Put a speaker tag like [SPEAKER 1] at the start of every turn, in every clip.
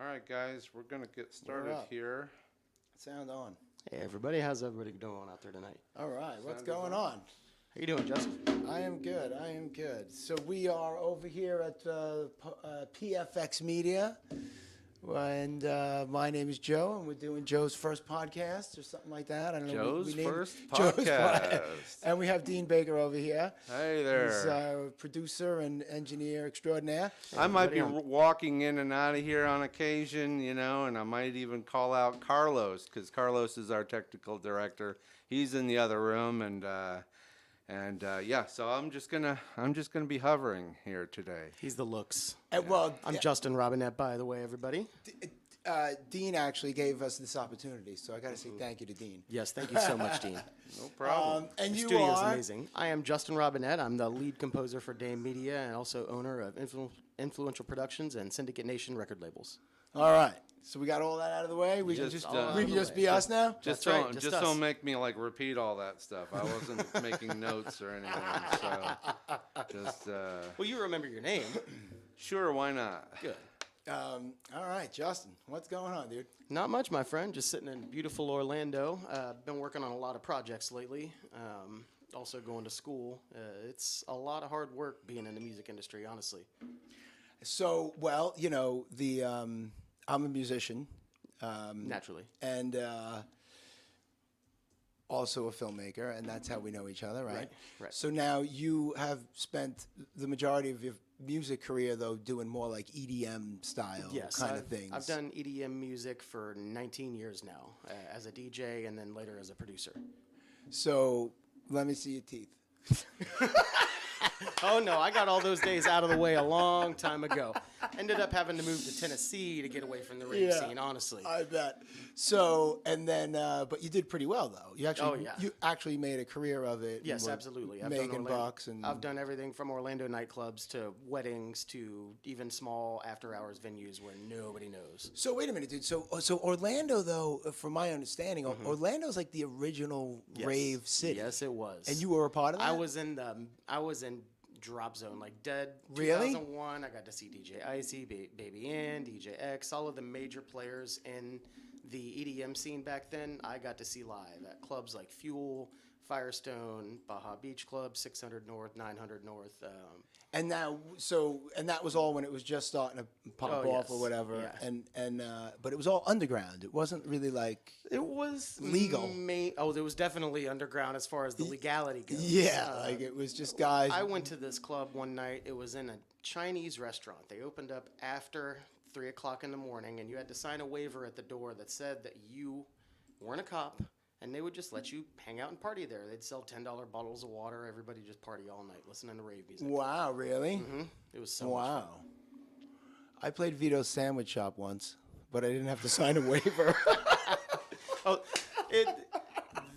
[SPEAKER 1] All right, guys, we're going to get started here.
[SPEAKER 2] Sound on.
[SPEAKER 3] Hey, everybody. How's everybody doing out there tonight?
[SPEAKER 2] All right. What's going on?
[SPEAKER 3] How you doing, Justin?
[SPEAKER 2] I am good. So we are over here at PFX Media. And my name is Joe, and we're doing Joe's first podcast or something like that. I don't know.
[SPEAKER 1] Joe's first podcast.
[SPEAKER 2] And we have Dean Baker over here.
[SPEAKER 1] Hey there.
[SPEAKER 2] He's a producer and engineer extraordinaire.
[SPEAKER 1] I might be walking in and out of here on occasion, and I might even call out Carlos, because Carlos is our technical director. He's in the other room, and so I'm just gonna be hovering here today.
[SPEAKER 3] He's the looks.
[SPEAKER 2] I'm
[SPEAKER 3] Justin Robinette, by the way, everybody.
[SPEAKER 2] Dean actually gave us this opportunity, so I got to say thank you to Dean.
[SPEAKER 3] Yes, thank you so much, Dean.
[SPEAKER 1] No problem.
[SPEAKER 2] And
[SPEAKER 3] the
[SPEAKER 2] you
[SPEAKER 3] studio's
[SPEAKER 2] are
[SPEAKER 3] amazing. I am Justin Robinette. I'm the lead composer for Dame Media and also owner of Influential Productions and Syndicate Nation record labels.
[SPEAKER 2] All right. So we got all that out of the way. We can just be us now.
[SPEAKER 1] Just don't make me repeat all that stuff. I wasn't making notes or anything. So
[SPEAKER 3] Well, you remember your name.
[SPEAKER 1] Sure, why not?
[SPEAKER 3] Good.
[SPEAKER 2] All right, Justin, what's going on, dude?
[SPEAKER 3] Not much, my friend. Just sitting in beautiful Orlando. Been working on a lot of projects lately. Also going to school. It's a lot of hard work being in the music industry, honestly.
[SPEAKER 2] So, I'm a musician.
[SPEAKER 3] Naturally.
[SPEAKER 2] And also a filmmaker, and that's how we know each other, right?
[SPEAKER 3] Right.
[SPEAKER 2] So now you have spent the majority of your music career, though, doing more like EDM style kind of things.
[SPEAKER 3] I've done EDM music for 19 years now, as a DJ and then later as a producer.
[SPEAKER 2] So let me see your teeth.
[SPEAKER 3] Oh, no, I got all those days out of the way a long time ago. Ended up having to move to Tennessee to get away from the rave scene, honestly.
[SPEAKER 2] I bet. So, and then, but you did pretty well, though. You actually made a career of it.
[SPEAKER 3] Yes, absolutely.
[SPEAKER 2] Making bucks. And
[SPEAKER 3] I've done everything from Orlando nightclubs to weddings to even small after-hours venues where nobody knows.
[SPEAKER 2] So wait a minute, dude. So Orlando, though, from my understanding, Orlando's like the original rave city.
[SPEAKER 3] Yes, it was.
[SPEAKER 2] And you were a part of that?
[SPEAKER 3] I was in Drop Zone, like Dead.
[SPEAKER 2] Really?
[SPEAKER 3] 2001. I got to see DJ Icy, Baby Ann, DJ X, all of the major players in the EDM scene back then. I got to see live at clubs like Fuel, Firestone, Baja Beach Club, 600 North, 900 North.
[SPEAKER 2] And that was all when it was just starting to pop off or whatever. Yeah. But it was all underground. It wasn't really like
[SPEAKER 3] it was
[SPEAKER 2] legal.
[SPEAKER 3] There was definitely underground as far as the legality goes.
[SPEAKER 2] Yeah, like it was just guys.
[SPEAKER 3] I went to this club one night. It was in a Chinese restaurant. They opened up after 3 o'clock in the morning, and you had to sign a waiver at the door that said that you weren't a cop. And they would just let you hang out and party there. They'd sell $10 bottles of water. Everybody just party all night, listening to rave music.
[SPEAKER 2] Wow, really?
[SPEAKER 3] Mm-hmm. It was so much fun.
[SPEAKER 2] I played Vito's Sandwich Shop once, but I didn't have to sign a waiver.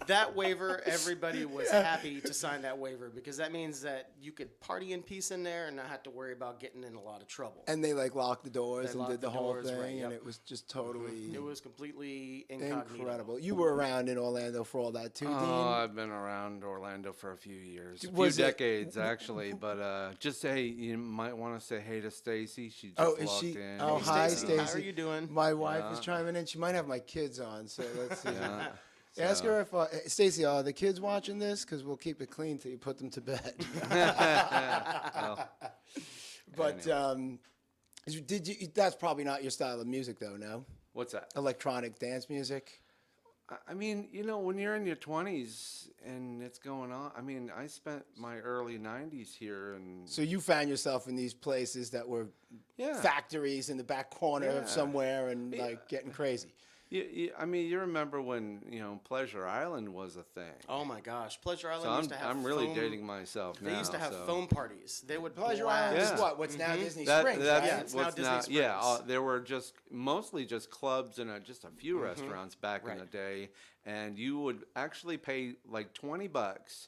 [SPEAKER 3] That waiver, everybody was happy to sign that waiver because that means that you could party in peace in there and not have to worry about getting in a lot of trouble.
[SPEAKER 2] And they locked the doors and did the whole thing, and it was just totally...
[SPEAKER 3] It was completely incognito.
[SPEAKER 2] Incredible. You were around in Orlando for all that too, Dean?
[SPEAKER 1] Oh, I've been around Orlando for a few years, decades actually. But just you might want to say hey to Stacy. She just walked in.
[SPEAKER 2] Oh, hi, Stacy.
[SPEAKER 3] How are you doing?
[SPEAKER 2] My wife is chiming in. She might have my kids on, so let's see.
[SPEAKER 1] Yeah.
[SPEAKER 2] Ask her if Stacy, are the kids watching this? Because we'll keep it clean till you put them to bed. But
[SPEAKER 1] anyway.
[SPEAKER 2] That's probably not your style of music, though. No.
[SPEAKER 1] What's that?
[SPEAKER 2] Electronic dance music.
[SPEAKER 1] I mean, when you're in your 20s and it's going on. I mean, I spent my early 90s here, and
[SPEAKER 2] so you found yourself in these places that were factories in the back corner of somewhere, and getting crazy.
[SPEAKER 1] I mean, you remember when Pleasure Island was a thing.
[SPEAKER 3] Oh my gosh, Pleasure Island used to have.
[SPEAKER 1] I'm really dating myself now.
[SPEAKER 3] They used to have foam parties. They would
[SPEAKER 2] Pleasure Island is what's now Disney Springs.
[SPEAKER 3] It's now Disney Springs.
[SPEAKER 1] Yeah, there were mostly just clubs and just a few restaurants back in the day, and you would actually pay like $20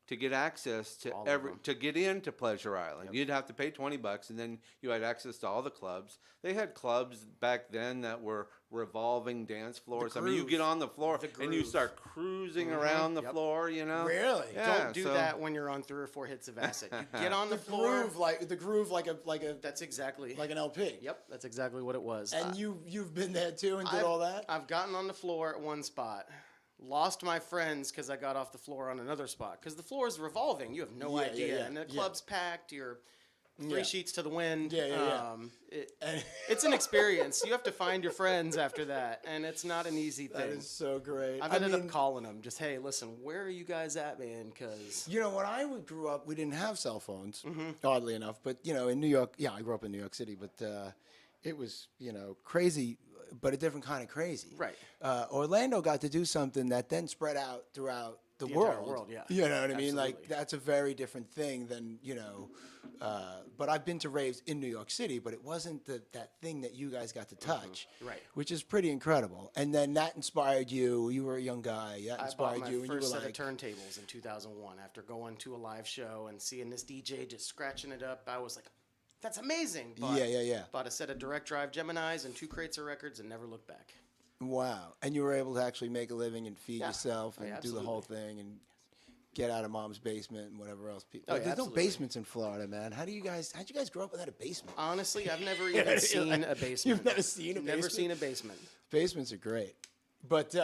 [SPEAKER 1] to get access to
[SPEAKER 3] All of them.
[SPEAKER 1] to get into Pleasure Island. You'd have to pay $20, and then you had access to all the clubs. They had clubs back then that were revolving dance floors. I mean, you
[SPEAKER 3] Groove.
[SPEAKER 1] get on the floor
[SPEAKER 3] The
[SPEAKER 1] and you
[SPEAKER 3] Groove.
[SPEAKER 1] start cruising around the floor. You know,
[SPEAKER 2] Really?
[SPEAKER 1] Yeah,
[SPEAKER 3] Don't do
[SPEAKER 1] so-
[SPEAKER 3] that when you're on 3 or 4 hits of acid. You get on the,
[SPEAKER 2] The
[SPEAKER 3] floor.
[SPEAKER 2] groove like a
[SPEAKER 3] That's exactly.
[SPEAKER 2] like an LP.
[SPEAKER 3] Yep, that's exactly what it was.
[SPEAKER 2] And you've been there too and did
[SPEAKER 3] I've-
[SPEAKER 2] all that?
[SPEAKER 3] I've gotten on the floor at one spot, lost my friends because I got off the floor on another spot. Because the floor is revolving, you have no
[SPEAKER 2] Yeah,
[SPEAKER 3] idea,
[SPEAKER 2] yeah,
[SPEAKER 3] and the
[SPEAKER 2] yeah.
[SPEAKER 3] club's packed. You're 3
[SPEAKER 2] Yeah.
[SPEAKER 3] sheets to the wind.
[SPEAKER 2] Yeah.
[SPEAKER 3] It's an experience. You have to find your friends after that, and it's not an easy
[SPEAKER 2] That
[SPEAKER 3] thing.
[SPEAKER 2] is so great.
[SPEAKER 3] I've ended up calling them, just hey, listen, where are you guys at, man? Because
[SPEAKER 2] You know, when I grew up, we didn't have cell phones,
[SPEAKER 3] Mm-hmm.
[SPEAKER 2] oddly enough. But, you know, in New York, yeah, I grew up in New York City, but it was, you know, crazy, but a different kind of crazy.
[SPEAKER 3] Right.
[SPEAKER 2] Orlando got to do something that then spread out throughout the
[SPEAKER 3] entire
[SPEAKER 2] world.
[SPEAKER 3] world, yeah.
[SPEAKER 2] You know what I mean? Like,
[SPEAKER 3] Absolutely.
[SPEAKER 2] that's a very different thing than, you know, but I've been to raves in New York City, but it wasn't that thing that you guys got to touch.
[SPEAKER 3] Right.
[SPEAKER 2] Which is pretty incredible. And then that inspired you. You were a young guy. That
[SPEAKER 3] I bought
[SPEAKER 2] inspired
[SPEAKER 3] my
[SPEAKER 2] you. And you were
[SPEAKER 3] first set
[SPEAKER 2] like,
[SPEAKER 3] of turntables in 2001 after going to a live show and seeing this DJ just scratching it up. I was like, that's amazing.
[SPEAKER 2] Yeah.
[SPEAKER 3] Bought a set of direct drive Geminis and 2 crates of records and never looked back.
[SPEAKER 2] Wow. And you were able to actually make a living and feed
[SPEAKER 3] Yeah.
[SPEAKER 2] yourself
[SPEAKER 3] Oh,
[SPEAKER 2] and
[SPEAKER 3] yeah,
[SPEAKER 2] do the whole thing and get out of mom's basement and whatever else.
[SPEAKER 3] Oh, yeah,
[SPEAKER 2] There's no
[SPEAKER 3] absolutely.
[SPEAKER 2] basements in Florida, man. How'd you guys grow up without a basement?
[SPEAKER 3] Honestly, I've never even seen a basement.
[SPEAKER 2] You've never seen a
[SPEAKER 3] Never
[SPEAKER 2] basement?
[SPEAKER 3] seen a basement.
[SPEAKER 2] Basements are great. But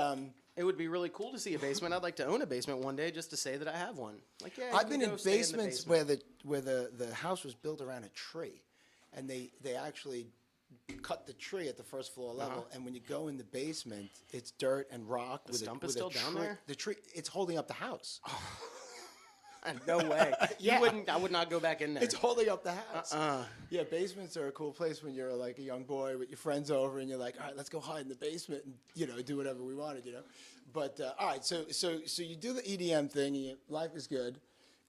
[SPEAKER 3] It would be really cool to see a basement. I'd like to own a basement one day just to say that I have one. Like, yeah, you
[SPEAKER 2] I've
[SPEAKER 3] can
[SPEAKER 2] been in
[SPEAKER 3] go stay the
[SPEAKER 2] basements
[SPEAKER 3] basement.
[SPEAKER 2] where the house was built around a tree. And they actually cut the tree at the first floor level, and when you go in the basement, it's dirt and rock. The
[SPEAKER 3] stump is
[SPEAKER 2] with
[SPEAKER 3] still
[SPEAKER 2] a
[SPEAKER 3] down
[SPEAKER 2] tree.
[SPEAKER 3] there?
[SPEAKER 2] The tree, it's holding up the house.
[SPEAKER 3] No way.
[SPEAKER 2] Yeah.
[SPEAKER 3] I would not go back in there.
[SPEAKER 2] It's holding up the house. Yeah, basements are a cool place when you're like a young boy with your friends over, and you're like, all right, let's go hide in the basement and do whatever we wanted, But all right, so you do the EDM thing, and life is good.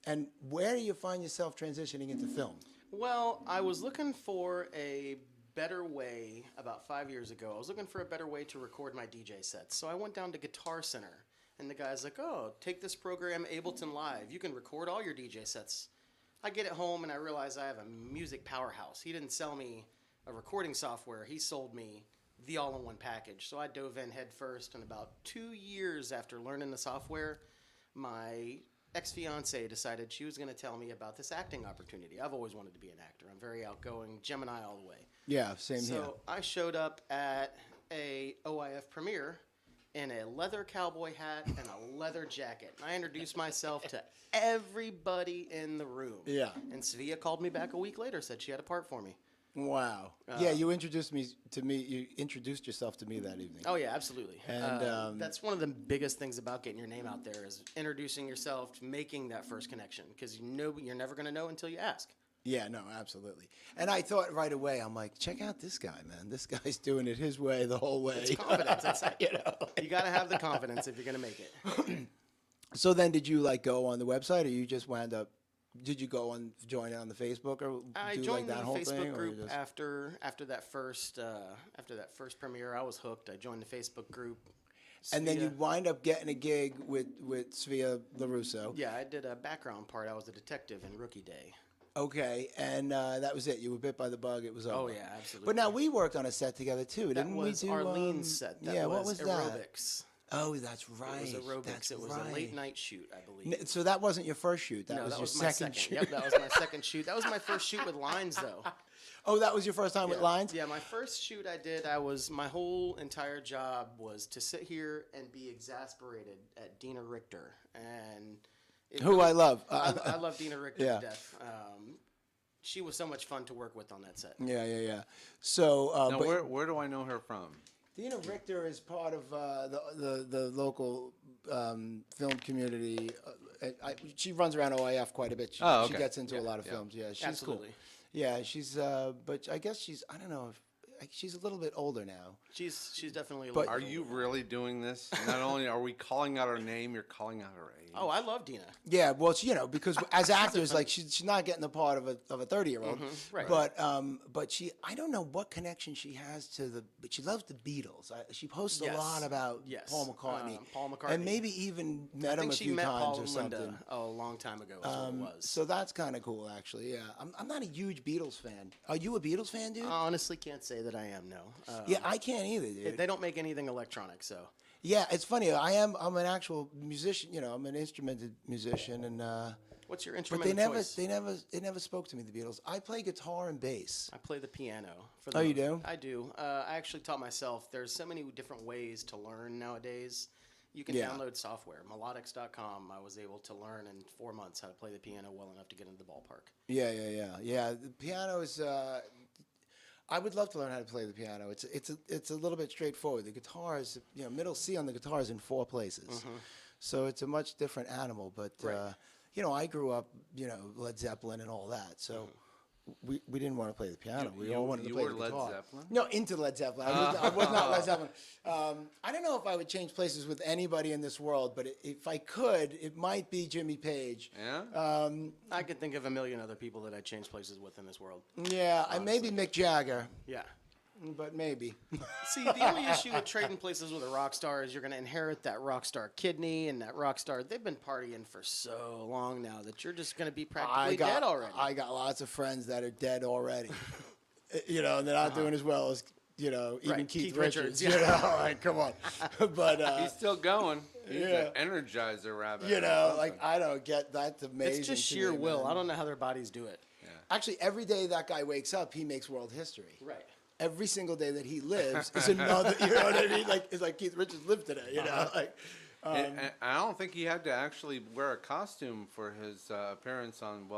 [SPEAKER 2] And where do you find yourself transitioning into film?
[SPEAKER 3] Well, I was looking for a better way about 5 years ago. I was looking for a better way to record my DJ sets. So I went down to Guitar Center, and the guy's like, oh, take this program, Ableton Live. You can record all your DJ sets. I get it home, and I realize I have a music powerhouse. He didn't sell me a recording software. He sold me the all-in-one package. So I dove in head first, and about 2 years after learning the software, my ex-fiance decided she was going to tell me about this acting opportunity. I've always wanted to be an actor. I'm very outgoing, Gemini all the way.
[SPEAKER 2] Yeah, same here.
[SPEAKER 3] So I showed up at a OIF premiere in a leather cowboy hat and a leather jacket. I introduced myself to everybody in the room.
[SPEAKER 2] Yeah.
[SPEAKER 3] And Svea called me back a week later, said she had a part for me.
[SPEAKER 2] Wow. Yeah, you introduced you introduced yourself to me that evening.
[SPEAKER 3] Oh yeah, absolutely.
[SPEAKER 2] And,
[SPEAKER 3] that's one of the biggest things about getting your name out there is introducing yourself, making that first connection, because you're never going to know until you ask.
[SPEAKER 2] Yeah, no, absolutely. And I thought right away, I'm like, check out this guy, man. This guy's doing it his way the whole way.
[SPEAKER 3] It's confidence. That's it.
[SPEAKER 2] Like-
[SPEAKER 3] You got to have the confidence if you're going to make it.
[SPEAKER 2] So then, did you go on the website, or you just wound up? Did you go on join on the Facebook, or
[SPEAKER 3] I
[SPEAKER 2] do
[SPEAKER 3] joined
[SPEAKER 2] that
[SPEAKER 3] the
[SPEAKER 2] whole
[SPEAKER 3] Facebook
[SPEAKER 2] thing, or
[SPEAKER 3] group
[SPEAKER 2] you just...
[SPEAKER 3] after that first premiere. I was hooked. I joined the Facebook group.
[SPEAKER 2] And then you
[SPEAKER 3] Svea-
[SPEAKER 2] wind up getting a gig with Svea LaRusso.
[SPEAKER 3] Yeah, I did a background part. I was a detective in Rookie Day.
[SPEAKER 2] Okay, and that was it. You were bit by the bug. It was over.
[SPEAKER 3] Oh yeah, absolutely.
[SPEAKER 2] But now we worked on a set together too,
[SPEAKER 3] that
[SPEAKER 2] didn't
[SPEAKER 3] was
[SPEAKER 2] we? Do
[SPEAKER 3] Arlene's set. That
[SPEAKER 2] yeah,
[SPEAKER 3] was
[SPEAKER 2] what was that?
[SPEAKER 3] aerobics.
[SPEAKER 2] Oh, that's right.
[SPEAKER 3] It was aerobics.
[SPEAKER 2] That's
[SPEAKER 3] It was
[SPEAKER 2] right.
[SPEAKER 3] a late night shoot, I believe.
[SPEAKER 2] So that wasn't your first shoot. That
[SPEAKER 3] No,
[SPEAKER 2] was
[SPEAKER 3] that
[SPEAKER 2] your
[SPEAKER 3] was my
[SPEAKER 2] second shoot.
[SPEAKER 3] Yep, that was my second shoot. That was my first shoot with lines, though.
[SPEAKER 2] Oh, that was your first time with lines?
[SPEAKER 3] Yeah, my first shoot I did, my whole entire job was to sit here and be exasperated at Dina Richter. And
[SPEAKER 2] Who I love.
[SPEAKER 3] I love Dina Richter
[SPEAKER 2] Yeah.
[SPEAKER 3] to death. She was so much fun to work with on that set.
[SPEAKER 2] Yeah. So,
[SPEAKER 1] Now,
[SPEAKER 2] but
[SPEAKER 1] where do I know her from?
[SPEAKER 2] Dina Richter is part of the local film community. She runs around OIF quite a bit. She,
[SPEAKER 1] Oh,
[SPEAKER 2] she
[SPEAKER 1] okay.
[SPEAKER 2] gets into a lot of
[SPEAKER 1] Yeah.
[SPEAKER 2] films. Yeah, she's
[SPEAKER 3] Absolutely.
[SPEAKER 2] cool. Yeah, she's. But I guess she's. I don't know if. she's a little bit older now.
[SPEAKER 3] She's definitely a
[SPEAKER 2] But-
[SPEAKER 3] little
[SPEAKER 1] Are
[SPEAKER 3] older
[SPEAKER 1] you
[SPEAKER 3] now.
[SPEAKER 1] really doing this? Not only are we calling out her name, you're calling out her age.
[SPEAKER 3] Oh, I love Dina.
[SPEAKER 2] Yeah, well, because as actors, like she's not getting the part of a 30-year-old,
[SPEAKER 3] right.
[SPEAKER 2] but I don't know what connection she has but she loves the Beatles. She posts a
[SPEAKER 3] Yes.
[SPEAKER 2] lot about
[SPEAKER 3] Yes.
[SPEAKER 2] Paul McCartney,
[SPEAKER 3] Paul McCartney.
[SPEAKER 2] and maybe even
[SPEAKER 3] I
[SPEAKER 2] met him
[SPEAKER 3] think
[SPEAKER 2] a
[SPEAKER 3] she
[SPEAKER 2] few
[SPEAKER 3] met
[SPEAKER 2] times
[SPEAKER 3] Paul
[SPEAKER 2] or
[SPEAKER 3] and
[SPEAKER 2] something.
[SPEAKER 3] Linda a long time ago. Is what it was.
[SPEAKER 2] So that's kind of cool, actually. Yeah, I'm not a huge Beatles fan. Are you a Beatles fan, dude?
[SPEAKER 3] I honestly can't say that I am. No.
[SPEAKER 2] Yeah, I can't either, dude.
[SPEAKER 3] They don't make anything electronic, so.
[SPEAKER 2] Yeah, it's funny. I'm an actual musician. I'm an instrumented musician, and
[SPEAKER 3] What's your
[SPEAKER 2] but
[SPEAKER 3] instrument
[SPEAKER 2] they
[SPEAKER 3] of
[SPEAKER 2] never
[SPEAKER 3] choice?
[SPEAKER 2] they never spoke to me. The Beatles. I play guitar and bass.
[SPEAKER 3] I play the piano. For
[SPEAKER 2] Oh, you do?
[SPEAKER 3] I do. I actually taught myself. There's so many different ways to learn nowadays. You can
[SPEAKER 2] Yeah.
[SPEAKER 3] download software. Melodics.com. I was able to learn in 4 months how to play the piano well enough to get into the ballpark.
[SPEAKER 2] Yeah. The piano is. I would love to learn how to play the piano. It's a little bit straightforward. The guitar is middle C on the guitar is in 4 places, so it's a much different animal. But I grew up Led Zeppelin and all that, so. We didn't want to play the piano. We all wanted to play the
[SPEAKER 1] Led
[SPEAKER 2] guitar.
[SPEAKER 1] Zeppelin?
[SPEAKER 2] No, into Led Zeppelin. I was not Led Zeppelin. I don't know if I would change places with anybody in this world, but if I could, it might be Jimmy Page.
[SPEAKER 1] Yeah?
[SPEAKER 3] I could think of a million other people that I'd change places with in this world.
[SPEAKER 2] Yeah, maybe Mick Jagger,
[SPEAKER 3] Yeah.
[SPEAKER 2] but maybe.
[SPEAKER 3] See, the only issue with trading places with a rock star is you're going to inherit that rock star kidney and that rock star. They've been partying for so long now that you're just going to be practically dead already.
[SPEAKER 2] I got lots of friends that are dead already. And they're not doing as well as even
[SPEAKER 3] Right,
[SPEAKER 2] Keith
[SPEAKER 3] Keith
[SPEAKER 2] Richards.
[SPEAKER 3] Richards, yeah.
[SPEAKER 2] Like, come on. But
[SPEAKER 1] He's still going. He's
[SPEAKER 2] yeah.
[SPEAKER 1] an Energizer rabbit.
[SPEAKER 2] I don't get that's amazing.
[SPEAKER 3] It's just
[SPEAKER 2] to
[SPEAKER 3] sheer
[SPEAKER 2] me,
[SPEAKER 3] will.
[SPEAKER 2] man.
[SPEAKER 3] I don't know how their bodies do it.
[SPEAKER 2] Actually, every day that guy wakes up, he makes world history.
[SPEAKER 3] Right.
[SPEAKER 2] Every single day that he lives is another. You know what I mean? Like it's like Keith Richards lived today. Like.
[SPEAKER 1] And I don't think he had to actually wear a costume for his appearance on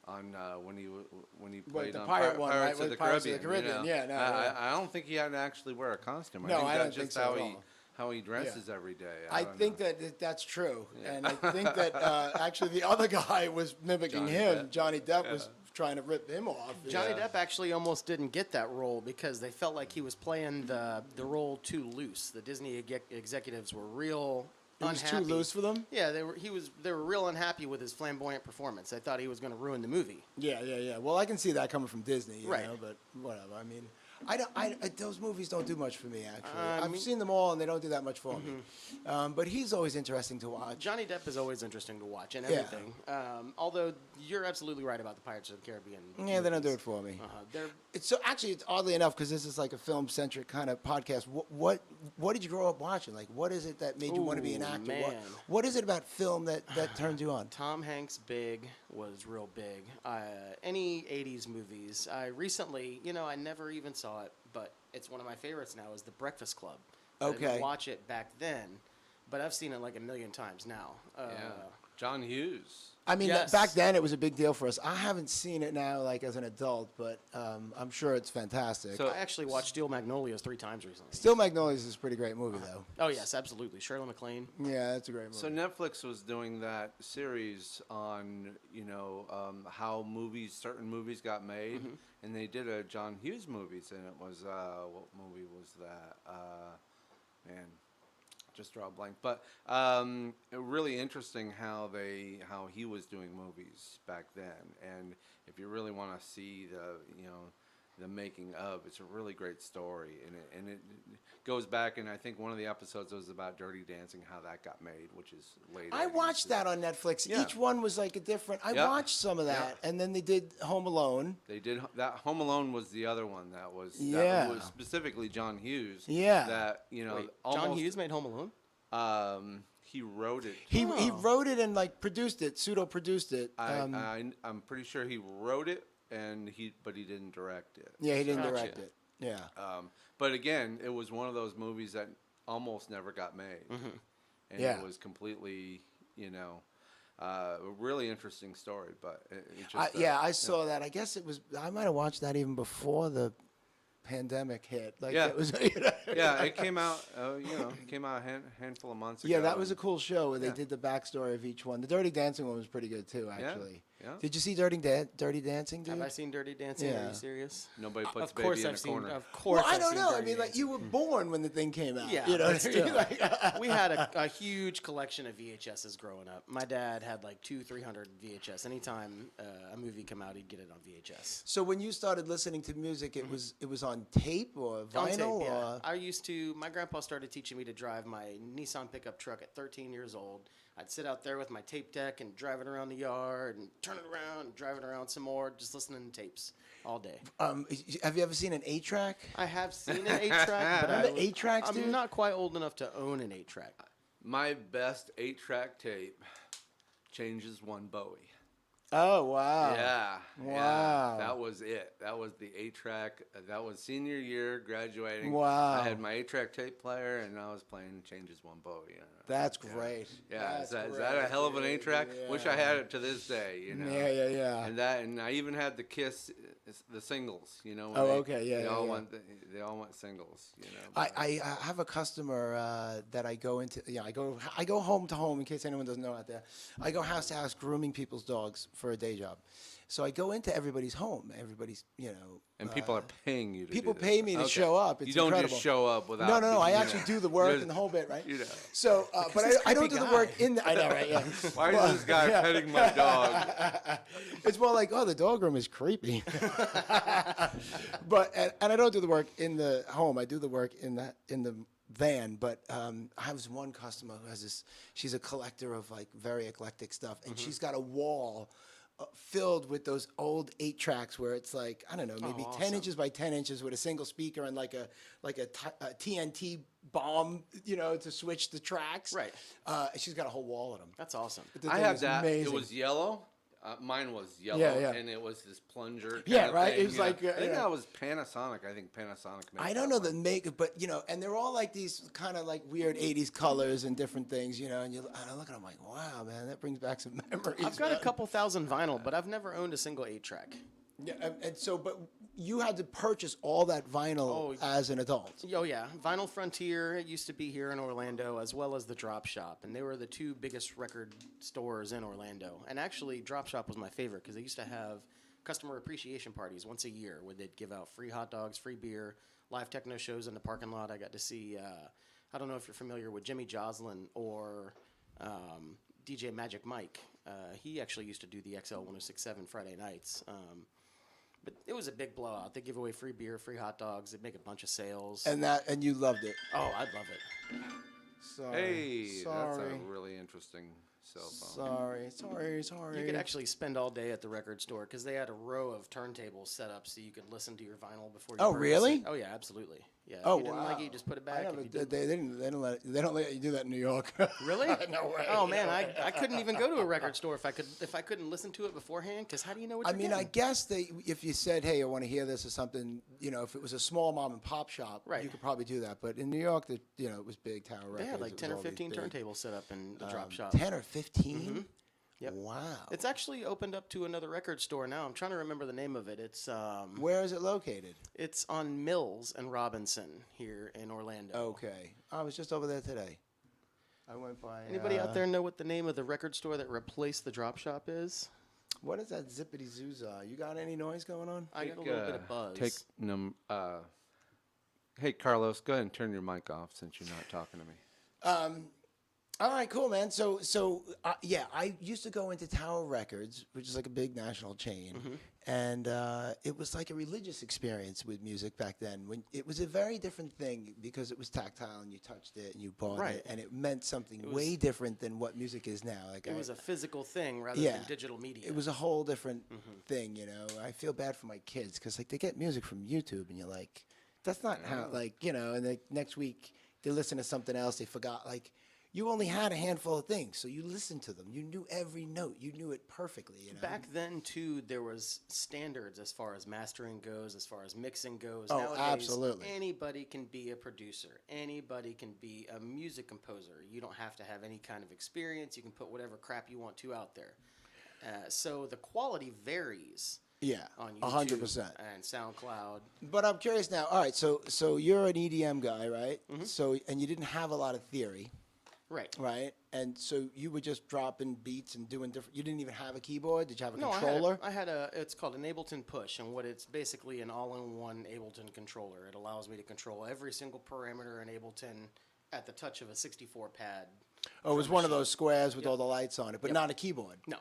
[SPEAKER 1] when he played
[SPEAKER 2] the
[SPEAKER 1] on
[SPEAKER 2] pirate one,
[SPEAKER 1] Pirates
[SPEAKER 2] right?
[SPEAKER 1] of the
[SPEAKER 2] With Pirates of the
[SPEAKER 1] Caribbean.
[SPEAKER 2] Caribbean, yeah, no,
[SPEAKER 1] I don't think he had to actually wear a costume.
[SPEAKER 2] No,
[SPEAKER 1] I
[SPEAKER 2] I
[SPEAKER 1] think
[SPEAKER 2] don't
[SPEAKER 1] that's
[SPEAKER 2] think
[SPEAKER 1] just
[SPEAKER 2] so
[SPEAKER 1] how he dresses every day.
[SPEAKER 2] I
[SPEAKER 1] don't
[SPEAKER 2] think
[SPEAKER 1] know.
[SPEAKER 2] that's true, and I think that actually the other guy was mimicking
[SPEAKER 1] Johnny
[SPEAKER 2] him.
[SPEAKER 1] Depp.
[SPEAKER 2] Johnny Depp was trying to rip him off.
[SPEAKER 3] Johnny
[SPEAKER 1] Yeah.
[SPEAKER 3] Depp actually almost didn't get that role because they felt like he was playing the role too loose. The Disney executives were real
[SPEAKER 2] It was
[SPEAKER 3] unhappy.
[SPEAKER 2] too loose for them.
[SPEAKER 3] Yeah, they were real unhappy with his flamboyant performance. They thought he was going to ruin the movie.
[SPEAKER 2] Yeah. Well, I can see that coming from Disney, you
[SPEAKER 3] Right.
[SPEAKER 2] know, but whatever. I mean, those movies don't do much for me, actually.
[SPEAKER 3] I
[SPEAKER 2] I've
[SPEAKER 3] mean-
[SPEAKER 2] seen them all, and they don't do that much for me. But he's always interesting to watch.
[SPEAKER 3] Johnny Depp is always interesting to watch and
[SPEAKER 2] Yeah.
[SPEAKER 3] everything. Although you're absolutely right about the Pirates of the Caribbean.
[SPEAKER 2] Yeah, they don't do
[SPEAKER 3] movies.
[SPEAKER 2] it for me.
[SPEAKER 3] They're
[SPEAKER 2] It's oddly enough, because this is like a film-centric kind of podcast. What did you grow up watching? Like, what is it that made you want to be an
[SPEAKER 3] Ooh,
[SPEAKER 2] actor?
[SPEAKER 3] man.
[SPEAKER 2] What is it about film that turned you on?
[SPEAKER 3] Tom Hanks Big was real big. Any 80s movies. I recently, I never even saw it, but it's one of my favorites now is The Breakfast Club. I
[SPEAKER 2] Okay.
[SPEAKER 3] didn't watch it back then, but I've seen it like a million times now.
[SPEAKER 1] Yeah. John Hughes.
[SPEAKER 2] I mean,
[SPEAKER 3] Yes.
[SPEAKER 2] back then it was a big deal for us. I haven't seen it now, like as an adult, but I'm sure it's fantastic.
[SPEAKER 1] So-
[SPEAKER 3] I actually watched Steel Magnolias 3 times recently.
[SPEAKER 2] Still Magnolias is a pretty great movie, though.
[SPEAKER 3] Oh, yes, absolutely. Shirley MacLaine.
[SPEAKER 2] Yeah, that's a great movie.
[SPEAKER 1] So Netflix was doing that series on how certain movies got made, and they did a John Hughes movies, and it was what movie was that? Man, just draw a blank. But really interesting how he was doing movies back then, and if you really want to see the making of, it's a really great story, and it goes back, and I think one of the episodes was about Dirty Dancing, how that got made, which is later.
[SPEAKER 2] I watched that on Netflix.
[SPEAKER 1] Yeah.
[SPEAKER 2] Each one was like a different. I
[SPEAKER 1] Yeah.
[SPEAKER 2] watched some of that, and then they did Home Alone.
[SPEAKER 1] They did that. Home Alone was the other one that was
[SPEAKER 2] Yeah.
[SPEAKER 1] that was specifically John Hughes.
[SPEAKER 2] Yeah.
[SPEAKER 1] That
[SPEAKER 3] Wait,
[SPEAKER 1] almost,
[SPEAKER 3] John Hughes made Home Alone?
[SPEAKER 1] he wrote it.
[SPEAKER 2] He
[SPEAKER 3] Oh.
[SPEAKER 2] wrote it and like produced it, pseudo-produced it.
[SPEAKER 1] I'm pretty sure he wrote it but he didn't direct it.
[SPEAKER 2] Yeah, he didn't
[SPEAKER 3] Gotcha.
[SPEAKER 2] direct it. Yeah.
[SPEAKER 1] But again, it was one of those movies that almost never got made, and
[SPEAKER 2] Yeah.
[SPEAKER 1] it was completely a really interesting story. But it just
[SPEAKER 2] I saw that. I guess it was. I might have watched that even before the pandemic hit. Like
[SPEAKER 1] Yeah.
[SPEAKER 2] it was.
[SPEAKER 1] yeah, it came out. Came out a handful of months ago.
[SPEAKER 2] Yeah, that was a
[SPEAKER 1] and-
[SPEAKER 2] cool show where they
[SPEAKER 1] Yeah.
[SPEAKER 2] did the backstory of each one. The Dirty Dancing one was pretty good too, actually.
[SPEAKER 1] Yeah.
[SPEAKER 2] Did you see Dirty Dancing, dude?
[SPEAKER 3] Have I seen Dirty Dancing? Are
[SPEAKER 2] Yeah.
[SPEAKER 3] you serious?
[SPEAKER 1] Nobody puts
[SPEAKER 3] Of course
[SPEAKER 1] baby in
[SPEAKER 3] I've
[SPEAKER 1] a
[SPEAKER 3] seen.
[SPEAKER 1] corner.
[SPEAKER 3] Of course.
[SPEAKER 2] Well, I
[SPEAKER 3] I've
[SPEAKER 2] don't
[SPEAKER 3] seen
[SPEAKER 2] know. I
[SPEAKER 3] Dirty
[SPEAKER 2] mean, like,
[SPEAKER 3] Dancing.
[SPEAKER 2] you were born when the thing came out.
[SPEAKER 3] Yeah,
[SPEAKER 2] you know
[SPEAKER 3] but
[SPEAKER 2] what I mean?
[SPEAKER 3] still.
[SPEAKER 2] Like,
[SPEAKER 3] We had a huge collection of VHSs growing up. My dad had like 200-300 VHS. Anytime a movie come out, he'd get it on VHS.
[SPEAKER 2] so when you started listening to music, it was on tape or
[SPEAKER 3] Mm-hmm. On tape,
[SPEAKER 2] vinyl?
[SPEAKER 3] yeah.
[SPEAKER 2] Or?
[SPEAKER 3] I used to. My grandpa started teaching me to drive my Nissan pickup truck at 13 years old. I'd sit out there with my tape deck and drive it around the yard and turn it around and drive it around some more, just listening to tapes all day.
[SPEAKER 2] Have you ever seen an 8-track?
[SPEAKER 3] I have seen an 8-track, but
[SPEAKER 2] Remember 8-tracks, dude?
[SPEAKER 3] I'm not quite old enough to own an 8-track.
[SPEAKER 1] My best 8-track tape, Changes One Bowie.
[SPEAKER 2] Oh, wow.
[SPEAKER 1] Yeah.
[SPEAKER 2] Wow.
[SPEAKER 1] Yeah, that was it. That was the 8-track. That was senior year, graduating.
[SPEAKER 2] Wow.
[SPEAKER 1] I had my 8-track tape player, and I was playing Changes One Bowie.
[SPEAKER 2] That's great.
[SPEAKER 1] Yeah,
[SPEAKER 2] That's
[SPEAKER 1] is that a
[SPEAKER 2] great,
[SPEAKER 1] hell of an
[SPEAKER 2] dude.
[SPEAKER 1] 8-track? Wish I
[SPEAKER 2] Yeah.
[SPEAKER 1] had it to this day, you know.
[SPEAKER 2] Yeah.
[SPEAKER 1] And I even had the Kiss, the singles, you know. when
[SPEAKER 2] Oh, okay, yeah,
[SPEAKER 1] They
[SPEAKER 2] yeah,
[SPEAKER 1] all
[SPEAKER 2] yeah.
[SPEAKER 1] went. They all went singles, you know.
[SPEAKER 2] I have a customer that I go into. Yeah, I go home to home in case anyone doesn't know out there. I go house to house grooming people's dogs for a day job. So I go into everybody's home. Everybody's, you know.
[SPEAKER 1] And people are paying you to
[SPEAKER 2] people
[SPEAKER 1] do this.
[SPEAKER 2] pay me to show up. It's
[SPEAKER 1] you don't
[SPEAKER 2] incredible.
[SPEAKER 1] just show up without.
[SPEAKER 2] No. I
[SPEAKER 1] you
[SPEAKER 2] actually
[SPEAKER 1] know.
[SPEAKER 2] do the work
[SPEAKER 1] There's-
[SPEAKER 2] and the whole bit, right?
[SPEAKER 1] You know.
[SPEAKER 2] So, but I don't do the work in the. I know, right? Yeah.
[SPEAKER 1] Why is this guy petting my dog?
[SPEAKER 2] It's more like, oh, the dog room is creepy. But and I don't do the work in the home. I do the work in the van. But I have this one customer who has this. She's a collector of like very eclectic stuff, and she's got a wall filled with those old 8-tracks where it's like, I don't know, maybe 10
[SPEAKER 3] awesome.
[SPEAKER 2] inches by 10 inches with a single speaker and like a TNT bomb, you know, to switch the tracks.
[SPEAKER 3] Right.
[SPEAKER 2] And she's got a whole wall of them.
[SPEAKER 3] That's awesome.
[SPEAKER 2] The
[SPEAKER 1] I
[SPEAKER 2] thing
[SPEAKER 1] have
[SPEAKER 2] is
[SPEAKER 1] that.
[SPEAKER 2] amazing.
[SPEAKER 1] It was yellow. Mine was yellow,
[SPEAKER 2] Yeah.
[SPEAKER 1] and it was this plunger. Kind
[SPEAKER 2] Yeah,
[SPEAKER 1] of
[SPEAKER 2] right?
[SPEAKER 1] thing,
[SPEAKER 2] It was
[SPEAKER 1] you know.
[SPEAKER 2] like,
[SPEAKER 1] I think
[SPEAKER 2] yeah.
[SPEAKER 1] that was Panasonic. I think Panasonic. Made
[SPEAKER 2] I don't know the make, but you know, and they're all like these kind of like weird '80s colors and different things, you know. And I look at them like, wow, man, that brings back some memories.
[SPEAKER 3] I've got a
[SPEAKER 2] man.
[SPEAKER 3] couple thousand vinyl, but I've never owned a single 8-track.
[SPEAKER 2] Yeah, and so, but you had to purchase all that vinyl as an adult.
[SPEAKER 3] Oh yeah, Vinyl Frontier used to be here in Orlando, as well as the Drop Shop, and they were the two biggest record stores in Orlando. And actually, Drop Shop was my favorite because they used to have customer appreciation parties once a year where they'd give out free hot dogs, free beer, live techno shows in the parking lot. I got to see. I don't know if you're familiar with Jimmy Joslin or DJ Magic Mike. He actually used to do the XL 106.7 Friday nights. But it was a big blowout. They give away free beer, free hot dogs. They'd make a bunch of sales.
[SPEAKER 2] And you loved it.
[SPEAKER 3] Oh, I'd love it.
[SPEAKER 2] Sorry.
[SPEAKER 1] Hey, that's
[SPEAKER 2] sorry.
[SPEAKER 1] a really interesting cell phone.
[SPEAKER 2] Sorry.
[SPEAKER 3] You could actually spend all day at the record store because they had a row of turntables set up so you could listen to your vinyl before you
[SPEAKER 2] Oh,
[SPEAKER 3] purchase
[SPEAKER 2] really?
[SPEAKER 3] it. Oh, yeah, absolutely. Yeah.
[SPEAKER 2] Oh,
[SPEAKER 3] if you didn't like it, you
[SPEAKER 2] wow.
[SPEAKER 3] just put it
[SPEAKER 2] I
[SPEAKER 3] back.
[SPEAKER 2] never,
[SPEAKER 3] If you did,
[SPEAKER 2] they don't let you do that in New York.
[SPEAKER 3] really?
[SPEAKER 2] No way.
[SPEAKER 3] Oh man, I couldn't even go to a record store if I couldn't listen to it beforehand. Because how do you know what
[SPEAKER 2] I
[SPEAKER 3] you're
[SPEAKER 2] mean, I
[SPEAKER 3] getting?
[SPEAKER 2] guess if you said, "Hey, I want to hear this" or something, you know, if it was a small mom and pop shop,
[SPEAKER 3] Right.
[SPEAKER 2] you could probably do that. But in New York, it was big Tower Records.
[SPEAKER 3] They had like
[SPEAKER 2] it was
[SPEAKER 3] 10 or
[SPEAKER 2] all these
[SPEAKER 3] 15
[SPEAKER 2] big,
[SPEAKER 3] turntables set up in the drop shop.
[SPEAKER 2] 10 or 15.
[SPEAKER 3] Yep.
[SPEAKER 2] Wow.
[SPEAKER 3] It's actually opened up to another record store now. I'm trying to remember the name of it.
[SPEAKER 2] Where is it located?
[SPEAKER 3] It's on Mills and Robinson here in Orlando.
[SPEAKER 2] Okay, I was just over there today. I went by.
[SPEAKER 3] Anybody out there know what the name of the record store that replaced the drop shop is?
[SPEAKER 2] What is that zippity zooza? You got any noise going on?
[SPEAKER 3] I got a little bit of buzz.
[SPEAKER 1] Hey, Carlos, go ahead and turn your mic off since you're not talking to me.
[SPEAKER 2] All right, cool, man. So yeah, I used to go into Tower Records, which is like a big national chain, and it was like a religious experience with music back then. When it was a very different thing because it was tactile and you touched it and you bought
[SPEAKER 3] Right.
[SPEAKER 2] it, and it meant something way different than what music is now. Like
[SPEAKER 3] It was a physical thing rather
[SPEAKER 2] Yeah.
[SPEAKER 3] than digital media.
[SPEAKER 2] it was a whole different thing, you know. I feel bad for my kids because like they get music from YouTube, and you're like, that's not how, like, you know. And the next week they listen to something else. They forgot, like. You only had a handful of things, so you listened to them. You knew every note. You knew it perfectly. You know?
[SPEAKER 3] Back then, too, there was standards as far as mastering goes, as far as mixing goes.
[SPEAKER 2] Oh,
[SPEAKER 3] Nowadays,
[SPEAKER 2] absolutely.
[SPEAKER 3] Anybody can be a producer. Anybody can be a music composer. You don't have to have any kind of experience. You can put whatever crap you want to out there. So the quality varies.
[SPEAKER 2] Yeah,
[SPEAKER 3] On YouTube
[SPEAKER 2] 100%.
[SPEAKER 3] and SoundCloud.
[SPEAKER 2] But I'm curious now. All right, so you're an EDM guy, right? So and you didn't have a lot of theory.
[SPEAKER 3] Right.
[SPEAKER 2] right? And so you were just dropping beats and doing different. You didn't even have a keyboard. Did you have a
[SPEAKER 3] No,
[SPEAKER 2] controller?
[SPEAKER 3] I had a. It's called an Ableton Push, and what it's basically an all-in-one Ableton controller. It allows me to control every single parameter in Ableton at the touch of a 64 pad.
[SPEAKER 2] Oh, it was one of those squares with
[SPEAKER 3] Yep.
[SPEAKER 2] all the lights on it, but
[SPEAKER 3] Yep.
[SPEAKER 2] not a keyboard.
[SPEAKER 3] No.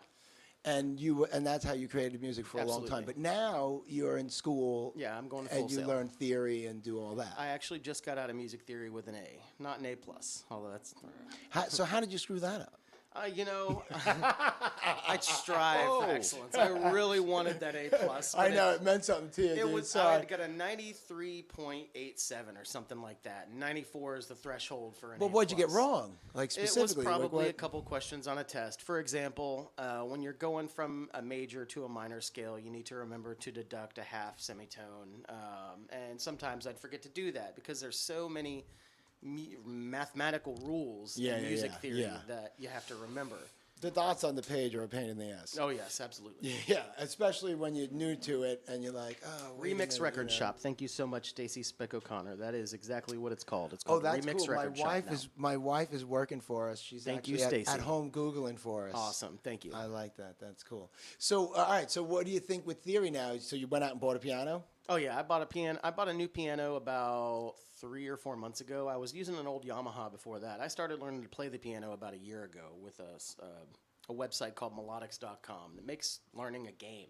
[SPEAKER 2] And that's how you created music for a long time.
[SPEAKER 3] Absolutely.
[SPEAKER 2] But now you're in school.
[SPEAKER 3] Yeah, I'm going to
[SPEAKER 2] and
[SPEAKER 3] Full
[SPEAKER 2] you
[SPEAKER 3] Sail.
[SPEAKER 2] learn theory and do all that.
[SPEAKER 3] I actually just got out of music theory with an A, not an A plus. Although that's,
[SPEAKER 2] So how did you screw that up?
[SPEAKER 3] you know, I strive for excellence. I really wanted that A plus.
[SPEAKER 2] I
[SPEAKER 3] but
[SPEAKER 2] know it meant something to you.
[SPEAKER 3] It
[SPEAKER 2] dude.
[SPEAKER 3] was.
[SPEAKER 2] Sorry.
[SPEAKER 3] I got a 93.87 or something like that. 94 is the threshold for an
[SPEAKER 2] But
[SPEAKER 3] A+.
[SPEAKER 2] what'd you get wrong? Like
[SPEAKER 3] It was
[SPEAKER 2] specifically, like
[SPEAKER 3] probably
[SPEAKER 2] what?
[SPEAKER 3] a couple questions on a test. For example, when you're going from a major to a minor scale, you need to remember to deduct a half semitone. And sometimes I'd forget to do that because there's so many mathematical rules
[SPEAKER 2] Yeah,
[SPEAKER 3] in
[SPEAKER 2] yeah,
[SPEAKER 3] music
[SPEAKER 2] yeah,
[SPEAKER 3] theory
[SPEAKER 2] yeah.
[SPEAKER 3] that you have to remember.
[SPEAKER 2] The dots on the page are a pain in the ass.
[SPEAKER 3] Oh, yes, absolutely.
[SPEAKER 2] Yeah, especially when you're new to it and you're like, oh, wait a
[SPEAKER 3] Remix
[SPEAKER 2] minute,
[SPEAKER 3] Record
[SPEAKER 2] you know.
[SPEAKER 3] Shop. Thank you so much, Stacey Spick O'Connor. That is exactly what it's called. It's
[SPEAKER 2] Oh,
[SPEAKER 3] called
[SPEAKER 2] that's
[SPEAKER 3] Remix
[SPEAKER 2] cool.
[SPEAKER 3] Record Shop now.
[SPEAKER 2] My wife is working for us. She's
[SPEAKER 3] Thank you,
[SPEAKER 2] actually at
[SPEAKER 3] Stacy.
[SPEAKER 2] home Googling for us.
[SPEAKER 3] Awesome. Thank you.
[SPEAKER 2] I like that. That's cool. So, all right. So, what do you think with theory now? So, you went out and bought a piano?
[SPEAKER 3] Oh yeah, I bought a piano. I bought a new piano about 3 or 4 months ago. I was using an old Yamaha before that. I started learning to play the piano about a year ago with a website called Monologues.com that makes learning a game,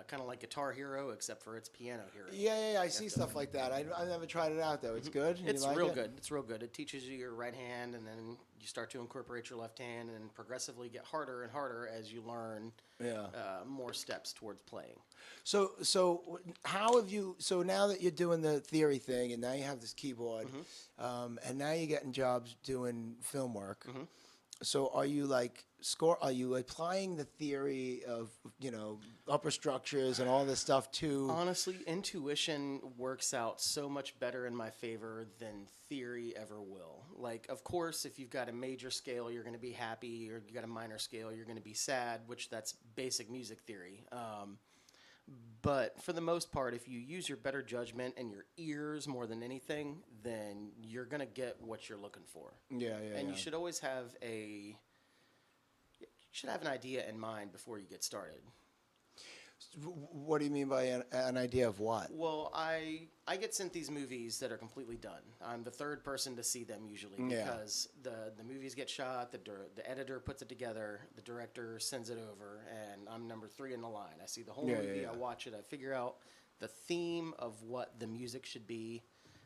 [SPEAKER 3] kind of like Guitar Hero, except for it's Piano Hero.
[SPEAKER 2] Yeah. I see stuff like that. I never tried it out though. It's good. You
[SPEAKER 3] It's
[SPEAKER 2] like
[SPEAKER 3] real
[SPEAKER 2] it?
[SPEAKER 3] good. It's real good. It teaches you your right hand, and then you start to incorporate your left hand, and progressively get harder and harder as you learn
[SPEAKER 2] Yeah.
[SPEAKER 3] more steps towards playing.
[SPEAKER 2] So how have you? So now that you're doing the theory thing, and now you have this keyboard,
[SPEAKER 3] Mm-hmm.
[SPEAKER 2] and now you're getting jobs doing film work. So are you like Are you applying the theory of upper structures and all this stuff to?
[SPEAKER 3] Honestly, intuition works out so much better in my favor than theory ever will. Like, of course, if you've got a major scale, you're going to be happy, or you got a minor scale, you're going to be sad, which that's basic music theory. But for the most part, if you use your better judgment and your ears more than anything, then you're going to get what you're looking for.
[SPEAKER 2] Yeah.
[SPEAKER 3] And you should always have an idea in mind before you get started.
[SPEAKER 2] What do you mean by an idea of what?
[SPEAKER 3] Well, I get sent these movies that are completely done. I'm the third person to see them usually
[SPEAKER 2] Yeah.
[SPEAKER 3] because the movies get shot, the editor puts it together, the director sends it over, and I'm number 3 in the line. I see the whole movie, I watch it, I figure out the theme of what the music should be.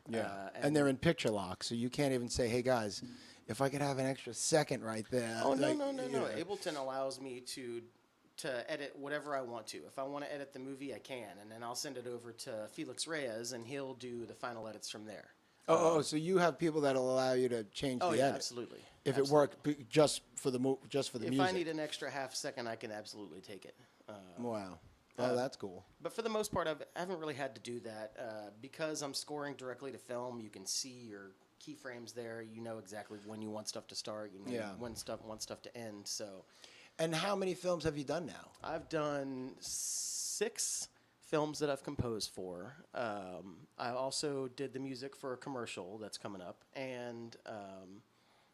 [SPEAKER 2] Yeah, and they're in picture lock, so you can't even say, "Hey guys, if I could have an extra second right there."
[SPEAKER 3] Oh,
[SPEAKER 2] like,
[SPEAKER 3] no.
[SPEAKER 2] you know.
[SPEAKER 3] Ableton allows me to edit whatever I want to. If I want to edit the movie, I can, and then I'll send it over to Felix Reyes, and he'll do the final edits from there.
[SPEAKER 2] So you have people that'll allow you to change
[SPEAKER 3] Oh
[SPEAKER 2] the
[SPEAKER 3] yeah,
[SPEAKER 2] edit
[SPEAKER 3] absolutely.
[SPEAKER 2] if it worked just for the
[SPEAKER 3] If
[SPEAKER 2] music.
[SPEAKER 3] I need an extra half second, I can absolutely take it.
[SPEAKER 2] Wow. Oh, that's cool.
[SPEAKER 3] But for the most part, I haven't really had to do that because I'm scoring directly to film. You can see your keyframes there. You know exactly when you want stuff to start. You know when want stuff to end. So.
[SPEAKER 2] And how many films have you done now?
[SPEAKER 3] I've done 6 films that I've composed for. I also did the music for a commercial that's coming up, and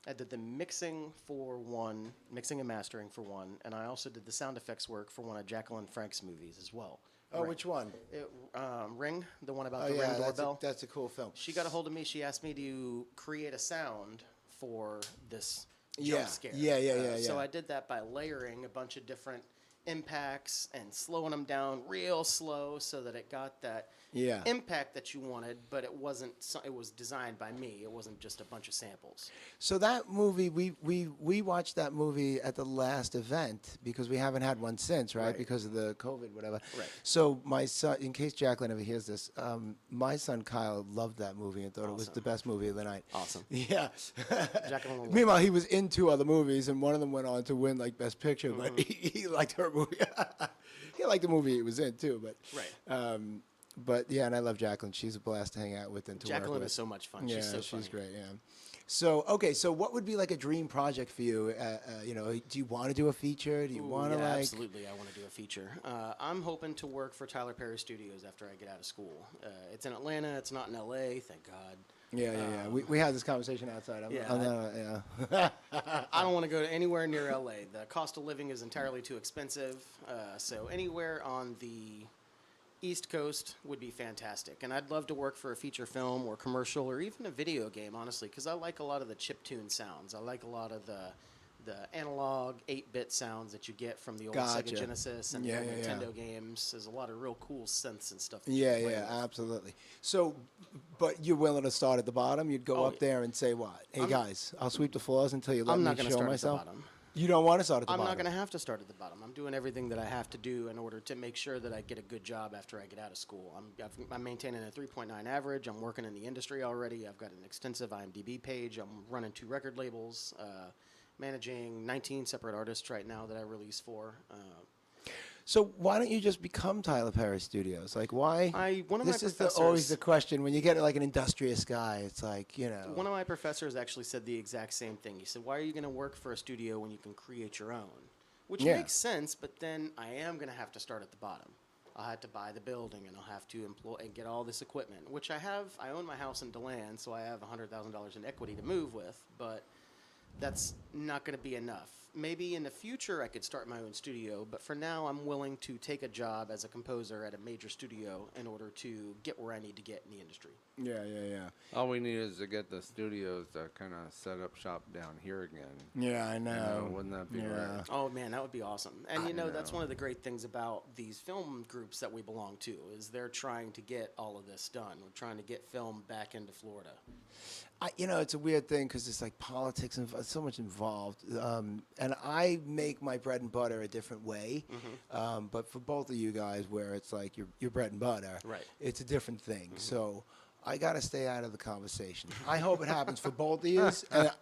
[SPEAKER 3] I did the mixing and mastering for one, and I also did the sound effects work for one of Jacqueline Frank's movies as well.
[SPEAKER 2] Oh, which one?
[SPEAKER 3] Ring, the one about
[SPEAKER 2] Oh,
[SPEAKER 3] the
[SPEAKER 2] yeah,
[SPEAKER 3] Ring doorbell.
[SPEAKER 2] that's a cool film.
[SPEAKER 3] She got a hold of me. She asked me to create a sound for this jump scare.
[SPEAKER 2] Yeah.
[SPEAKER 3] So I did that by layering a bunch of different impacts and slowing them down real slow so that it got that impact that you wanted, but it wasn't. It was designed by me. It wasn't just a bunch of samples.
[SPEAKER 2] So that movie, we watched that movie at the last event because we haven't had one since, right? Because of the COVID, whatever.
[SPEAKER 3] Right.
[SPEAKER 2] So my son, in case Jacqueline ever hears this, my son Kyle loved that movie and thought it was the best movie of the night.
[SPEAKER 3] Awesome.
[SPEAKER 2] Yeah.
[SPEAKER 3] Jacqueline will love
[SPEAKER 2] Meanwhile, he was in 2 other movies, and one of them went on to win like Best Picture, but he liked her movie. He liked the movie he was in too, but But yeah, and I love Jacqueline. She's a blast to hang out with and to work with.
[SPEAKER 3] Jacqueline is so much fun.
[SPEAKER 2] Yeah,
[SPEAKER 3] She's so
[SPEAKER 2] she's
[SPEAKER 3] funny.
[SPEAKER 2] great. Yeah. So okay, so what would be like a dream project for you? Do you want to do a feature? Do you want to
[SPEAKER 3] Absolutely, I want to do a feature. I'm hoping to work for Tyler Perry Studios after I get out of school. It's in Atlanta. It's not in L.A. Thank God.
[SPEAKER 2] Yeah. We had this conversation outside.
[SPEAKER 3] Yeah, I don't want to go to anywhere near LA. The cost of living is entirely too expensive. So anywhere on the East Coast would be fantastic. And I'd love to work for a feature film or commercial or even a video game, honestly, because I like a lot of the chiptune sounds. I like a lot of the analog 8-bit sounds that you get from the old
[SPEAKER 2] Gotcha.
[SPEAKER 3] Sega Genesis and the old Nintendo games. There's a lot of real cool synths and stuff. That you can play with.
[SPEAKER 2] Absolutely. So, but you're willing to start at the bottom? You'd go up there and say what? Hey, guys, I'll sweep the floors until you let
[SPEAKER 3] I'm
[SPEAKER 2] me
[SPEAKER 3] not going to
[SPEAKER 2] show
[SPEAKER 3] start
[SPEAKER 2] myself?
[SPEAKER 3] at the bottom.
[SPEAKER 2] You don't want to start at the
[SPEAKER 3] I'm
[SPEAKER 2] bottom?
[SPEAKER 3] not going to have to start at the bottom. I'm doing everything that I have to do in order to make sure that I get a good job after I get out of school. I'm maintaining a 3.9 average. I'm working in the industry already. I've got an extensive IMDb page. I'm running 2 record labels, managing 19 separate artists right now that I release for.
[SPEAKER 2] So why don't you just become Tyler Perry Studios? Like, why?
[SPEAKER 3] One of my
[SPEAKER 2] this is
[SPEAKER 3] professors,
[SPEAKER 2] always the question when you get like an industrious guy. It's like,
[SPEAKER 3] one of my professors actually said the exact same thing. He said, "Why are you going to work for a studio when you can create your own?" Which makes sense, but then I am going to have to start at the bottom. I'll have to buy the building, and I'll have to employ and get all this equipment, which I have. I own my house in DeLand, so I have $100,000 in equity to move with, but that's not going to be enough. Maybe in the future I could start my own studio, but for now I'm willing to take a job as a composer at a major studio in order to get where I need to get in the industry.
[SPEAKER 2] Yeah.
[SPEAKER 1] All we need is to get the studios to kind of set up shop down here again.
[SPEAKER 2] Yeah, I know.
[SPEAKER 1] Wouldn't that be right?
[SPEAKER 3] Oh man, that would be awesome. And that's one of the great things about these film groups that we belong to is they're trying to get all of this done. We're trying to get film back into Florida.
[SPEAKER 2] It's a weird thing because it's like politics and so much involved. And I make my bread and butter a different way. But for both of you guys, where it's like your bread and butter,
[SPEAKER 3] right,
[SPEAKER 2] it's a different thing. So I got to stay out of the conversation. I hope it happens for both of you,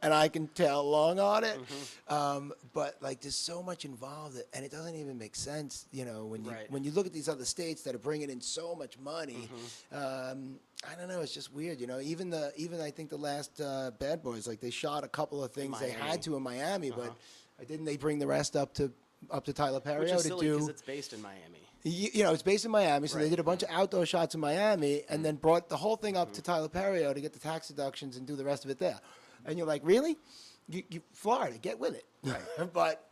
[SPEAKER 2] and I can tell along on it. But like, there's so much involved, and it doesn't even make sense. When you look at these other states that are bringing in so much money. I don't know. It's just weird, Even I think the last Bad Boys, like they shot a couple of things they had to in Miami, but didn't they bring the rest up to Tyler Perry?
[SPEAKER 3] Which is silly because it's based in Miami.
[SPEAKER 2] It's based in Miami, so they did a bunch of outdoor shots in Miami, and then brought the whole thing up to Tyler Perry to get the tax deductions and do the rest of it there. And you're like, really? You Florida, get with it. Right. But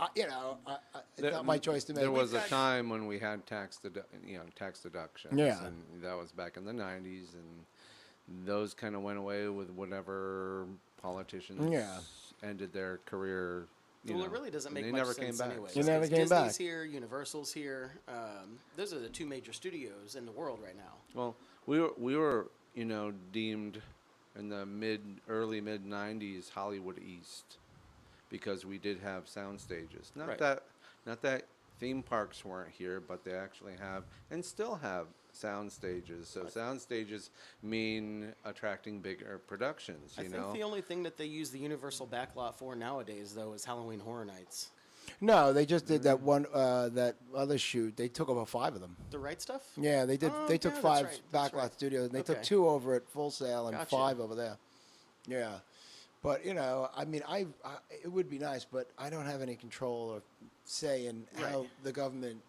[SPEAKER 2] it's not my choice to make.
[SPEAKER 1] There was a time when we had tax deductions.
[SPEAKER 2] Yeah.
[SPEAKER 1] And that was back in the 90s, and those kind of went away with whatever politicians ended their career.
[SPEAKER 3] Well, it really doesn't make
[SPEAKER 1] they
[SPEAKER 3] much
[SPEAKER 1] never
[SPEAKER 3] sense
[SPEAKER 1] came back.
[SPEAKER 3] anyways.
[SPEAKER 2] They never came
[SPEAKER 3] Disney's
[SPEAKER 2] back.
[SPEAKER 3] Here, Universal's here. Those are the 2 major studios in the world right now.
[SPEAKER 1] Well, we were deemed in the early mid 90s Hollywood East because we did have sound stages. Not that theme parks weren't here, but they actually have and still have sound stages. So sound stages mean attracting bigger productions.
[SPEAKER 3] I think the only thing that they use the Universal backlot for nowadays, though, is Halloween Horror Nights.
[SPEAKER 2] No, they just did that one, that other shoot. They took about 5 of them.
[SPEAKER 3] The Right Stuff?
[SPEAKER 2] Yeah, they did. They took 5 backlot studios, and they took 2 over at Full Sail and 5 over there. Yeah, but it would be nice, but I don't have any control or say in how the government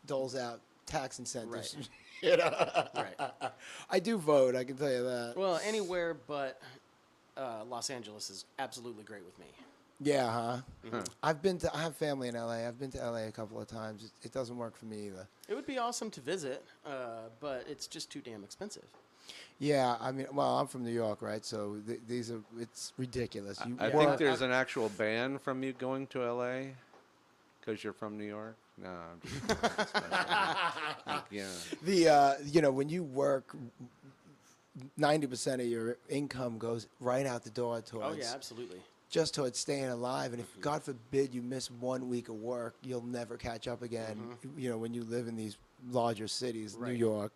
[SPEAKER 2] doles out tax incentives.
[SPEAKER 3] Right.
[SPEAKER 2] Right. I do vote. I can tell you that.
[SPEAKER 3] Well, anywhere but Los Angeles is absolutely great with me.
[SPEAKER 2] Yeah, huh? I have family in LA. I've been to LA a couple of times. It doesn't work for me either.
[SPEAKER 3] It would be awesome to visit, but it's just too damn expensive.
[SPEAKER 2] Yeah, I'm from New York, right? So it's ridiculous.
[SPEAKER 1] I think there's an actual ban from you going to LA because you're from New York. No, I'm just
[SPEAKER 2] when you work, 90% of your income goes right out the door towards.
[SPEAKER 3] Oh yeah, absolutely.
[SPEAKER 2] Just towards staying alive, and if God forbid you miss 1 week of work, you'll never catch up again. When you live in these larger cities, New York,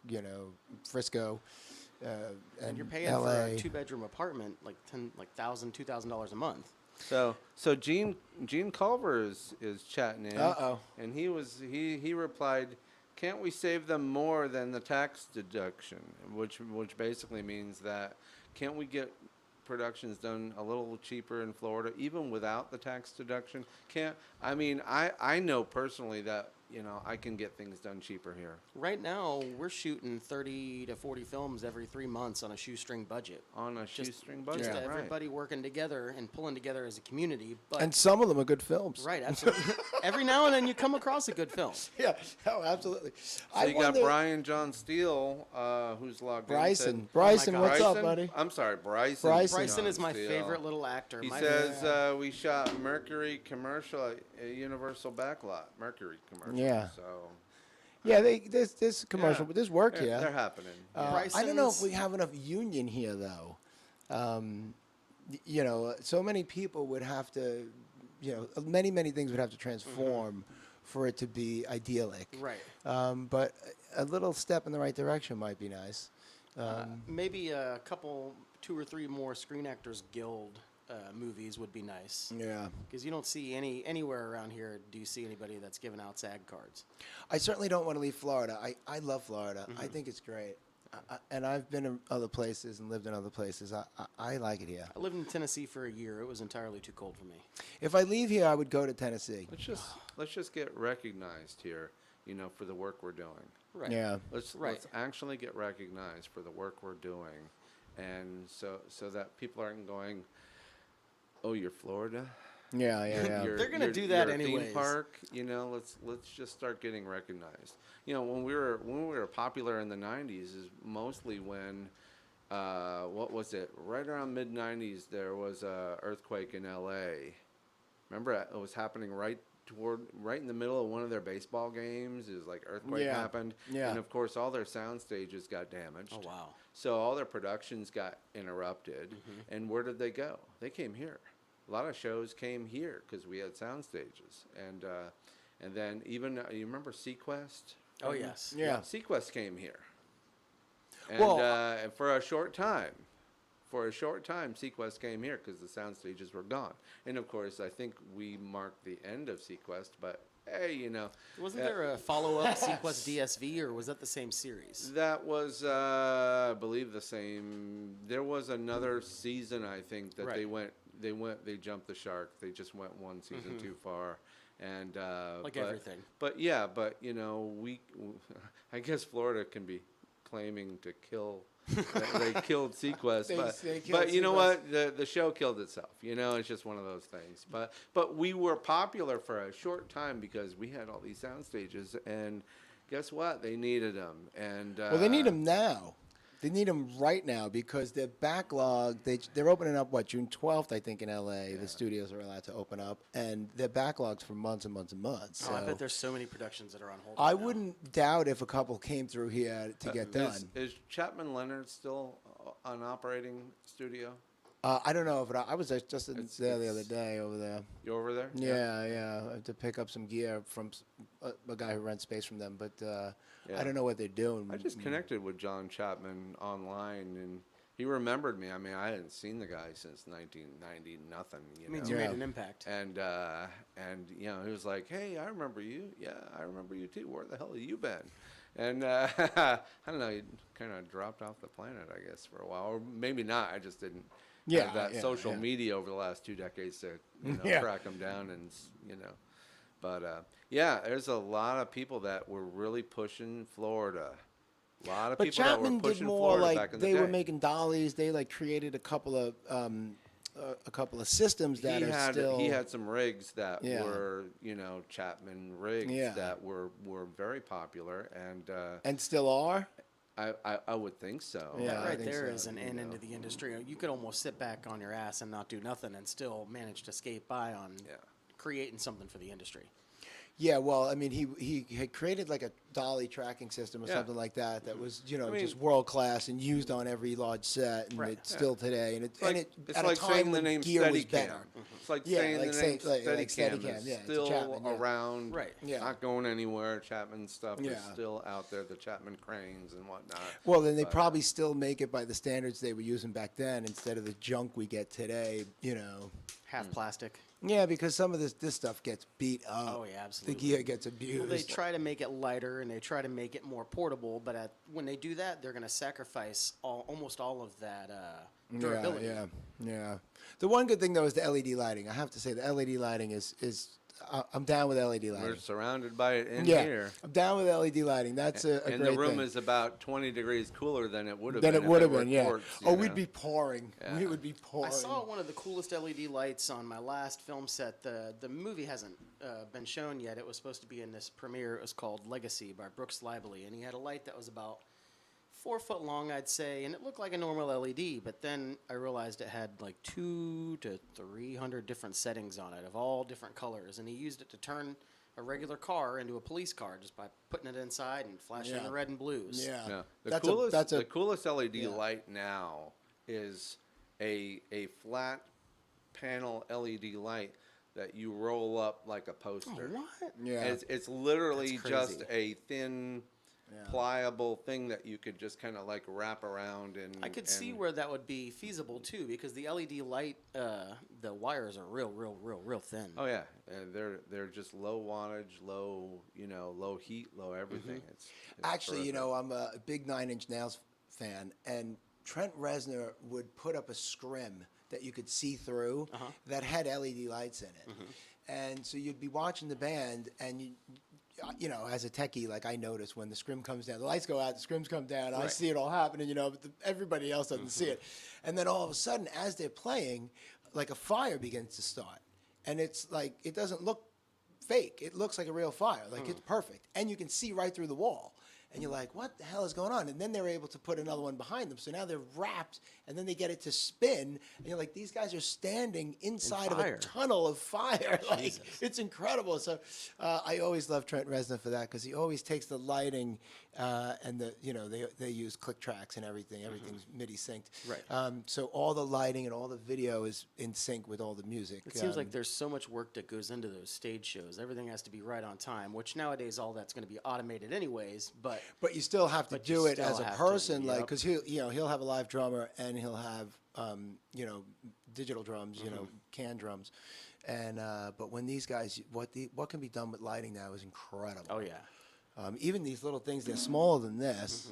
[SPEAKER 2] Frisco, and
[SPEAKER 3] you're paying
[SPEAKER 2] LA.
[SPEAKER 3] for a 2-bedroom apartment like $1,000, $2,000 a month.
[SPEAKER 1] So Gene Culver is chatting in. And he replied, "Can't we save them more than the tax deduction?" Which basically means that can't we get productions done a little cheaper in Florida even without the tax deduction? I know personally that I can get things done cheaper here.
[SPEAKER 3] Right now, we're shooting 30 to 40 films every 3 months on a shoestring budget.
[SPEAKER 1] On a
[SPEAKER 3] Just-
[SPEAKER 1] shoestring budget,
[SPEAKER 3] Just
[SPEAKER 1] right.
[SPEAKER 3] everybody working together and pulling together as a community. But
[SPEAKER 2] And some of them are good films.
[SPEAKER 3] right, absolutely. Every now and then you come across a good film.
[SPEAKER 2] Yeah. Oh, absolutely.
[SPEAKER 1] So you got Brian John Steele, who's logged in.
[SPEAKER 2] Bryson.
[SPEAKER 1] said-
[SPEAKER 2] Bryson,
[SPEAKER 3] God.
[SPEAKER 2] what's up,
[SPEAKER 1] Bryson?
[SPEAKER 2] buddy?
[SPEAKER 1] I'm sorry, Bryson.
[SPEAKER 2] Bryson.
[SPEAKER 3] Bryson is my
[SPEAKER 1] Steele.
[SPEAKER 3] favorite little actor.
[SPEAKER 1] He
[SPEAKER 3] My
[SPEAKER 1] says we shot Mercury commercial at a Universal backlot. Mercury commercial.
[SPEAKER 2] Yeah.
[SPEAKER 1] So
[SPEAKER 2] Yeah, there's commercial,
[SPEAKER 1] yeah,
[SPEAKER 2] but there's work
[SPEAKER 1] they're,
[SPEAKER 2] here.
[SPEAKER 1] They're happening.
[SPEAKER 2] I don't know if
[SPEAKER 3] Bryson's-
[SPEAKER 2] we have enough union here, though. So many people would have to, many things would have to transform for it to be idyllic.
[SPEAKER 3] Right.
[SPEAKER 2] But a little step in the right direction might be nice.
[SPEAKER 3] Maybe a couple, 2 or 3 more Screen Actors Guild movies would be nice.
[SPEAKER 2] Yeah.
[SPEAKER 3] Because you don't see anywhere around here do you see anybody that's giving out SAG cards.
[SPEAKER 2] I certainly don't want to leave Florida. I love Florida. I think it's great. And I've been in other places and lived in other places. I like it here.
[SPEAKER 3] I lived in Tennessee for a year. It was entirely too cold for me.
[SPEAKER 2] If I leave here, I would go to Tennessee.
[SPEAKER 1] Let's just get recognized here, for the work we're doing.
[SPEAKER 3] Right.
[SPEAKER 2] Yeah.
[SPEAKER 1] Let's actually get recognized for the work we're doing, and so that people aren't going, "Oh, you're Florida."
[SPEAKER 2] Yeah, yeah.
[SPEAKER 1] You're-
[SPEAKER 3] They're gonna
[SPEAKER 1] you're-
[SPEAKER 3] do that
[SPEAKER 1] you're a theme
[SPEAKER 3] anyways.
[SPEAKER 1] park, let's just start getting recognized. When we were popular in the '90s is mostly when, what was it? Right around mid '90s, there was a earthquake in L.A. Remember, it was happening right in the middle of one of their baseball games. It was like earthquake
[SPEAKER 2] Yeah.
[SPEAKER 1] happened,
[SPEAKER 2] Yeah.
[SPEAKER 1] and of course all their sound stages got damaged.
[SPEAKER 3] Oh, wow.
[SPEAKER 1] So all their productions got interrupted, and where did they go? They came here. A lot of shows came here because we had sound stages, and then even you remember Sequest?
[SPEAKER 3] Oh, yes.
[SPEAKER 2] Yeah.
[SPEAKER 1] Sequest came here, and
[SPEAKER 2] Well,
[SPEAKER 1] for a short time, Sequest came here because the sound stages were gone, and of course I think we marked the end of Sequest, but hey,
[SPEAKER 3] Wasn't there a follow-up Sequest DSV, or was that the same series?
[SPEAKER 1] that was, I believe, the same. There was another season, I think, that
[SPEAKER 3] Right.
[SPEAKER 1] they jumped the shark. They just went one season too far, and
[SPEAKER 3] Like
[SPEAKER 1] but-
[SPEAKER 3] everything.
[SPEAKER 1] But yeah, I guess Florida can be claiming to kill. They killed Sequest,
[SPEAKER 2] They killed
[SPEAKER 1] but you know
[SPEAKER 2] Sequest.
[SPEAKER 1] what? The show killed itself. It's just one of those things. But we were popular for a short time because we had all these sound stages, and guess what? They needed them, and
[SPEAKER 2] well, they need them now. They need them right now because their backlog. They're opening up June 12th, I think, in LA. The studios are allowed to open up, and their backlogs for months and months and months.
[SPEAKER 3] Oh, I
[SPEAKER 2] So
[SPEAKER 3] bet there's so many productions that are on hold.
[SPEAKER 2] I
[SPEAKER 3] right now.
[SPEAKER 2] wouldn't doubt if a couple came through here to get done.
[SPEAKER 1] Is Chapman Leonard still an operating studio?
[SPEAKER 2] I don't know if I was just there the other day over there.
[SPEAKER 1] You over there?
[SPEAKER 2] Yeah. I had to pick up some gear from a guy who rents space from them, but
[SPEAKER 1] Yeah.
[SPEAKER 2] I don't know what they're doing.
[SPEAKER 1] I just connected with John Chapman online, and he remembered me. I mean, I hadn't seen the guy since 1990 nothing.
[SPEAKER 3] It means
[SPEAKER 1] know?
[SPEAKER 3] you
[SPEAKER 2] Yeah.
[SPEAKER 3] made an impact.
[SPEAKER 1] And he was like, "Hey, I remember you. Yeah, I remember you too. Where the hell have you been?" And I don't know. He kind of dropped off the planet, I guess, for a while, or maybe not. I just didn't have that social media over the last 2 decades to
[SPEAKER 2] Yeah.
[SPEAKER 1] track him down, and But yeah, there's a lot of people that were really pushing Florida. A lot of
[SPEAKER 2] But
[SPEAKER 1] people that
[SPEAKER 2] Chapman
[SPEAKER 1] were
[SPEAKER 2] did
[SPEAKER 1] pushing
[SPEAKER 2] more
[SPEAKER 1] Florida back
[SPEAKER 2] like
[SPEAKER 1] in the
[SPEAKER 2] they
[SPEAKER 1] day.
[SPEAKER 2] were making dollies. They created a couple of systems that are still.
[SPEAKER 1] He had some rigs that
[SPEAKER 2] Yeah.
[SPEAKER 1] were Chapman rigs
[SPEAKER 2] Yeah.
[SPEAKER 1] that were very popular, and
[SPEAKER 2] still are.
[SPEAKER 1] I would think so.
[SPEAKER 2] Yeah,
[SPEAKER 3] That
[SPEAKER 2] I
[SPEAKER 3] right
[SPEAKER 2] think
[SPEAKER 3] there
[SPEAKER 2] so,
[SPEAKER 3] is an end into the industry. You could almost sit back on your ass and not do nothing and still manage to skate by on creating something for the industry.
[SPEAKER 2] Yeah, well, I mean, he had created like a dolly tracking system or
[SPEAKER 1] Yeah.
[SPEAKER 2] something like that was
[SPEAKER 1] I mean-
[SPEAKER 2] just world class and used on every large set, and
[SPEAKER 3] Right.
[SPEAKER 2] it's still today. And
[SPEAKER 1] It's like,
[SPEAKER 2] at
[SPEAKER 1] like
[SPEAKER 2] a time
[SPEAKER 1] saying the
[SPEAKER 2] when
[SPEAKER 1] name
[SPEAKER 2] gear was
[SPEAKER 1] Steadicam.
[SPEAKER 2] better.
[SPEAKER 1] It's like
[SPEAKER 2] Yeah,
[SPEAKER 1] saying
[SPEAKER 2] like
[SPEAKER 1] the name
[SPEAKER 2] like
[SPEAKER 1] Steadicam
[SPEAKER 2] Steadicam,
[SPEAKER 1] is
[SPEAKER 2] yeah, it's a
[SPEAKER 1] still
[SPEAKER 2] Chapman, yeah.
[SPEAKER 1] around.
[SPEAKER 3] Right.
[SPEAKER 2] Yeah.
[SPEAKER 1] Not going anywhere. Chapman stuff is
[SPEAKER 2] Yeah.
[SPEAKER 1] still out there. The Chapman cranes and whatnot.
[SPEAKER 2] Well, then they probably still make it by the standards they were using back then instead of the junk we get today.
[SPEAKER 3] Half plastic.
[SPEAKER 2] Yeah, because some of this stuff gets beat up.
[SPEAKER 3] Oh, yeah, absolutely.
[SPEAKER 2] The gear gets abused.
[SPEAKER 3] Well, they try to make it lighter and they try to make it more portable, but when they do that, they're going to sacrifice almost all of that durability.
[SPEAKER 2] Yeah. The one good thing though is the LED lighting. I have to say the LED lighting is I'm down with LED lighting.
[SPEAKER 1] We're surrounded by it in
[SPEAKER 2] Yeah,
[SPEAKER 1] here.
[SPEAKER 2] I'm down with LED lighting. That's a
[SPEAKER 1] And
[SPEAKER 2] great
[SPEAKER 1] the room
[SPEAKER 2] thing.
[SPEAKER 1] is about 20 degrees cooler than it would have
[SPEAKER 2] Then
[SPEAKER 1] been.
[SPEAKER 2] it would have
[SPEAKER 1] if were
[SPEAKER 2] been, yeah.
[SPEAKER 1] quartz,
[SPEAKER 2] Oh,
[SPEAKER 1] you
[SPEAKER 2] we'd
[SPEAKER 1] know?
[SPEAKER 2] be pouring. We would be pouring.
[SPEAKER 3] I saw one of the coolest LED lights on my last film set. The movie hasn't been shown yet. It was supposed to be in this premiere. It was called Legacy by Brooks Lively, and he had a light that was about 4 foot long, I'd say, and it looked like a normal LED. But then I realized it had like 200 to 300 different settings on it of all different colors, and he used it to turn a regular car into a police car just by putting it inside and flashing
[SPEAKER 2] Yeah.
[SPEAKER 3] the red and blues.
[SPEAKER 2] Yeah.
[SPEAKER 1] Yeah.
[SPEAKER 2] That's
[SPEAKER 1] The coolest LED
[SPEAKER 2] yeah.
[SPEAKER 1] light now is a flat panel LED light that you roll up like a poster.
[SPEAKER 3] What?
[SPEAKER 2] Yeah.
[SPEAKER 1] It's literally
[SPEAKER 3] That's
[SPEAKER 1] just
[SPEAKER 3] crazy.
[SPEAKER 1] a thin,
[SPEAKER 2] Yeah.
[SPEAKER 1] pliable thing that you could just kind of like wrap around and.
[SPEAKER 3] I could see
[SPEAKER 1] and-
[SPEAKER 3] where that would be feasible too, because the LED light, the wires are real thin.
[SPEAKER 1] Oh yeah, they're just low wattage, low low heat, low everything.
[SPEAKER 3] Mm-hmm.
[SPEAKER 1] It's
[SPEAKER 2] Actually,
[SPEAKER 1] terrific.
[SPEAKER 2] I'm a big Nine Inch Nails fan, and Trent Reznor would put up a scrim that you could see through that had LED lights in it. And so you'd be watching the band, and as a techie, like I notice when the scrim comes down, the lights go out, the scrims come down, I
[SPEAKER 3] Right.
[SPEAKER 2] see it all happening, but everybody else doesn't see it. And then all of a sudden, as they're playing, like a fire begins to start. And it's like, it doesn't look fake. It looks like a real fire. Like it's perfect. And you can see right through the wall. And you're like, what the hell is going on? And then they're able to put another one behind them. So now they're wrapped, and then they get it to spin. And you're like, these guys are standing inside of a
[SPEAKER 3] fire.
[SPEAKER 2] tunnel of fire. Like, it's incredible. So I always love Trent Reznor for that, because he always takes the lighting and they use click tracks and everything. Everything's MIDI synced.
[SPEAKER 3] Right.
[SPEAKER 2] So all the lighting and all the video is in sync with all the music.
[SPEAKER 3] It seems like there's so much work that goes into those stage shows. Everything has to be right on time, which nowadays all that's going to be automated anyways. But
[SPEAKER 2] you still have to
[SPEAKER 3] But you
[SPEAKER 2] do it
[SPEAKER 3] still
[SPEAKER 2] as a
[SPEAKER 3] have to,
[SPEAKER 2] person, like,
[SPEAKER 3] yep.
[SPEAKER 2] because he'll have a live drummer, and he'll have digital drums, canned drums, and but when these guys, what can be done with lighting now is incredible.
[SPEAKER 3] oh yeah,
[SPEAKER 2] Even these little things, they're smaller than this,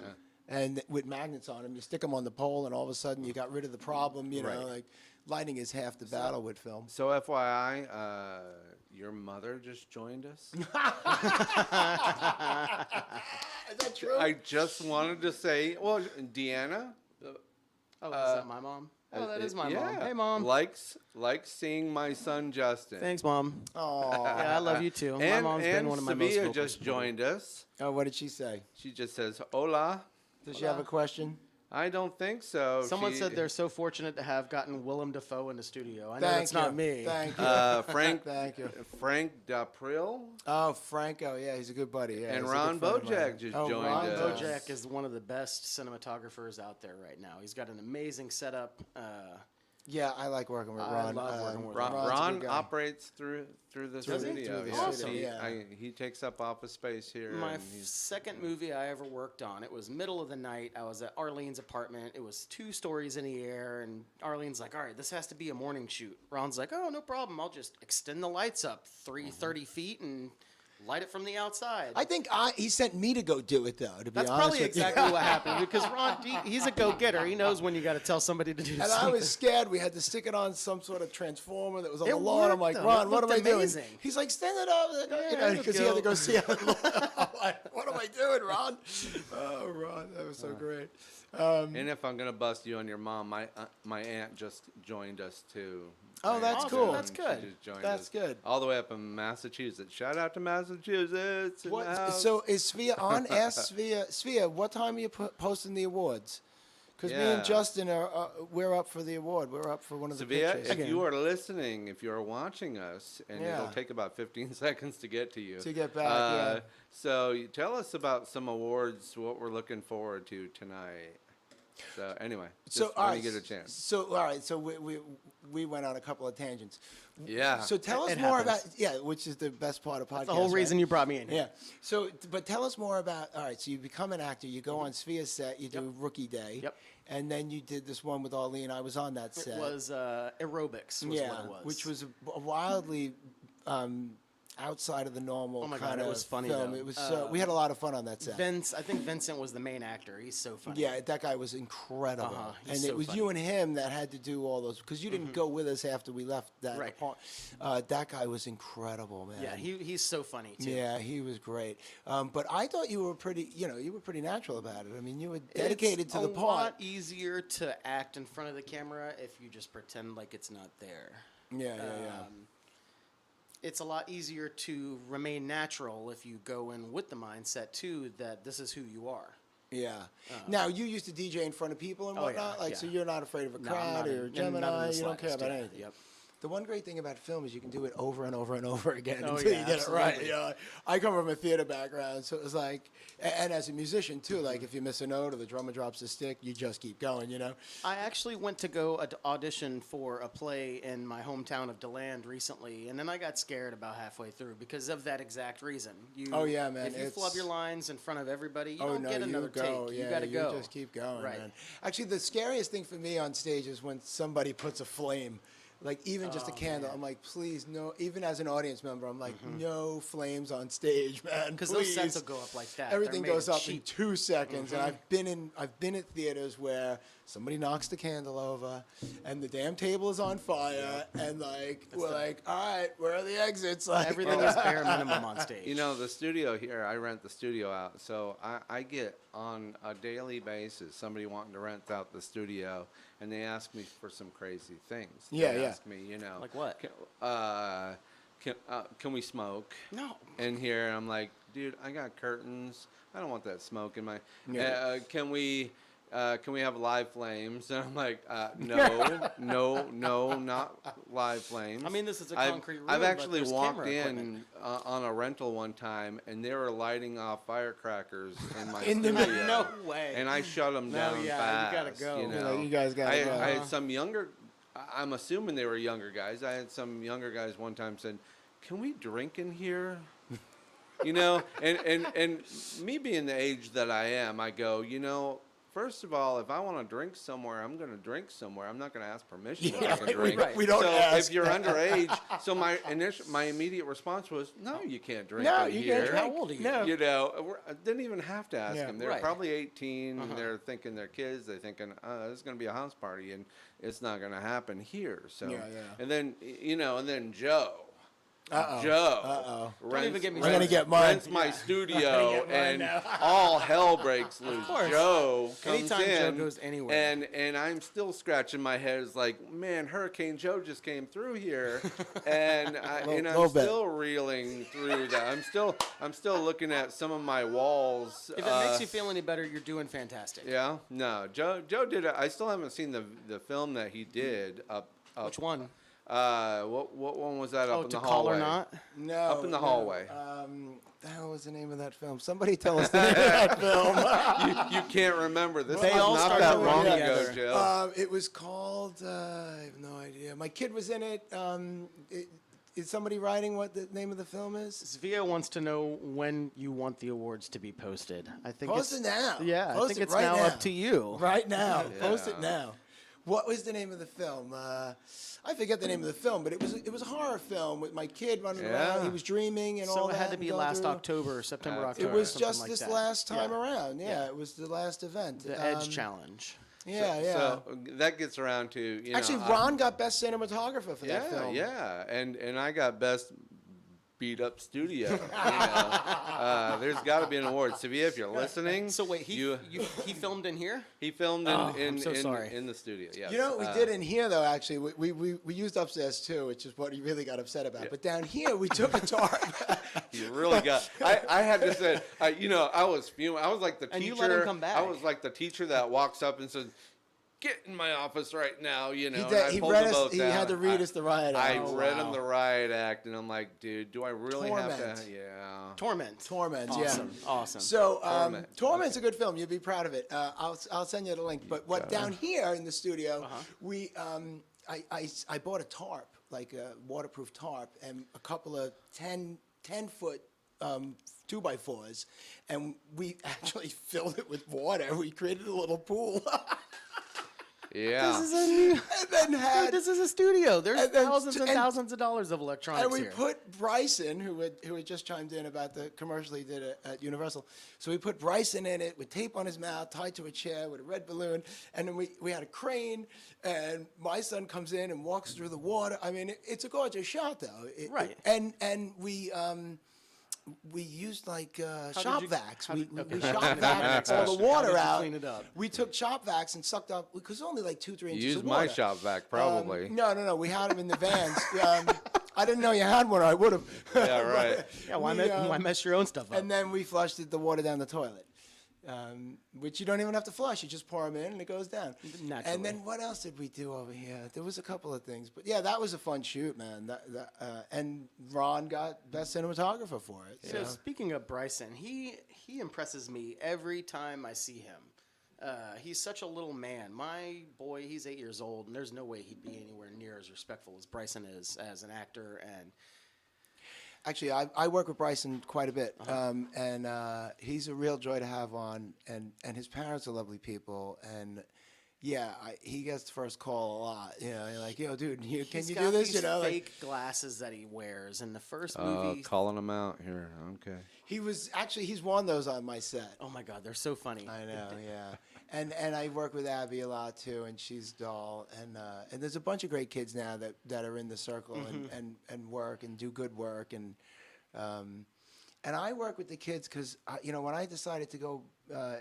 [SPEAKER 2] and with magnets on them, you stick them on the pole, and all of a sudden you got rid of the problem.
[SPEAKER 3] Right.
[SPEAKER 2] Like lighting is half the battle with film.
[SPEAKER 1] So FYI, your mother just joined us.
[SPEAKER 2] Is that true?
[SPEAKER 1] I just wanted to say, well, Deanna.
[SPEAKER 3] oh, is that my mom? Oh, that is my mom.
[SPEAKER 1] yeah,
[SPEAKER 3] Hey, mom.
[SPEAKER 1] Likes seeing my son Justin.
[SPEAKER 3] Thanks, mom.
[SPEAKER 2] Oh,
[SPEAKER 3] Yeah, I love you too. My
[SPEAKER 1] And,
[SPEAKER 3] mom's
[SPEAKER 1] and
[SPEAKER 3] been one of my most
[SPEAKER 1] Sevilla
[SPEAKER 3] vocal
[SPEAKER 1] just
[SPEAKER 3] supporters.
[SPEAKER 1] joined us.
[SPEAKER 2] oh, what did she say?
[SPEAKER 1] She just says, "Hola."
[SPEAKER 2] Does she have a question?
[SPEAKER 1] I don't think so.
[SPEAKER 3] Someone
[SPEAKER 1] She-
[SPEAKER 3] said they're so fortunate to have gotten Willem Dafoe in the studio. I know
[SPEAKER 2] Thank
[SPEAKER 3] that's
[SPEAKER 2] you.
[SPEAKER 3] not me.
[SPEAKER 2] Thank you.
[SPEAKER 1] Frank.
[SPEAKER 2] Thank you.
[SPEAKER 1] Frank Dapril
[SPEAKER 2] Oh, Franco, yeah, he's a good buddy. Yeah,
[SPEAKER 1] and
[SPEAKER 2] he's a
[SPEAKER 1] Ron
[SPEAKER 2] good friend of mine.
[SPEAKER 1] Bojack just
[SPEAKER 2] Oh,
[SPEAKER 1] joined
[SPEAKER 2] Ron
[SPEAKER 1] us.
[SPEAKER 3] Bojack is one of the best cinematographers out there right now. He's got an amazing setup.
[SPEAKER 2] Yeah, I like working with
[SPEAKER 3] I
[SPEAKER 2] Ron.
[SPEAKER 3] love working with
[SPEAKER 1] Ron,
[SPEAKER 2] Ron's a
[SPEAKER 1] Ron
[SPEAKER 2] good guy.
[SPEAKER 1] operates through the
[SPEAKER 2] Does he?
[SPEAKER 1] studio.
[SPEAKER 2] Through the
[SPEAKER 1] Yes,
[SPEAKER 2] studio,
[SPEAKER 1] he,
[SPEAKER 2] yeah.
[SPEAKER 1] he takes up office space here.
[SPEAKER 3] My
[SPEAKER 1] and he's-
[SPEAKER 3] second movie I ever worked on, it was middle of the night. I was at Arlene's apartment. It was 2 stories in the air, and Arlene's like, all right, this has to be a morning shoot. Ron's like, oh, no problem. I'll just extend the lights up 30 feet and light it from the outside.
[SPEAKER 2] I think he sent me to go do it, though, to be
[SPEAKER 3] That's
[SPEAKER 2] honest
[SPEAKER 3] probably
[SPEAKER 2] with you.
[SPEAKER 3] exactly what happened, because Ron, he's a go-getter. He knows when you got to tell somebody to do
[SPEAKER 2] And
[SPEAKER 3] something.
[SPEAKER 2] I was scared. We had to stick it on some sort of transformer that was on
[SPEAKER 3] It
[SPEAKER 2] the lawn. I'm
[SPEAKER 3] worked,
[SPEAKER 2] like,
[SPEAKER 3] though.
[SPEAKER 2] Ron,
[SPEAKER 3] It
[SPEAKER 2] what am I
[SPEAKER 3] looked
[SPEAKER 2] doing?
[SPEAKER 3] amazing.
[SPEAKER 2] He's like, stand it up.
[SPEAKER 3] Yeah,
[SPEAKER 2] Because he had to go
[SPEAKER 3] go.
[SPEAKER 2] see it. What am I doing, Ron? Oh, Ron, that was so great.
[SPEAKER 1] and if I'm gonna bust you on your mom, my aunt just joined us too.
[SPEAKER 2] Oh,
[SPEAKER 1] My
[SPEAKER 2] that's
[SPEAKER 1] aunt
[SPEAKER 2] cool.
[SPEAKER 1] Joan,
[SPEAKER 3] That's
[SPEAKER 1] she
[SPEAKER 3] good.
[SPEAKER 1] just joined
[SPEAKER 2] That's
[SPEAKER 1] us
[SPEAKER 2] good.
[SPEAKER 1] All the way up in Massachusetts. Shout out to Massachusetts. in the
[SPEAKER 2] What,
[SPEAKER 1] house.
[SPEAKER 2] so is Svea on? Ask Svea. Svea, what time are you posting the awards? Because me and
[SPEAKER 1] Yeah.
[SPEAKER 2] Justin we're up for the award. We're up for one of the
[SPEAKER 1] Sevilla,
[SPEAKER 2] pictures.
[SPEAKER 1] if you are listening, if you are watching us, and
[SPEAKER 2] Yeah.
[SPEAKER 1] it'll take about 15 seconds to get to you.
[SPEAKER 2] To get back, yeah.
[SPEAKER 1] So you tell us about some awards, what we're looking forward to tonight. So anyway, just
[SPEAKER 2] So, all
[SPEAKER 1] when
[SPEAKER 2] right,
[SPEAKER 1] you get a chance.
[SPEAKER 2] So, all right. So we went on a couple of tangents.
[SPEAKER 1] Yeah.
[SPEAKER 2] So tell us
[SPEAKER 3] It
[SPEAKER 2] more
[SPEAKER 3] happens.
[SPEAKER 2] about which is the best part of podcast.
[SPEAKER 3] the whole reason
[SPEAKER 2] right?
[SPEAKER 3] you brought me in here.
[SPEAKER 2] Yeah. So, but tell us more about. All right. So you become an actor. You go on Sphere's set. You do Rookie Day.
[SPEAKER 3] Yep.
[SPEAKER 2] And then you did this one with Arlene. I was on that set.
[SPEAKER 3] It was aerobics was
[SPEAKER 2] yeah,
[SPEAKER 3] what it was.
[SPEAKER 2] which was a wildly outside of the normal
[SPEAKER 3] Oh my God,
[SPEAKER 2] kind
[SPEAKER 3] it
[SPEAKER 2] of
[SPEAKER 3] was funny,
[SPEAKER 2] film.
[SPEAKER 3] though.
[SPEAKER 2] It was we had a lot of fun on that set.
[SPEAKER 3] I think Vincent was the main actor. He's so funny.
[SPEAKER 2] Yeah, that guy was incredible.
[SPEAKER 3] He's
[SPEAKER 2] And
[SPEAKER 3] so
[SPEAKER 2] it was
[SPEAKER 3] funny.
[SPEAKER 2] you and him that had to do all those, because you didn't go with us after we left that
[SPEAKER 3] Right.
[SPEAKER 2] apartment. That guy was incredible, man.
[SPEAKER 3] Yeah, he's so funny too.
[SPEAKER 2] Yeah, he was great. But I thought you were pretty, you were pretty natural about it. I mean, you were dedicated to the
[SPEAKER 3] It's a
[SPEAKER 2] part.
[SPEAKER 3] lot easier to act in front of the camera if you just pretend like it's not there.
[SPEAKER 2] Yeah.
[SPEAKER 3] It's a lot easier to remain natural if you go in with the mindset too that this is who you are.
[SPEAKER 2] Yeah. Now, you used to DJ in front of people and
[SPEAKER 3] Oh, yeah,
[SPEAKER 2] whatnot, so
[SPEAKER 3] yeah.
[SPEAKER 2] you're not afraid of a
[SPEAKER 3] No, I'm
[SPEAKER 2] crowd
[SPEAKER 3] not
[SPEAKER 2] or
[SPEAKER 3] in- none of
[SPEAKER 2] Gemini.
[SPEAKER 3] the
[SPEAKER 2] You don't care
[SPEAKER 3] slightest,
[SPEAKER 2] about
[SPEAKER 3] yeah.
[SPEAKER 2] anything.
[SPEAKER 3] Yep.
[SPEAKER 2] The one great thing about film is you can do it over and over and over again
[SPEAKER 3] Oh,
[SPEAKER 2] until
[SPEAKER 3] yeah,
[SPEAKER 2] you get it right.
[SPEAKER 3] absolutely.
[SPEAKER 2] You know, I come from a theater background, so it was like, and as a musician too, like if you miss a note or the drummer drops a stick, you just keep going, you know?
[SPEAKER 3] I actually went to go audition for a play in my hometown of DeLand recently, and then I got scared about halfway through because of that exact reason.
[SPEAKER 2] Oh, yeah, man,
[SPEAKER 3] If you flub your lines in front of everybody, you don't get another
[SPEAKER 2] you go.
[SPEAKER 3] take.
[SPEAKER 2] Yeah,
[SPEAKER 3] you got to go.
[SPEAKER 2] just keep going,
[SPEAKER 3] Right.
[SPEAKER 2] man. Actually, the scariest thing for me on stage is when somebody puts a flame. Like, even just a candle, I'm like, please, no. Even as an audience member, I'm like, no flames on stage, man.
[SPEAKER 3] Because those sets
[SPEAKER 2] please.
[SPEAKER 3] will go up like that. They're
[SPEAKER 2] Everything
[SPEAKER 3] made
[SPEAKER 2] goes
[SPEAKER 3] of
[SPEAKER 2] up
[SPEAKER 3] cheap.
[SPEAKER 2] in 2 seconds, and I've been at theaters where somebody knocks the candle over, and the damn table is on fire, and we're like, all right, where are the exits? Like,
[SPEAKER 3] Everything is bare minimum on stage.
[SPEAKER 1] You know, the studio here, I rent the studio out, so I get on a daily basis somebody wanting to rent out the studio, and they ask me for some crazy things.
[SPEAKER 2] Yeah,
[SPEAKER 1] they
[SPEAKER 2] yeah.
[SPEAKER 1] ask me,
[SPEAKER 3] Like what?
[SPEAKER 1] Can we smoke
[SPEAKER 3] No.
[SPEAKER 1] in here? And I'm like, dude, I got curtains. I don't want that smoke in my.
[SPEAKER 2] Yeah.
[SPEAKER 1] Can we have live flames? And I'm like, no, not live flames.
[SPEAKER 3] I mean, this is a
[SPEAKER 1] I've-
[SPEAKER 3] concrete room,
[SPEAKER 1] I've
[SPEAKER 3] but
[SPEAKER 1] actually
[SPEAKER 3] there's
[SPEAKER 1] walked
[SPEAKER 3] camera
[SPEAKER 1] in
[SPEAKER 3] equipment.
[SPEAKER 1] on a rental one time, and they were lighting off firecrackers in my
[SPEAKER 2] In the
[SPEAKER 1] studio.
[SPEAKER 3] No way.
[SPEAKER 1] And I shut them
[SPEAKER 3] No,
[SPEAKER 1] down
[SPEAKER 3] yeah,
[SPEAKER 1] fast.
[SPEAKER 3] you gotta go.
[SPEAKER 1] You,
[SPEAKER 2] You're
[SPEAKER 1] know?
[SPEAKER 2] like, you guys gotta go.
[SPEAKER 1] I had some younger. I'm assuming they were younger guys. I had some younger guys one time said, "Can we drink in here?" You know, and me being the age that I am, I go, you know, first of all, if I want to drink somewhere, I'm going to drink somewhere. I'm not going to ask permission if I can drink.
[SPEAKER 2] we don't
[SPEAKER 1] so
[SPEAKER 2] ask.
[SPEAKER 1] if you're underage, so my immediate response was, no, you can't drink
[SPEAKER 2] No,
[SPEAKER 1] in
[SPEAKER 2] you
[SPEAKER 1] here.
[SPEAKER 2] can't drink.
[SPEAKER 3] How old are you?
[SPEAKER 2] No.
[SPEAKER 1] You know, I didn't even have to ask
[SPEAKER 2] Yeah.
[SPEAKER 1] them. They're
[SPEAKER 3] Right.
[SPEAKER 1] probably 18, and they're thinking they're kids. They're thinking, this is going to be a house party, and it's not going to happen here. So,
[SPEAKER 2] Yeah.
[SPEAKER 1] and then, and then Joe.
[SPEAKER 2] Uh-oh.
[SPEAKER 1] Joe.
[SPEAKER 2] Uh-oh.
[SPEAKER 3] Don't even get me
[SPEAKER 2] We're gonna
[SPEAKER 3] started.
[SPEAKER 2] get mine.
[SPEAKER 1] Rents my studio, and all hell breaks loose.
[SPEAKER 3] course.
[SPEAKER 1] Joe comes
[SPEAKER 3] Anytime Joe
[SPEAKER 1] in,
[SPEAKER 3] goes anywhere.
[SPEAKER 1] and I'm still scratching my head. It's like, man, Hurricane Joe just came through here, and I'm
[SPEAKER 2] Little bit.
[SPEAKER 1] still reeling through that. I'm still looking at some of my walls.
[SPEAKER 3] If it makes you feel any better, you're doing fantastic.
[SPEAKER 1] Yeah, no, Joe did it. I still haven't seen the film that he did up.
[SPEAKER 3] Which one?
[SPEAKER 1] What one was that up in
[SPEAKER 3] To
[SPEAKER 1] the
[SPEAKER 3] Call
[SPEAKER 1] hallway?
[SPEAKER 3] or Not?
[SPEAKER 2] No.
[SPEAKER 1] Up in the hallway.
[SPEAKER 2] The hell was the name of that film? Somebody tell us the name of that film.
[SPEAKER 1] You can't remember. This
[SPEAKER 3] They
[SPEAKER 1] was
[SPEAKER 3] all
[SPEAKER 1] not
[SPEAKER 3] started
[SPEAKER 1] that
[SPEAKER 3] doing
[SPEAKER 1] long
[SPEAKER 3] it
[SPEAKER 1] ago,
[SPEAKER 3] together.
[SPEAKER 1] Joe.
[SPEAKER 2] It was called, I have no idea. My kid was in it. Is somebody writing what the name of the film is?
[SPEAKER 3] Svea wants to know when you want the awards to be posted. I think
[SPEAKER 2] Post
[SPEAKER 3] it's
[SPEAKER 2] it now.
[SPEAKER 3] Yeah, I
[SPEAKER 2] Post
[SPEAKER 3] think
[SPEAKER 2] it
[SPEAKER 3] it's
[SPEAKER 2] right
[SPEAKER 3] now
[SPEAKER 2] now.
[SPEAKER 3] up to you.
[SPEAKER 2] Right now. Post it
[SPEAKER 1] Yeah.
[SPEAKER 2] now. What was the name of the film? I forget the name of the film, but it was a horror film with my kid running around.
[SPEAKER 1] Yeah.
[SPEAKER 2] He was dreaming and all
[SPEAKER 3] So
[SPEAKER 2] that.
[SPEAKER 3] it had to
[SPEAKER 2] and
[SPEAKER 3] be
[SPEAKER 2] going
[SPEAKER 3] last
[SPEAKER 2] through.
[SPEAKER 3] October, September,
[SPEAKER 1] It
[SPEAKER 3] October.
[SPEAKER 2] It was
[SPEAKER 3] something
[SPEAKER 2] just
[SPEAKER 3] like
[SPEAKER 2] this
[SPEAKER 3] that.
[SPEAKER 2] last time
[SPEAKER 3] Yeah.
[SPEAKER 2] around. Yeah, it was the last event.
[SPEAKER 3] The Edge Challenge.
[SPEAKER 2] Yeah, yeah.
[SPEAKER 1] So that gets around to
[SPEAKER 2] Actually, Ron got best cinematographer for that film.
[SPEAKER 1] Yeah, and I got best beat up studio. There's got to be an award. Sevilla, if you're listening.
[SPEAKER 3] So wait, he filmed in here?
[SPEAKER 1] he filmed
[SPEAKER 3] Oh,
[SPEAKER 1] in
[SPEAKER 3] I'm so sorry.
[SPEAKER 1] in the studio. Yes.
[SPEAKER 2] You know what we did in here, though, actually? We used upstairs, too, which is what he really got upset about.
[SPEAKER 1] Yeah.
[SPEAKER 2] But down here, we took a tarp.
[SPEAKER 1] You really got. I had to say, I was fuming. I was like the teacher.
[SPEAKER 3] And you let him come back.
[SPEAKER 1] I was like the teacher that walks up and says, "Get in my office right now." You know.
[SPEAKER 2] He
[SPEAKER 1] and
[SPEAKER 2] did-
[SPEAKER 1] I
[SPEAKER 2] he
[SPEAKER 1] pulled
[SPEAKER 2] read
[SPEAKER 1] the
[SPEAKER 2] us-
[SPEAKER 1] both
[SPEAKER 2] he
[SPEAKER 1] down.
[SPEAKER 2] had to read us the riot act.
[SPEAKER 1] I
[SPEAKER 2] Oh,
[SPEAKER 1] read
[SPEAKER 2] wow.
[SPEAKER 1] him the riot act, and I'm like, dude, do I really have
[SPEAKER 2] Torment.
[SPEAKER 1] to? Yeah.
[SPEAKER 3] Torment.
[SPEAKER 2] Torment,
[SPEAKER 3] Awesome.
[SPEAKER 2] yeah.
[SPEAKER 3] Awesome.
[SPEAKER 2] So
[SPEAKER 1] Torment.
[SPEAKER 2] Torment's a good film. You'll be proud of it. I'll send you the link. But what down here in the studio, we I bought a tarp, like a waterproof tarp, and a couple of 10-foot 2x4s, and we actually filled it with water. We created a little pool.
[SPEAKER 1] Yeah.
[SPEAKER 3] This is a new.
[SPEAKER 2] And then had
[SPEAKER 3] This is a studio. There's
[SPEAKER 2] And then-
[SPEAKER 3] thousands and
[SPEAKER 2] and-
[SPEAKER 3] thousands of dollars of electronics
[SPEAKER 2] and we
[SPEAKER 3] here.
[SPEAKER 2] put Bryson, who had just chimed in about the commercial he did at Universal. So we put Bryson in it with tape on his mouth, tied to a chair with a red balloon, and then we had a crane, and my son comes in and walks through the water. I mean, it's a gorgeous shot, though.
[SPEAKER 3] Right.
[SPEAKER 2] And we used like shop
[SPEAKER 3] you-
[SPEAKER 2] vacs.
[SPEAKER 3] how
[SPEAKER 2] We
[SPEAKER 3] did- okay.
[SPEAKER 2] shop
[SPEAKER 3] That
[SPEAKER 2] vac
[SPEAKER 3] makes
[SPEAKER 2] all
[SPEAKER 3] sense.
[SPEAKER 2] the water
[SPEAKER 3] How did you
[SPEAKER 2] out.
[SPEAKER 3] clean it up?
[SPEAKER 2] We took shop vacs and sucked up because only like 2-3 inches
[SPEAKER 1] Use
[SPEAKER 2] of water.
[SPEAKER 1] my shop vac, probably.
[SPEAKER 2] No. We had them in the vans. I didn't know you had one. Or I would have.
[SPEAKER 1] Yeah, right.
[SPEAKER 3] Yeah, why,
[SPEAKER 2] We,
[SPEAKER 3] why mess your own stuff up?
[SPEAKER 2] And then we flushed the water down the toilet, which you don't even have to flush. You just pour them in and it goes down.
[SPEAKER 3] Naturally.
[SPEAKER 2] And then what else did we do over here? There was a couple of things, but yeah, that was a fun shoot, man. And Ron got best cinematographer for it.
[SPEAKER 3] So speaking of Bryson, he impresses me every time I see him. He's such a little man. My boy, he's 8 years old, and there's no way he'd be anywhere near as respectful as Bryson is as an actor. And
[SPEAKER 2] Actually, I work with Bryson quite a bit, and he's a real joy to have on, and his parents are lovely people, and yeah, he gets the first call a lot. You know, you're like, yo, dude, can
[SPEAKER 3] he's
[SPEAKER 2] you
[SPEAKER 3] got
[SPEAKER 2] do this?
[SPEAKER 3] these
[SPEAKER 2] You know, like,
[SPEAKER 3] fake glasses that he wears in the first
[SPEAKER 1] Oh,
[SPEAKER 3] movie.
[SPEAKER 1] calling them out here. Okay.
[SPEAKER 2] he's worn those on my set.
[SPEAKER 3] Oh my God, they're so funny.
[SPEAKER 2] I know, yeah. And I work with Abby a lot too, and she's doll. And there's a bunch of great kids now that are in the circle and work and do good work. And I work with the kids because, when I decided to go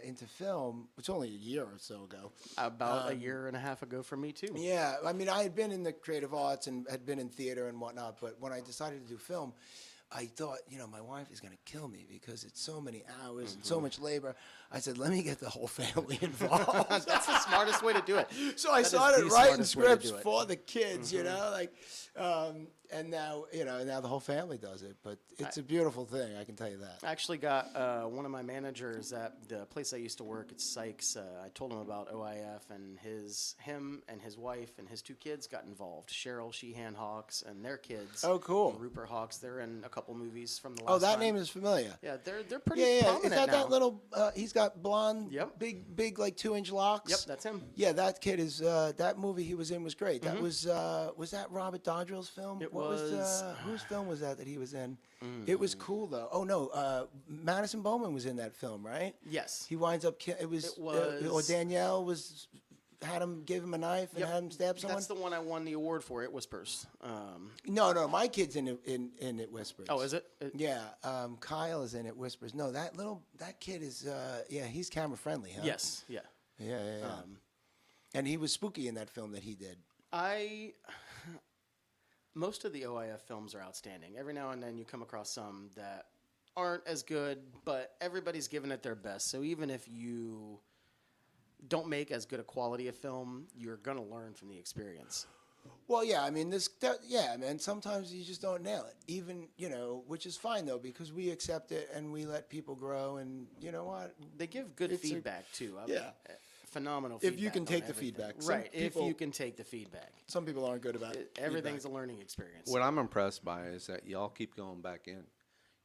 [SPEAKER 2] into film, it's only a year or so ago.
[SPEAKER 3] About a year and a half ago for me too.
[SPEAKER 2] Yeah, I mean, I had been in the creative arts and had been in theater and whatnot, but when I decided to do film, I thought, my wife is going to kill me because it's so many hours and so much labor. I said, let me get the whole family involved.
[SPEAKER 3] That's the smartest way to do it.
[SPEAKER 2] So I
[SPEAKER 3] That is
[SPEAKER 2] started
[SPEAKER 3] the
[SPEAKER 2] writing
[SPEAKER 3] smartest way to
[SPEAKER 2] scripts
[SPEAKER 3] do it.
[SPEAKER 2] for the kids, and now, now the whole family does it. But it's a beautiful thing, I can tell you that.
[SPEAKER 3] I actually got one of my managers at the place I used to work at Sykes. I told him about OIF, and him and his wife and his 2 kids got involved. Cheryl Sheehan Hawks and their kids.
[SPEAKER 2] Oh, cool.
[SPEAKER 3] And Rupert Hawks. They're in a couple movies from the last.
[SPEAKER 2] Oh, that
[SPEAKER 3] time.
[SPEAKER 2] name is familiar.
[SPEAKER 3] Yeah, they're pretty
[SPEAKER 2] Yeah. Is
[SPEAKER 3] prominent
[SPEAKER 2] that
[SPEAKER 3] now.
[SPEAKER 2] that little? He's got blonde,
[SPEAKER 3] Yep.
[SPEAKER 2] big like 2-inch locks.
[SPEAKER 3] Yep, that's him.
[SPEAKER 2] Yeah, that kid is. That movie he was in was great. That was that Robert Dodrell's film?
[SPEAKER 3] It
[SPEAKER 2] what
[SPEAKER 3] was.
[SPEAKER 2] Whose film was that he was in? It was cool though. Oh no, Madison Bowman was in that film, right?
[SPEAKER 3] Yes.
[SPEAKER 2] He winds up. It was. Or Danielle gave him a knife and
[SPEAKER 3] Yep.
[SPEAKER 2] had him stab someone.
[SPEAKER 3] That's the one I won the award for. It Whispers.
[SPEAKER 2] No, my kid's in It Whispers.
[SPEAKER 3] Oh, is it?
[SPEAKER 2] Yeah, Kyle is in It Whispers. No, that kid is. He's camera friendly, huh?
[SPEAKER 3] Yes. Yeah.
[SPEAKER 2] Yeah. And he was spooky in that film that he did.
[SPEAKER 3] Most of the OIF films are outstanding. Every now and then you come across some that aren't as good, but everybody's giving it their best. So even if you don't make as good a quality of film, you're going to learn from the experience.
[SPEAKER 2] Well, yeah, I mean, man, sometimes you just don't nail it. Even, which is fine, though, because we accept it and we let people grow, and you know what?
[SPEAKER 3] They give good
[SPEAKER 2] It's a-
[SPEAKER 3] feedback, too. I
[SPEAKER 2] Yeah.
[SPEAKER 3] mean, phenomenal
[SPEAKER 2] If
[SPEAKER 3] feedback.
[SPEAKER 2] you can
[SPEAKER 3] on
[SPEAKER 2] take the
[SPEAKER 3] everything.
[SPEAKER 2] feedback. Some
[SPEAKER 3] Right, if
[SPEAKER 2] people-
[SPEAKER 3] you can take the feedback.
[SPEAKER 2] Some people aren't good about it.
[SPEAKER 3] Everything's a learning experience.
[SPEAKER 1] What I'm impressed by is that y'all keep going back in.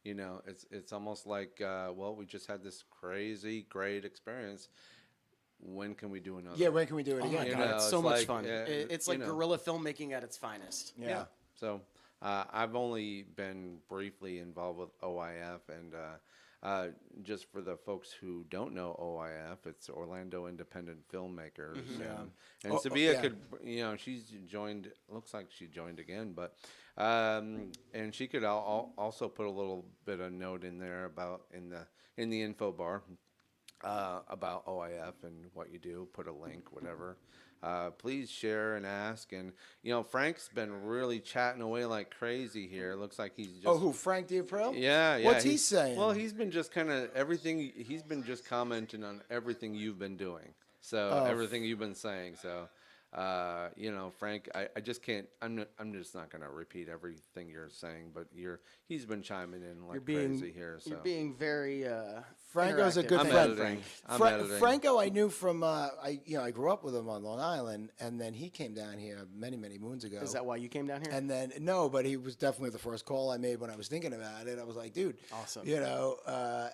[SPEAKER 1] It's almost like, we just had this crazy, great experience. When can we do another?
[SPEAKER 2] Yeah, when can we do it
[SPEAKER 3] Oh my
[SPEAKER 2] again?
[SPEAKER 3] God, it's so much
[SPEAKER 1] like,
[SPEAKER 3] fun.
[SPEAKER 1] yeah,
[SPEAKER 3] It's like guerrilla filmmaking at its finest.
[SPEAKER 2] Yeah.
[SPEAKER 1] So I've only been briefly involved with OIF, and just for the folks who don't know OIF, it's Orlando Independent Filmmakers. And Sevilla could, she's joined. Looks like she joined again, but and she could also put a little bit of note in there about in the info bar. About OIF and what you do, put a link, whatever. Please share and ask. And, Frank's been really chatting away like crazy here. Looks like he's just...
[SPEAKER 2] Oh, who, Frank D'April?
[SPEAKER 1] Yeah.
[SPEAKER 2] What's he saying?
[SPEAKER 1] Well, he's been just kind of everything... He's been just commenting on everything you've been doing. So, everything you've been saying. So, Frank, I just can't... I'm just not going to repeat everything you're saying, but he's been chiming in like crazy here. So.
[SPEAKER 3] You're being very
[SPEAKER 2] Franco's a
[SPEAKER 3] interactive.
[SPEAKER 2] good
[SPEAKER 1] I'm
[SPEAKER 2] friend.
[SPEAKER 1] editing. I'm
[SPEAKER 2] Fra-
[SPEAKER 1] editing.
[SPEAKER 2] Franco, I knew from I grew up with him on Long Island, and then he came down here many moons ago.
[SPEAKER 3] Is that why you came down here?
[SPEAKER 2] And then no, but he was definitely the first call I made when I was thinking about it. I was like, dude,
[SPEAKER 3] Awesome.
[SPEAKER 2] you know.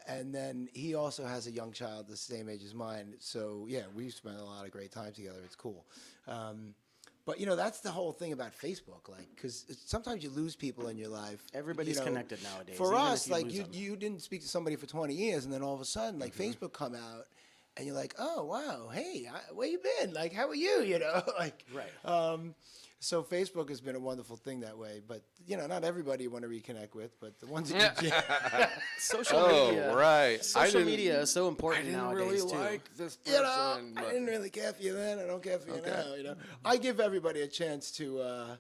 [SPEAKER 2] And then he also has a young child the same age as mine, so yeah, we spent a lot of great time together. It's cool. But you know, that's the whole thing about Facebook, like, because sometimes you lose people in your life.
[SPEAKER 3] Everybody's
[SPEAKER 2] you know.
[SPEAKER 3] connected nowadays.
[SPEAKER 2] For
[SPEAKER 3] even
[SPEAKER 2] us,
[SPEAKER 3] if you
[SPEAKER 2] like
[SPEAKER 3] lose them.
[SPEAKER 2] you didn't speak to somebody for 20 years, and then all of a sudden, like Facebook come out, and you're like, oh wow, hey, where you been? Like, how are you? You know, like,
[SPEAKER 3] Right.
[SPEAKER 2] So Facebook has been a wonderful thing that way, but you know, not everybody you want to reconnect with, but the ones that you can.
[SPEAKER 3] Social
[SPEAKER 1] Oh,
[SPEAKER 3] media.
[SPEAKER 1] right. I
[SPEAKER 3] Social
[SPEAKER 1] didn't-
[SPEAKER 3] media is so
[SPEAKER 1] I
[SPEAKER 3] important
[SPEAKER 1] didn't
[SPEAKER 3] nowadays
[SPEAKER 1] really
[SPEAKER 3] too.
[SPEAKER 1] like this
[SPEAKER 2] You
[SPEAKER 1] person.
[SPEAKER 2] know, I
[SPEAKER 1] but-
[SPEAKER 2] didn't really care for you then. I don't care for you
[SPEAKER 1] Okay.
[SPEAKER 2] now. You know, I give everybody a chance to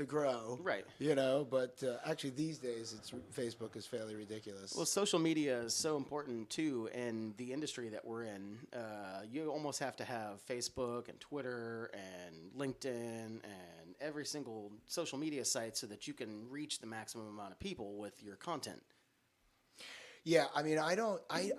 [SPEAKER 2] grow.
[SPEAKER 3] Right.
[SPEAKER 2] You know, but actually these days, Facebook is fairly ridiculous.
[SPEAKER 3] Well, social media is so important too in the industry that we're in. You almost have to have Facebook and Twitter and LinkedIn and every single social media site so that you can reach the maximum amount of people with your content.
[SPEAKER 2] Yeah, I mean, I don't. I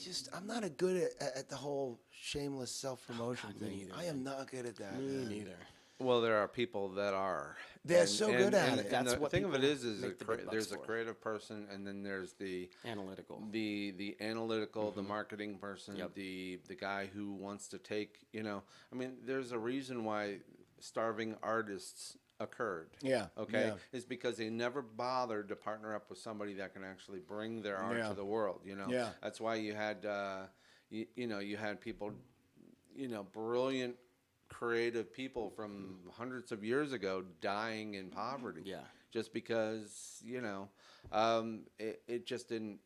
[SPEAKER 2] just. I'm not a good at the whole shameless self-promotion thing.
[SPEAKER 3] neither,
[SPEAKER 2] I am not good at that.
[SPEAKER 3] Me
[SPEAKER 2] man.
[SPEAKER 3] neither.
[SPEAKER 1] Well, there are people that are.
[SPEAKER 2] They're so good at it.
[SPEAKER 1] And
[SPEAKER 3] That's
[SPEAKER 1] the
[SPEAKER 3] what
[SPEAKER 1] thing of it
[SPEAKER 3] people
[SPEAKER 1] is
[SPEAKER 3] make the big bucks
[SPEAKER 1] there's a
[SPEAKER 3] for.
[SPEAKER 1] creative person, and then there's the
[SPEAKER 3] Analytical.
[SPEAKER 1] the analytical, the marketing person,
[SPEAKER 3] Yep.
[SPEAKER 1] the guy who wants to take. You know, I mean, there's a reason why starving artists occurred.
[SPEAKER 2] Yeah,
[SPEAKER 1] Okay.
[SPEAKER 2] yeah.
[SPEAKER 1] Is because they never bothered to partner up with somebody that can actually bring their art
[SPEAKER 2] Yeah.
[SPEAKER 1] to the world. You know.
[SPEAKER 2] Yeah.
[SPEAKER 1] That's why you had you had people, brilliant creative people from hundreds of years ago dying in poverty.
[SPEAKER 3] Yeah.
[SPEAKER 1] Just because it just didn't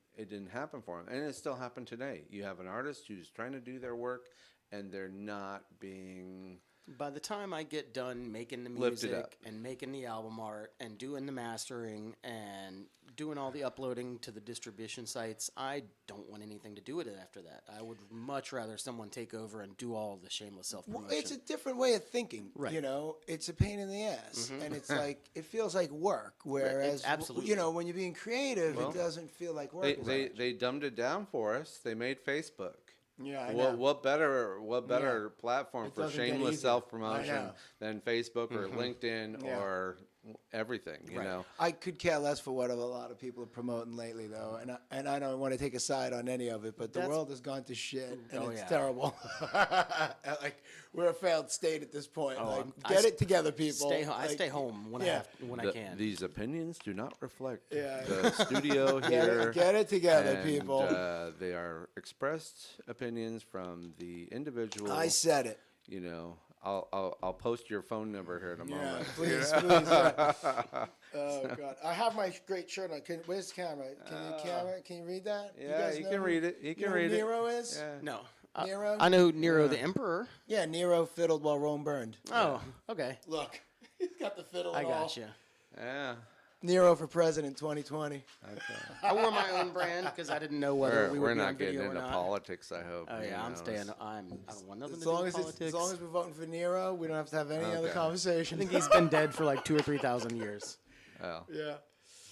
[SPEAKER 1] happen for them, and it still happened today. You have an artist who's trying to do their work, and they're not being.
[SPEAKER 3] By the time I get done making the
[SPEAKER 1] Lifted
[SPEAKER 3] music
[SPEAKER 1] up.
[SPEAKER 3] and making the album art and doing the mastering and doing all the uploading to the distribution sites, I don't want anything to do with it after that. I would much rather someone take over and do all the shameless
[SPEAKER 2] Well,
[SPEAKER 3] self-promotion.
[SPEAKER 2] it's a different way of thinking.
[SPEAKER 3] Right.
[SPEAKER 2] You know, it's a pain in the ass, and it's like it feels like work. Whereas,
[SPEAKER 3] absolutely.
[SPEAKER 2] you know, when you're being creative,
[SPEAKER 1] Well,
[SPEAKER 2] it doesn't feel like work.
[SPEAKER 1] They,
[SPEAKER 2] as
[SPEAKER 1] they,
[SPEAKER 2] much.
[SPEAKER 1] they dumbed it down for us. They made Facebook.
[SPEAKER 2] Yeah, I know.
[SPEAKER 1] What better platform
[SPEAKER 2] It
[SPEAKER 1] for
[SPEAKER 2] doesn't get
[SPEAKER 1] shameless
[SPEAKER 2] easier.
[SPEAKER 1] self
[SPEAKER 2] I
[SPEAKER 1] promotion
[SPEAKER 2] know.
[SPEAKER 1] than Facebook or LinkedIn
[SPEAKER 2] Yeah.
[SPEAKER 1] or everything? You
[SPEAKER 3] Right.
[SPEAKER 1] know.
[SPEAKER 2] I could care less for what a lot of people are promoting lately, though, and I don't want to take a side on any of it, but the
[SPEAKER 3] That's-
[SPEAKER 2] world has gone to shit, and
[SPEAKER 3] Oh,
[SPEAKER 2] it's
[SPEAKER 3] yeah.
[SPEAKER 2] terrible. Like we're a failed state at this point.
[SPEAKER 3] Oh,
[SPEAKER 2] like,
[SPEAKER 3] I
[SPEAKER 2] get
[SPEAKER 3] s-
[SPEAKER 2] it together, people.
[SPEAKER 3] I
[SPEAKER 2] Like,
[SPEAKER 3] stay home when
[SPEAKER 2] yeah.
[SPEAKER 3] I can.
[SPEAKER 1] These opinions do not reflect
[SPEAKER 2] Yeah.
[SPEAKER 1] the studio
[SPEAKER 2] Get
[SPEAKER 1] here.
[SPEAKER 2] it, get it together,
[SPEAKER 1] and,
[SPEAKER 2] people.
[SPEAKER 1] They are expressed opinions from the individual.
[SPEAKER 2] I said it.
[SPEAKER 1] You know, I'll post your phone number here in a
[SPEAKER 2] Yeah,
[SPEAKER 1] moment.
[SPEAKER 2] please. Yeah. Oh God, I have my great shirt on. Where's the camera? Can you read that?
[SPEAKER 1] Yeah,
[SPEAKER 2] guys
[SPEAKER 1] you
[SPEAKER 2] know
[SPEAKER 1] can
[SPEAKER 2] who-
[SPEAKER 1] read it. You
[SPEAKER 2] You
[SPEAKER 1] can
[SPEAKER 2] know
[SPEAKER 1] read
[SPEAKER 2] who
[SPEAKER 1] it.
[SPEAKER 2] Nero is?
[SPEAKER 1] Yeah.
[SPEAKER 3] No.
[SPEAKER 2] Nero?
[SPEAKER 3] I know Nero the Emperor.
[SPEAKER 2] Yeah, Nero fiddled while Rome burned.
[SPEAKER 3] Oh, okay.
[SPEAKER 2] Look, he's got the fiddle.
[SPEAKER 3] I
[SPEAKER 2] and all.
[SPEAKER 3] got you.
[SPEAKER 1] Yeah.
[SPEAKER 2] Nero for president 2020.
[SPEAKER 3] I wore my own brand because I didn't know whether we would
[SPEAKER 1] We're
[SPEAKER 3] be on
[SPEAKER 1] not getting
[SPEAKER 3] video or
[SPEAKER 1] into
[SPEAKER 3] not.
[SPEAKER 1] politics. I hope.
[SPEAKER 3] Oh
[SPEAKER 1] you
[SPEAKER 3] yeah, I'm
[SPEAKER 1] know,
[SPEAKER 3] staying.
[SPEAKER 1] it's-
[SPEAKER 3] I don't want nothing
[SPEAKER 2] As
[SPEAKER 3] to do
[SPEAKER 2] long
[SPEAKER 3] with
[SPEAKER 2] as,
[SPEAKER 3] politics.
[SPEAKER 2] as long as we're voting for Nero, we don't have to have any other
[SPEAKER 1] Okay.
[SPEAKER 2] conversation.
[SPEAKER 3] I think he's been dead for like 2,000 or 3,000 years.
[SPEAKER 1] Oh.
[SPEAKER 2] Yeah.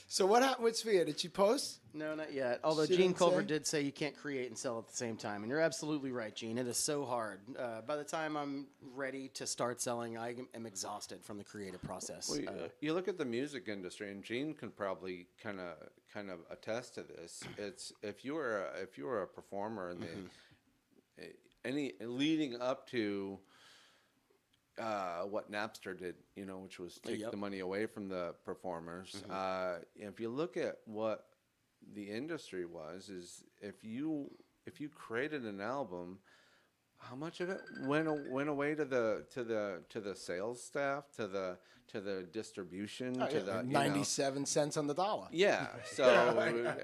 [SPEAKER 2] So what happened with Sphere? Did she post?
[SPEAKER 3] No, not yet. Although
[SPEAKER 2] She
[SPEAKER 3] Gene
[SPEAKER 2] didn't
[SPEAKER 3] Culver
[SPEAKER 2] say?
[SPEAKER 3] did say you can't create and sell at the same time, and you're absolutely right, Gene. It is so hard. By the time I'm ready to start selling, I am exhausted from the creative process.
[SPEAKER 1] Well, you look at the music industry, and Gene can probably kind of attest to this. It's if you were a performer in the any leading up to what Napster did, which was take
[SPEAKER 3] Yep.
[SPEAKER 1] the money away from the performers. If you look at what the industry was, is if you created an album, how much of it went away to the sales staff, to the distribution, to the
[SPEAKER 2] 97 cents on the dollar.
[SPEAKER 1] Yeah, so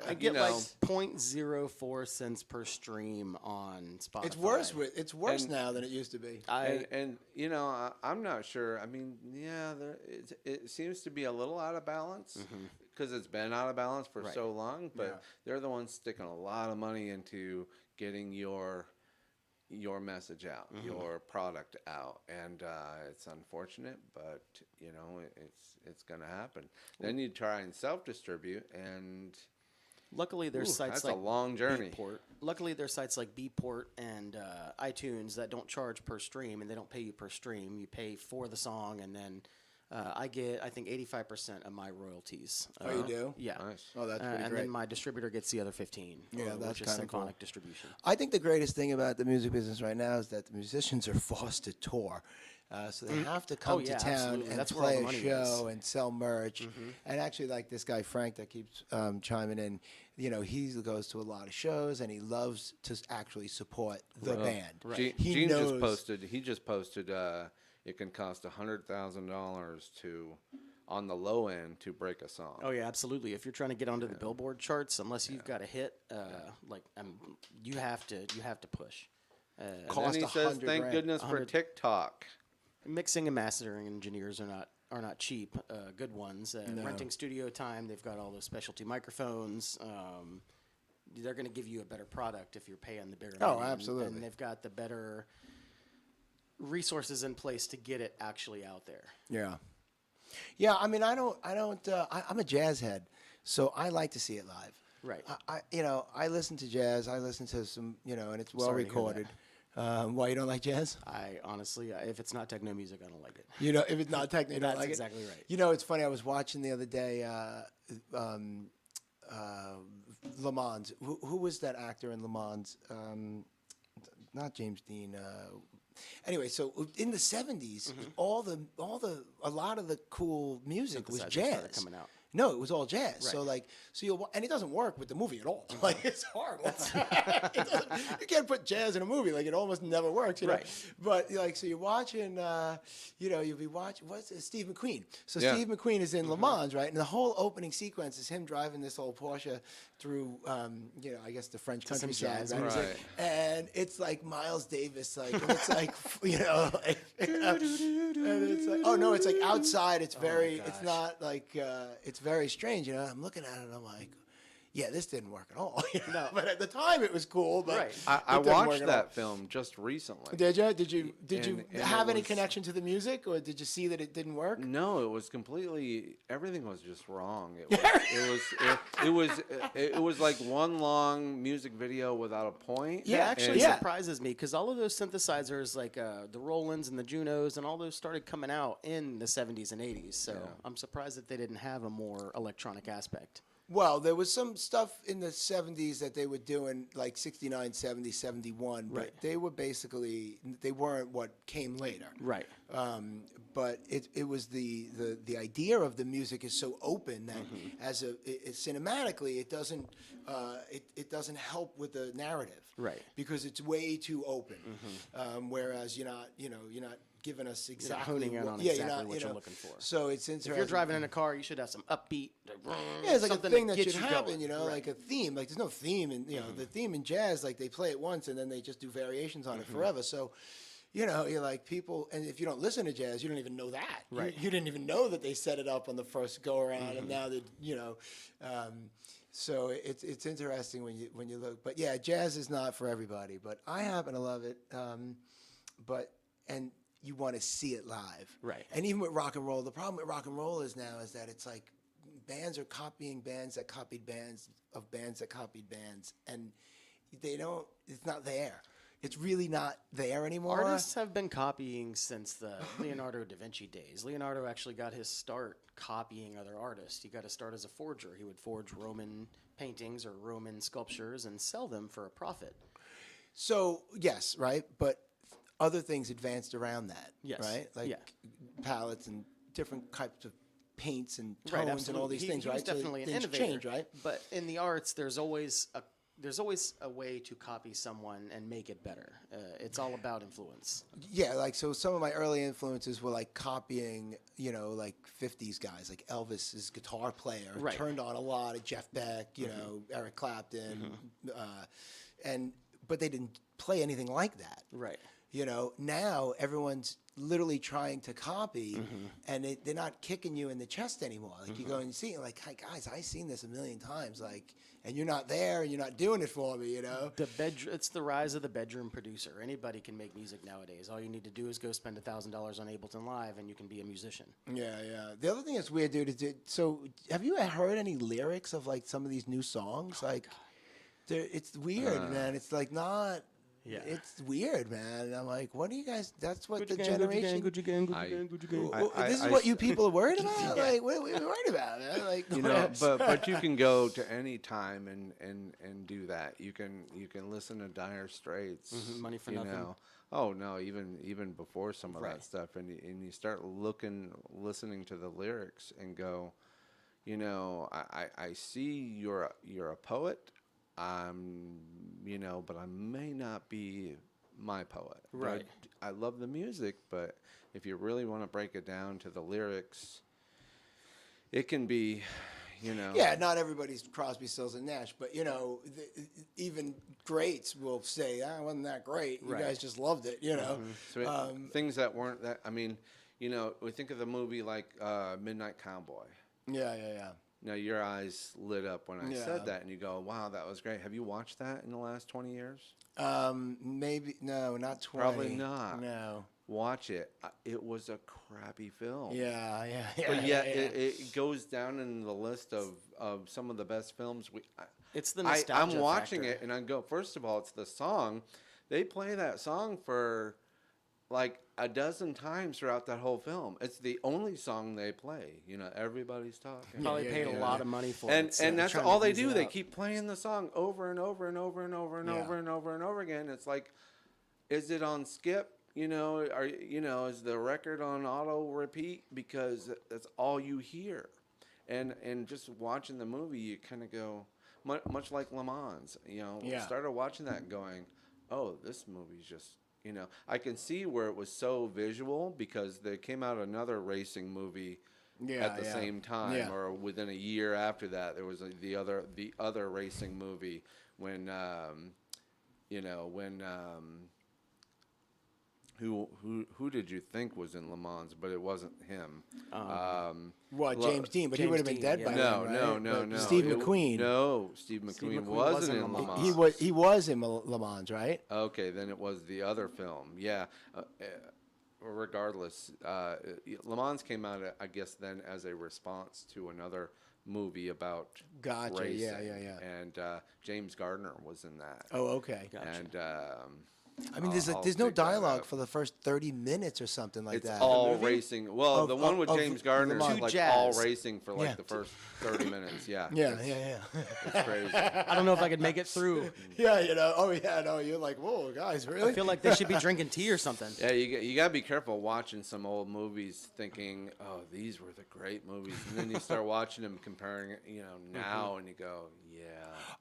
[SPEAKER 3] I get like 0.04 cents per stream on Spotify.
[SPEAKER 2] It's worse
[SPEAKER 1] And-
[SPEAKER 2] now than it used to be.
[SPEAKER 1] and I'm not sure. I mean, yeah, it seems to be a little out of balance because it's been out of balance for
[SPEAKER 3] Right.
[SPEAKER 1] so long. But
[SPEAKER 2] Yeah.
[SPEAKER 1] they're the ones sticking a lot of money into getting your message out, your product out, and it's unfortunate, but it's going to happen. Then you try and self-distribute, and
[SPEAKER 3] Luckily, there's
[SPEAKER 1] Ooh,
[SPEAKER 3] sites
[SPEAKER 1] that's
[SPEAKER 3] like
[SPEAKER 1] a long journey.
[SPEAKER 3] Beatport. Luckily, there's sites like Beatport and iTunes that don't charge per stream, and they don't pay you per stream. You pay for the song, and then I get, I think, 85% of my royalties.
[SPEAKER 2] Oh, you do?
[SPEAKER 3] Yeah.
[SPEAKER 1] Nice.
[SPEAKER 2] Oh, that's pretty
[SPEAKER 3] and
[SPEAKER 2] great.
[SPEAKER 3] then my distributor gets the other 15.
[SPEAKER 2] Yeah, that's
[SPEAKER 3] which is
[SPEAKER 2] kinda
[SPEAKER 3] symphonic
[SPEAKER 2] cool.
[SPEAKER 3] distribution.
[SPEAKER 2] I think the greatest thing about the music business right now is that the musicians are forced to tour. So they have to come
[SPEAKER 3] yeah,
[SPEAKER 2] to town
[SPEAKER 3] absolutely.
[SPEAKER 2] and
[SPEAKER 3] That's where all
[SPEAKER 2] play
[SPEAKER 3] the
[SPEAKER 2] a
[SPEAKER 3] money
[SPEAKER 2] show
[SPEAKER 3] is.
[SPEAKER 2] and sell merch. And actually, like this guy Frank that keeps chiming in, you know, he goes to a lot of shows and he loves to actually support the band. He
[SPEAKER 1] Gene
[SPEAKER 2] knows.
[SPEAKER 1] just posted. He just posted. It can cost $100,000 to, on the low end, to break a song.
[SPEAKER 3] Oh yeah, absolutely. If you're trying to get onto the Billboard charts, unless you've got a hit, you have to push.
[SPEAKER 1] And
[SPEAKER 2] Cost
[SPEAKER 1] then he says,
[SPEAKER 2] 100
[SPEAKER 1] "Thank
[SPEAKER 2] grand."
[SPEAKER 1] goodness for
[SPEAKER 3] 100.
[SPEAKER 1] TikTok."
[SPEAKER 3] Mixing and mastering engineers are not cheap. Good ones. Renting studio time. They've got all those specialty microphones. They're going to give you a better product if you're paying the bigger.
[SPEAKER 2] Oh,
[SPEAKER 3] money,
[SPEAKER 2] absolutely.
[SPEAKER 3] And they've got the better resources in place to get it actually out there.
[SPEAKER 2] Yeah. Yeah, I mean, I'm a jazz head, so I like to see it live.
[SPEAKER 3] Right.
[SPEAKER 2] I listen to jazz. I listen to some, and it's well
[SPEAKER 3] Sorry to hear
[SPEAKER 2] recorded. Why you don't like jazz?
[SPEAKER 3] I honestly, if it's not techno music, I don't like it.
[SPEAKER 2] If it's not techno, you don't
[SPEAKER 3] That's
[SPEAKER 2] like
[SPEAKER 3] exactly
[SPEAKER 2] it.
[SPEAKER 3] right.
[SPEAKER 2] It's funny. I was watching the other day, Le Mans. Who was that actor in Le Mans? Not James Dean. Anyway, so in the '70s, a lot of the cool music was
[SPEAKER 3] Synthesizers
[SPEAKER 2] jazz.
[SPEAKER 3] started coming out.
[SPEAKER 2] No, it was all jazz.
[SPEAKER 3] Right.
[SPEAKER 2] And it doesn't work with the movie at all. Like, it's horrible. You can't put jazz in a movie. Like, it almost never works.
[SPEAKER 3] Right.
[SPEAKER 2] But so you're watching. You'll be watching. What's it? Steve McQueen. So
[SPEAKER 1] Yeah.
[SPEAKER 2] Steve McQueen is in Le Mans, right? And the whole opening sequence is him driving this old Porsche through, I guess the French
[SPEAKER 3] some
[SPEAKER 2] countryside.
[SPEAKER 3] jazz
[SPEAKER 2] Right?
[SPEAKER 1] music.
[SPEAKER 2] And it's like Miles Davis, and it's like, and it's like, oh no, it's like outside. It's very. It's
[SPEAKER 3] gosh.
[SPEAKER 2] not like. It's very strange. I'm looking at it. And I'm like, yeah, this didn't work at all.
[SPEAKER 3] No.
[SPEAKER 2] But at the time, it was cool. But
[SPEAKER 3] Right.
[SPEAKER 1] I
[SPEAKER 2] it didn't work
[SPEAKER 1] watched
[SPEAKER 2] at all.
[SPEAKER 1] that film just recently.
[SPEAKER 2] Did you? Did you
[SPEAKER 1] And
[SPEAKER 2] have
[SPEAKER 1] it
[SPEAKER 2] any
[SPEAKER 1] was-
[SPEAKER 2] connection to the music, or did you see that it didn't work?
[SPEAKER 1] No, it was completely. Everything was just wrong. It was like one long music video without a point.
[SPEAKER 3] It actually
[SPEAKER 2] Yeah.
[SPEAKER 3] surprises me because all of those synthesizers, like the Rolands and the Junos, and all those started coming out in the 70s and 80s. So I'm surprised that they didn't have a more electronic aspect.
[SPEAKER 2] Well, there was some stuff in the 70s that they were doing, like 69, 70, 71, but
[SPEAKER 3] Right.
[SPEAKER 2] they weren't what came later.
[SPEAKER 3] Right.
[SPEAKER 2] But it was the idea of the music is so open that cinematically it doesn't help with the narrative.
[SPEAKER 3] Right.
[SPEAKER 2] Because it's way too open. Whereas you're not giving us exactly
[SPEAKER 3] honing in on exactly what you're looking for.
[SPEAKER 2] So it's interesting.
[SPEAKER 3] If you're driving in a car, you should have some upbeat.
[SPEAKER 2] Yeah, it's like a
[SPEAKER 3] something
[SPEAKER 2] thing that
[SPEAKER 3] gets
[SPEAKER 2] should
[SPEAKER 3] you
[SPEAKER 2] happen,
[SPEAKER 3] going.
[SPEAKER 2] like a theme. Like there's no theme, and the theme in jazz, like they play it once and then they just do variations on it forever. So, you're like people, and if you don't listen to jazz, you don't even know that.
[SPEAKER 3] Right.
[SPEAKER 2] You didn't even know that they set it up on the first go around, and now that So it's interesting when you look. But yeah, jazz is not for everybody. But I happen to love it. And you want to see it live.
[SPEAKER 3] Right.
[SPEAKER 2] And even with rock and roll, the problem with rock and roll is that it's like bands are copying bands that copied bands of bands that copied bands, and it's not there. It's really not there anymore.
[SPEAKER 3] Artists have been copying since the Leonardo da Vinci days. Leonardo actually got his start copying other artists. He got to start as a forger. He would forge Roman paintings or Roman sculptures and sell them for a profit.
[SPEAKER 2] So yes, right, but other things advanced around that,
[SPEAKER 3] Yes.
[SPEAKER 2] right? Like
[SPEAKER 3] Yeah.
[SPEAKER 2] palettes and different types of paints and
[SPEAKER 3] Right,
[SPEAKER 2] tones and all
[SPEAKER 3] absolutely.
[SPEAKER 2] these things,
[SPEAKER 3] He
[SPEAKER 2] right?
[SPEAKER 3] was definitely an
[SPEAKER 2] things
[SPEAKER 3] innovator.
[SPEAKER 2] change, right?
[SPEAKER 3] But in the arts, there's always a way to copy someone and make it better. It's all about influence.
[SPEAKER 2] Yeah, like so some of my early influences were like copying, like 50s guys, like Elvis's guitar player
[SPEAKER 3] Right.
[SPEAKER 2] turned on a lot of Jeff Beck, Eric Clapton, but they didn't play anything like that.
[SPEAKER 3] Right.
[SPEAKER 2] Now everyone's literally trying to copy, and they're not kicking you in the chest anymore. Like you go and you see it, like, hey guys, I've seen this a million times, like, and you're not there, and you're not doing it for me, you know.
[SPEAKER 3] It's the rise of the bedroom producer. Anybody can make music nowadays. All you need to do is go spend $1,000 on Ableton Live, and you can be a musician.
[SPEAKER 2] Yeah, yeah. The other thing that's weird, dude, is so have you heard any lyrics of like some of these new songs? Like, it's weird, man. It's like not.
[SPEAKER 3] Yeah.
[SPEAKER 2] It's weird, man. And I'm like, what do you guys? That's what the generation. This is what you people are worried about. Like, what are we worried about, man? Like,
[SPEAKER 1] You know, but you can go to any time and do that. You can listen to Dire Straits.
[SPEAKER 3] Money for
[SPEAKER 1] you
[SPEAKER 3] Nothing.
[SPEAKER 1] know. Oh no, even before some of that stuff, and you start listening to the lyrics and go, you know, I see you're a poet. You know, but I may not be my poet.
[SPEAKER 3] Right.
[SPEAKER 1] I love the music, but if you really want to break it down to the lyrics, it can be, you know.
[SPEAKER 2] yeah, not everybody's Crosby, Stills, and Nash, but you know, even greats will say, "I wasn't that great. You
[SPEAKER 3] Right.
[SPEAKER 2] guys just loved it," you know.
[SPEAKER 1] So things that weren't that. I mean, you know, we think of the movie like Midnight Cowboy.
[SPEAKER 2] Yeah, yeah, yeah.
[SPEAKER 1] Now your eyes lit up when I
[SPEAKER 2] Yeah.
[SPEAKER 1] said that, and you go, "Wow, that was great." Have you watched that in the last 20 years?
[SPEAKER 2] Maybe no, not 20.
[SPEAKER 1] Probably not.
[SPEAKER 2] No.
[SPEAKER 1] Watch it. It was a crappy film.
[SPEAKER 2] Yeah, yeah, yeah.
[SPEAKER 1] But yet
[SPEAKER 2] yeah.
[SPEAKER 1] it goes down in the list of some of the best films.
[SPEAKER 3] It's the nostalgia
[SPEAKER 1] I'm watching
[SPEAKER 3] factor.
[SPEAKER 1] it and I go, first of all, it's the song. They play that song for like a dozen times throughout that whole film. It's the only song they play. You know, everybody's talking.
[SPEAKER 3] Probably
[SPEAKER 2] Yeah,
[SPEAKER 3] paid
[SPEAKER 2] yeah,
[SPEAKER 3] a lot of money for
[SPEAKER 1] And
[SPEAKER 3] it. so
[SPEAKER 1] and that's
[SPEAKER 3] trying to
[SPEAKER 1] all they
[SPEAKER 3] ease
[SPEAKER 1] do.
[SPEAKER 3] it
[SPEAKER 1] They
[SPEAKER 3] out.
[SPEAKER 1] keep playing the song over and over and over and over and
[SPEAKER 2] Yeah.
[SPEAKER 1] over and over and over again. It's like, is it on skip? You know, is the record on auto repeat because that's all you hear, and just watching the movie, you kind of go much like Le Mans. You know,
[SPEAKER 2] Yeah.
[SPEAKER 1] started watching that and going, oh, this movie's just. You know, I can see where it was so visual because there came out another racing movie
[SPEAKER 2] Yeah,
[SPEAKER 1] at the
[SPEAKER 2] yeah.
[SPEAKER 1] same time,
[SPEAKER 2] Yeah.
[SPEAKER 1] or within a year after that. There was the other racing movie when who did you think was in Le Mans, but it wasn't him.
[SPEAKER 2] What,
[SPEAKER 1] Well,
[SPEAKER 2] James Dean? But he
[SPEAKER 3] James
[SPEAKER 2] would have been
[SPEAKER 3] Dean,
[SPEAKER 2] dead
[SPEAKER 3] yeah.
[SPEAKER 2] by
[SPEAKER 1] No,
[SPEAKER 2] then,
[SPEAKER 1] no,
[SPEAKER 2] right?
[SPEAKER 1] no,
[SPEAKER 2] But
[SPEAKER 1] no.
[SPEAKER 2] Steve
[SPEAKER 1] It-
[SPEAKER 2] McQueen.
[SPEAKER 1] No, Steve McQueen
[SPEAKER 3] McQueen
[SPEAKER 1] wasn't in
[SPEAKER 3] wasn't
[SPEAKER 1] Le
[SPEAKER 3] in
[SPEAKER 1] Mans.
[SPEAKER 2] He was in Le Mans, right?
[SPEAKER 1] Okay, then it was the other film. Yeah. Regardless, Le Mans came out, I guess, then as a response to another movie about
[SPEAKER 2] Gotcha,
[SPEAKER 1] racing.
[SPEAKER 2] yeah, yeah, yeah.
[SPEAKER 1] And James Gardner was in that.
[SPEAKER 2] Oh, okay.
[SPEAKER 1] And
[SPEAKER 2] I mean, there's
[SPEAKER 1] I'll
[SPEAKER 2] no
[SPEAKER 1] dig that
[SPEAKER 2] dialogue
[SPEAKER 1] up.
[SPEAKER 2] for the first 30 minutes or something like
[SPEAKER 1] It's
[SPEAKER 2] that.
[SPEAKER 1] all racing. Well,
[SPEAKER 2] Of-
[SPEAKER 1] the one with
[SPEAKER 2] of
[SPEAKER 1] James
[SPEAKER 2] Le
[SPEAKER 1] Gardner
[SPEAKER 2] Mans.
[SPEAKER 1] is like
[SPEAKER 3] Two
[SPEAKER 1] all
[SPEAKER 3] jazz.
[SPEAKER 1] racing for like
[SPEAKER 2] Yeah.
[SPEAKER 1] the first 30 minutes. Yeah.
[SPEAKER 2] Yeah,
[SPEAKER 1] it's,
[SPEAKER 2] yeah, yeah.
[SPEAKER 1] It's crazy.
[SPEAKER 3] I don't know if I could make it through.
[SPEAKER 2] Yeah, you know. Oh, yeah, no, you're like, whoa, guys, really?
[SPEAKER 3] I feel like they should be drinking tea or something.
[SPEAKER 1] Yeah, you got to be careful watching some old movies thinking, oh, these were the great movies. And then you start watching them comparing it, you know, now and you go, yeah.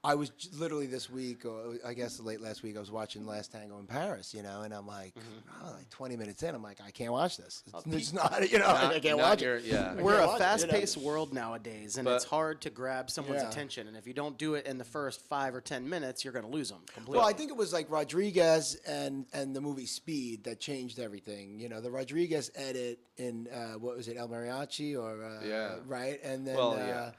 [SPEAKER 2] I was literally this week, or I guess late last week, I was watching Last Tango in Paris, you know, and I'm like, oh, like 20 minutes in, I'm like, I can't watch this. It's not, you know, I can't watch it.
[SPEAKER 1] Yeah.
[SPEAKER 3] We're
[SPEAKER 2] can't
[SPEAKER 3] a
[SPEAKER 2] watch it,
[SPEAKER 3] fast-paced world nowadays, and
[SPEAKER 1] But-
[SPEAKER 3] it's hard to grab someone's
[SPEAKER 2] Yeah.
[SPEAKER 3] attention. And if you don't do it in the first 5 or 10 minutes, you're going to lose them completely.
[SPEAKER 2] Well, I think it was like Rodriguez and the movie Speed that changed everything. You know, the Rodriguez edit in what was it, El Mariachi or
[SPEAKER 1] Yeah.
[SPEAKER 2] right, and then
[SPEAKER 1] Well, yeah.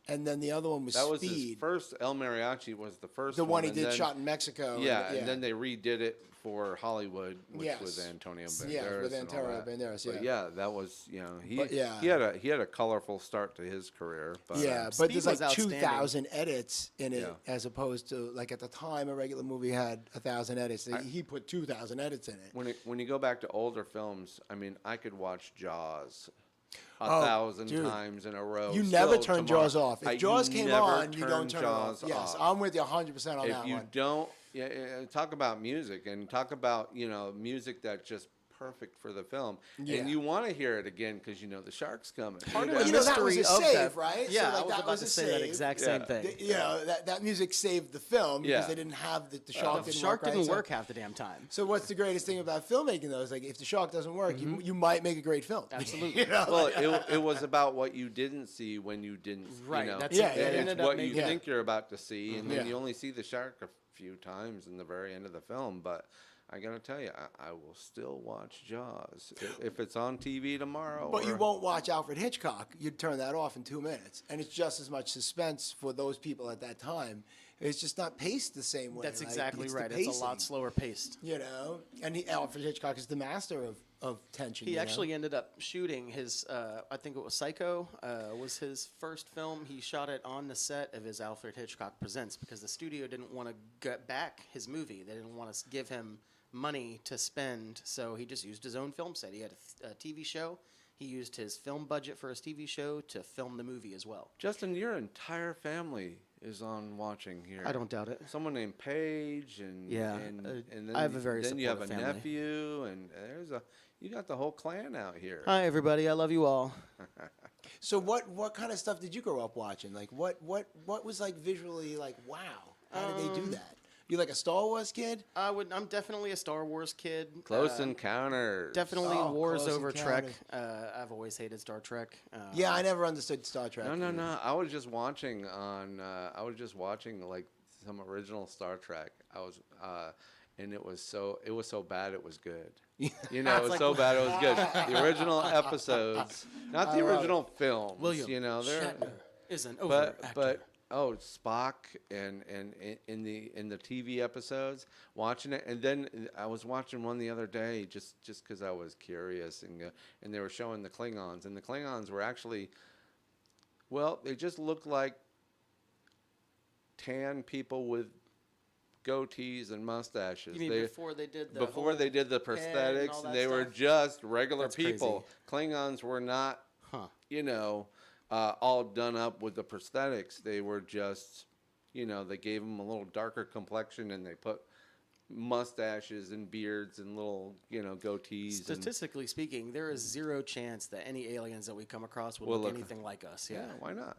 [SPEAKER 2] and then the other one was
[SPEAKER 1] That was his
[SPEAKER 2] Speed,
[SPEAKER 1] first. El Mariachi was the first
[SPEAKER 2] the one he
[SPEAKER 1] and
[SPEAKER 2] did
[SPEAKER 1] then-
[SPEAKER 2] shot in Mexico.
[SPEAKER 1] Yeah, and then they redid it for Hollywood, which
[SPEAKER 2] Yes.
[SPEAKER 1] was Antonio Banderas.
[SPEAKER 2] Yeah, with
[SPEAKER 1] and all
[SPEAKER 2] Antonio
[SPEAKER 1] that.
[SPEAKER 2] Banderas,
[SPEAKER 1] But
[SPEAKER 2] yeah.
[SPEAKER 1] that was he.
[SPEAKER 2] But, yeah.
[SPEAKER 1] He had a colorful start to his career. But,
[SPEAKER 2] yeah, but
[SPEAKER 3] Speed
[SPEAKER 2] there's
[SPEAKER 3] was
[SPEAKER 2] like
[SPEAKER 3] outstanding.
[SPEAKER 2] 2,000 edits in it,
[SPEAKER 1] Yeah.
[SPEAKER 2] as opposed to like at the time a regular movie had 1,000 edits. He put 2,000 edits in it.
[SPEAKER 1] when you go back to older films, I mean, I could watch Jaws a
[SPEAKER 2] Oh,
[SPEAKER 1] 1,000
[SPEAKER 2] dude.
[SPEAKER 1] times in a row.
[SPEAKER 2] You never
[SPEAKER 1] still
[SPEAKER 2] turn
[SPEAKER 1] tomorrow.
[SPEAKER 2] Jaws off. If
[SPEAKER 1] You
[SPEAKER 2] Jaws came
[SPEAKER 1] never
[SPEAKER 2] on, you don't turn
[SPEAKER 1] Jaws
[SPEAKER 2] it off. Yes,
[SPEAKER 1] off.
[SPEAKER 2] I'm with you 100% on
[SPEAKER 1] If
[SPEAKER 2] that
[SPEAKER 1] you
[SPEAKER 2] one.
[SPEAKER 1] don't, talk about music and talk about music that just perfect for the film,
[SPEAKER 2] Yeah.
[SPEAKER 1] and you want to hear it again because you know the shark's coming.
[SPEAKER 3] Part of
[SPEAKER 2] Well,
[SPEAKER 3] the
[SPEAKER 2] you know, that was
[SPEAKER 3] mystery
[SPEAKER 2] a
[SPEAKER 3] of
[SPEAKER 2] save,
[SPEAKER 3] that,
[SPEAKER 2] right? So,
[SPEAKER 3] Yeah,
[SPEAKER 2] like,
[SPEAKER 3] I was
[SPEAKER 2] that
[SPEAKER 3] about
[SPEAKER 2] was
[SPEAKER 3] to
[SPEAKER 2] a
[SPEAKER 3] say that
[SPEAKER 2] save.
[SPEAKER 3] exact
[SPEAKER 1] Yeah.
[SPEAKER 3] same thing.
[SPEAKER 2] You know, that music saved the film because
[SPEAKER 1] Yeah.
[SPEAKER 2] they didn't have the shark.
[SPEAKER 3] The
[SPEAKER 2] didn't
[SPEAKER 3] shark
[SPEAKER 2] work, right?
[SPEAKER 3] didn't
[SPEAKER 2] So-
[SPEAKER 3] work half the damn time.
[SPEAKER 2] So what's the greatest thing about filmmaking though? Is like if the shark doesn't work, you might make a great film.
[SPEAKER 3] Absolutely.
[SPEAKER 2] You know,
[SPEAKER 1] Well,
[SPEAKER 2] like-
[SPEAKER 1] it was about what you didn't see when you didn't.
[SPEAKER 3] Right,
[SPEAKER 1] You know,
[SPEAKER 3] that's
[SPEAKER 2] Yeah,
[SPEAKER 3] it.
[SPEAKER 2] yeah,
[SPEAKER 3] It
[SPEAKER 2] yeah.
[SPEAKER 3] ended
[SPEAKER 1] it's
[SPEAKER 3] up
[SPEAKER 1] what you
[SPEAKER 3] making
[SPEAKER 2] Yeah.
[SPEAKER 1] think you're about to see, and then
[SPEAKER 2] Yeah.
[SPEAKER 1] you only see the shark a few times in the very end of the film. But I gotta tell you, I will still watch Jaws if it's on TV tomorrow.
[SPEAKER 2] But you
[SPEAKER 1] or-
[SPEAKER 2] won't watch Alfred Hitchcock. You'd turn that off in 2 minutes. And it's just as much suspense for those people at that time. It's just not paced the same way.
[SPEAKER 3] That's
[SPEAKER 2] like,
[SPEAKER 3] exactly
[SPEAKER 2] the
[SPEAKER 3] right. It's a lot
[SPEAKER 2] pacing,
[SPEAKER 3] slower paced.
[SPEAKER 2] You know? And Alfred Hitchcock is the master of tension.
[SPEAKER 3] He
[SPEAKER 2] you know?
[SPEAKER 3] actually ended up shooting his, I think it was Psycho, was his first film. He shot it on the set of his Alfred Hitchcock Presents because the studio didn't want to get back his movie. They didn't want to give him money to spend, so he just used his own film set. He had a TV show. He used his film budget for his TV show to film the movie as well.
[SPEAKER 1] Justin, your entire family is on watching here.
[SPEAKER 3] I don't doubt it.
[SPEAKER 1] Someone named Paige, and
[SPEAKER 3] Yeah,
[SPEAKER 1] and then
[SPEAKER 3] I have a very
[SPEAKER 1] then you have a
[SPEAKER 3] supportive family.
[SPEAKER 1] nephew, and you got the whole clan out here.
[SPEAKER 3] Hi, everybody. I love you all.
[SPEAKER 2] So what kind of stuff did you grow up watching? Like what was like visually like wow? How did they do that? You like a Star Wars kid?
[SPEAKER 3] I'm definitely a Star Wars kid.
[SPEAKER 1] Close Encounters.
[SPEAKER 3] Definitely
[SPEAKER 2] Oh,
[SPEAKER 3] Wars
[SPEAKER 2] Close
[SPEAKER 3] over Trek.
[SPEAKER 2] Encounters.
[SPEAKER 3] I've always hated Star Trek.
[SPEAKER 2] Yeah, I never understood Star Trek.
[SPEAKER 1] No. I was just watching like some original Star Trek. And it was so bad it was good. You know, it was so bad it was good. The original episodes, not the original films.
[SPEAKER 3] William
[SPEAKER 1] you know, they're
[SPEAKER 3] Shatner is an over
[SPEAKER 1] but Spock and in the TV episodes, watching it, and then I was watching one the other day just because I was curious, and they were showing the Klingons, and the Klingons were actually, well, they just looked like tan people with goatees and mustaches.
[SPEAKER 3] You mean before they did the
[SPEAKER 1] before they did the
[SPEAKER 3] head and
[SPEAKER 1] prosthetics,
[SPEAKER 3] all that
[SPEAKER 1] they were
[SPEAKER 3] stuff?
[SPEAKER 1] just regular
[SPEAKER 3] That's
[SPEAKER 1] people. Klingons were not, you know, all done up with the prosthetics. They were just, you know, they gave them a little darker complexion, and they put mustaches and beards and little, you know, goatees.
[SPEAKER 3] Statistically speaking, there is zero chance that any aliens that we come across would
[SPEAKER 1] Will
[SPEAKER 3] look
[SPEAKER 1] look-
[SPEAKER 3] anything like us. Yeah.
[SPEAKER 1] Why not?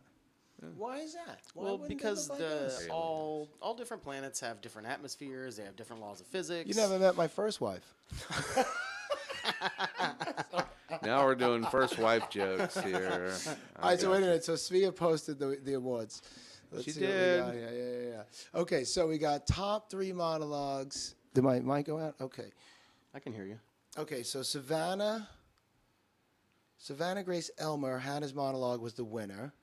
[SPEAKER 2] Why is that? Why
[SPEAKER 3] Well,
[SPEAKER 2] wouldn't they
[SPEAKER 3] because
[SPEAKER 2] look like us?
[SPEAKER 3] all different planets have different atmospheres. They have different laws of physics.
[SPEAKER 2] You never met my first wife.
[SPEAKER 1] Now we're doing first wife jokes here.
[SPEAKER 2] All right, so wait a minute. So Svea posted the awards. Let's
[SPEAKER 1] She
[SPEAKER 2] see what we
[SPEAKER 1] did.
[SPEAKER 2] got here. Yeah. Okay, so we got top 3 monologues. Did my mic go out? Okay.
[SPEAKER 3] I can hear you.
[SPEAKER 2] Okay, so Savannah Grace Elmer, Hannah's monologue was the winner.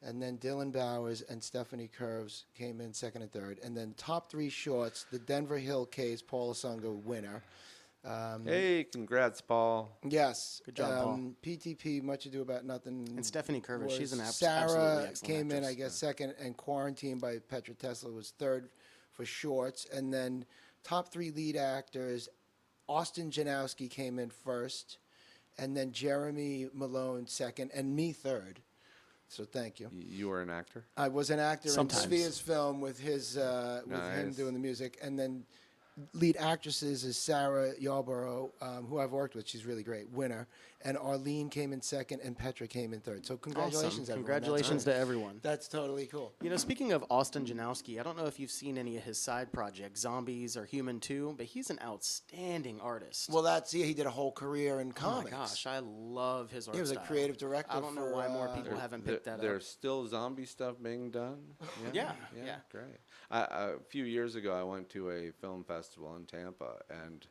[SPEAKER 2] And then Dylan Bowers and Stephanie Curves came in second and third. And then top 3 shorts, the Denver Hill Case, Paul Asunga, winner.
[SPEAKER 1] Hey, congrats, Paul.
[SPEAKER 2] Yes.
[SPEAKER 3] Good job, Paul.
[SPEAKER 2] PTP, Much Ado About Nothing.
[SPEAKER 3] And Stephanie Curvis, she's an
[SPEAKER 2] was
[SPEAKER 3] absolutely
[SPEAKER 2] Sarah
[SPEAKER 3] excellent
[SPEAKER 2] came in,
[SPEAKER 3] actress.
[SPEAKER 2] I guess, second, and Quarantine by Petra Tesla was third for shorts. And then top 3 lead actors, Austin Janowski came in first, and then Jeremy Malone second, and me third. So thank you.
[SPEAKER 1] You were an actor?
[SPEAKER 2] I was an actor
[SPEAKER 3] Sometimes.
[SPEAKER 2] in Sphere's film with his with him
[SPEAKER 1] Nice.
[SPEAKER 2] doing the music, and then lead actresses is Sarah Yarborough, who I've worked with. She's really great, winner, and Arlene came in second, and Petra came in third. So congratulations,
[SPEAKER 3] Awesome.
[SPEAKER 2] everyone.
[SPEAKER 3] Congratulations to everyone.
[SPEAKER 2] That's totally cool.
[SPEAKER 3] You know, speaking of Austin Janowski, I don't know if you've seen any of his side projects, Zombies or Human 2, but he's an outstanding artist.
[SPEAKER 2] Well, he did a whole career in
[SPEAKER 3] oh
[SPEAKER 2] comics.
[SPEAKER 3] my gosh, I love his art
[SPEAKER 2] He was a
[SPEAKER 3] style.
[SPEAKER 2] creative director.
[SPEAKER 3] I don't know why more people
[SPEAKER 1] There-
[SPEAKER 3] haven't picked that
[SPEAKER 1] There's
[SPEAKER 3] up.
[SPEAKER 1] still zombie stuff being done?
[SPEAKER 3] Yeah.
[SPEAKER 1] Great. A few years ago, I went to a film festival in Tampa, and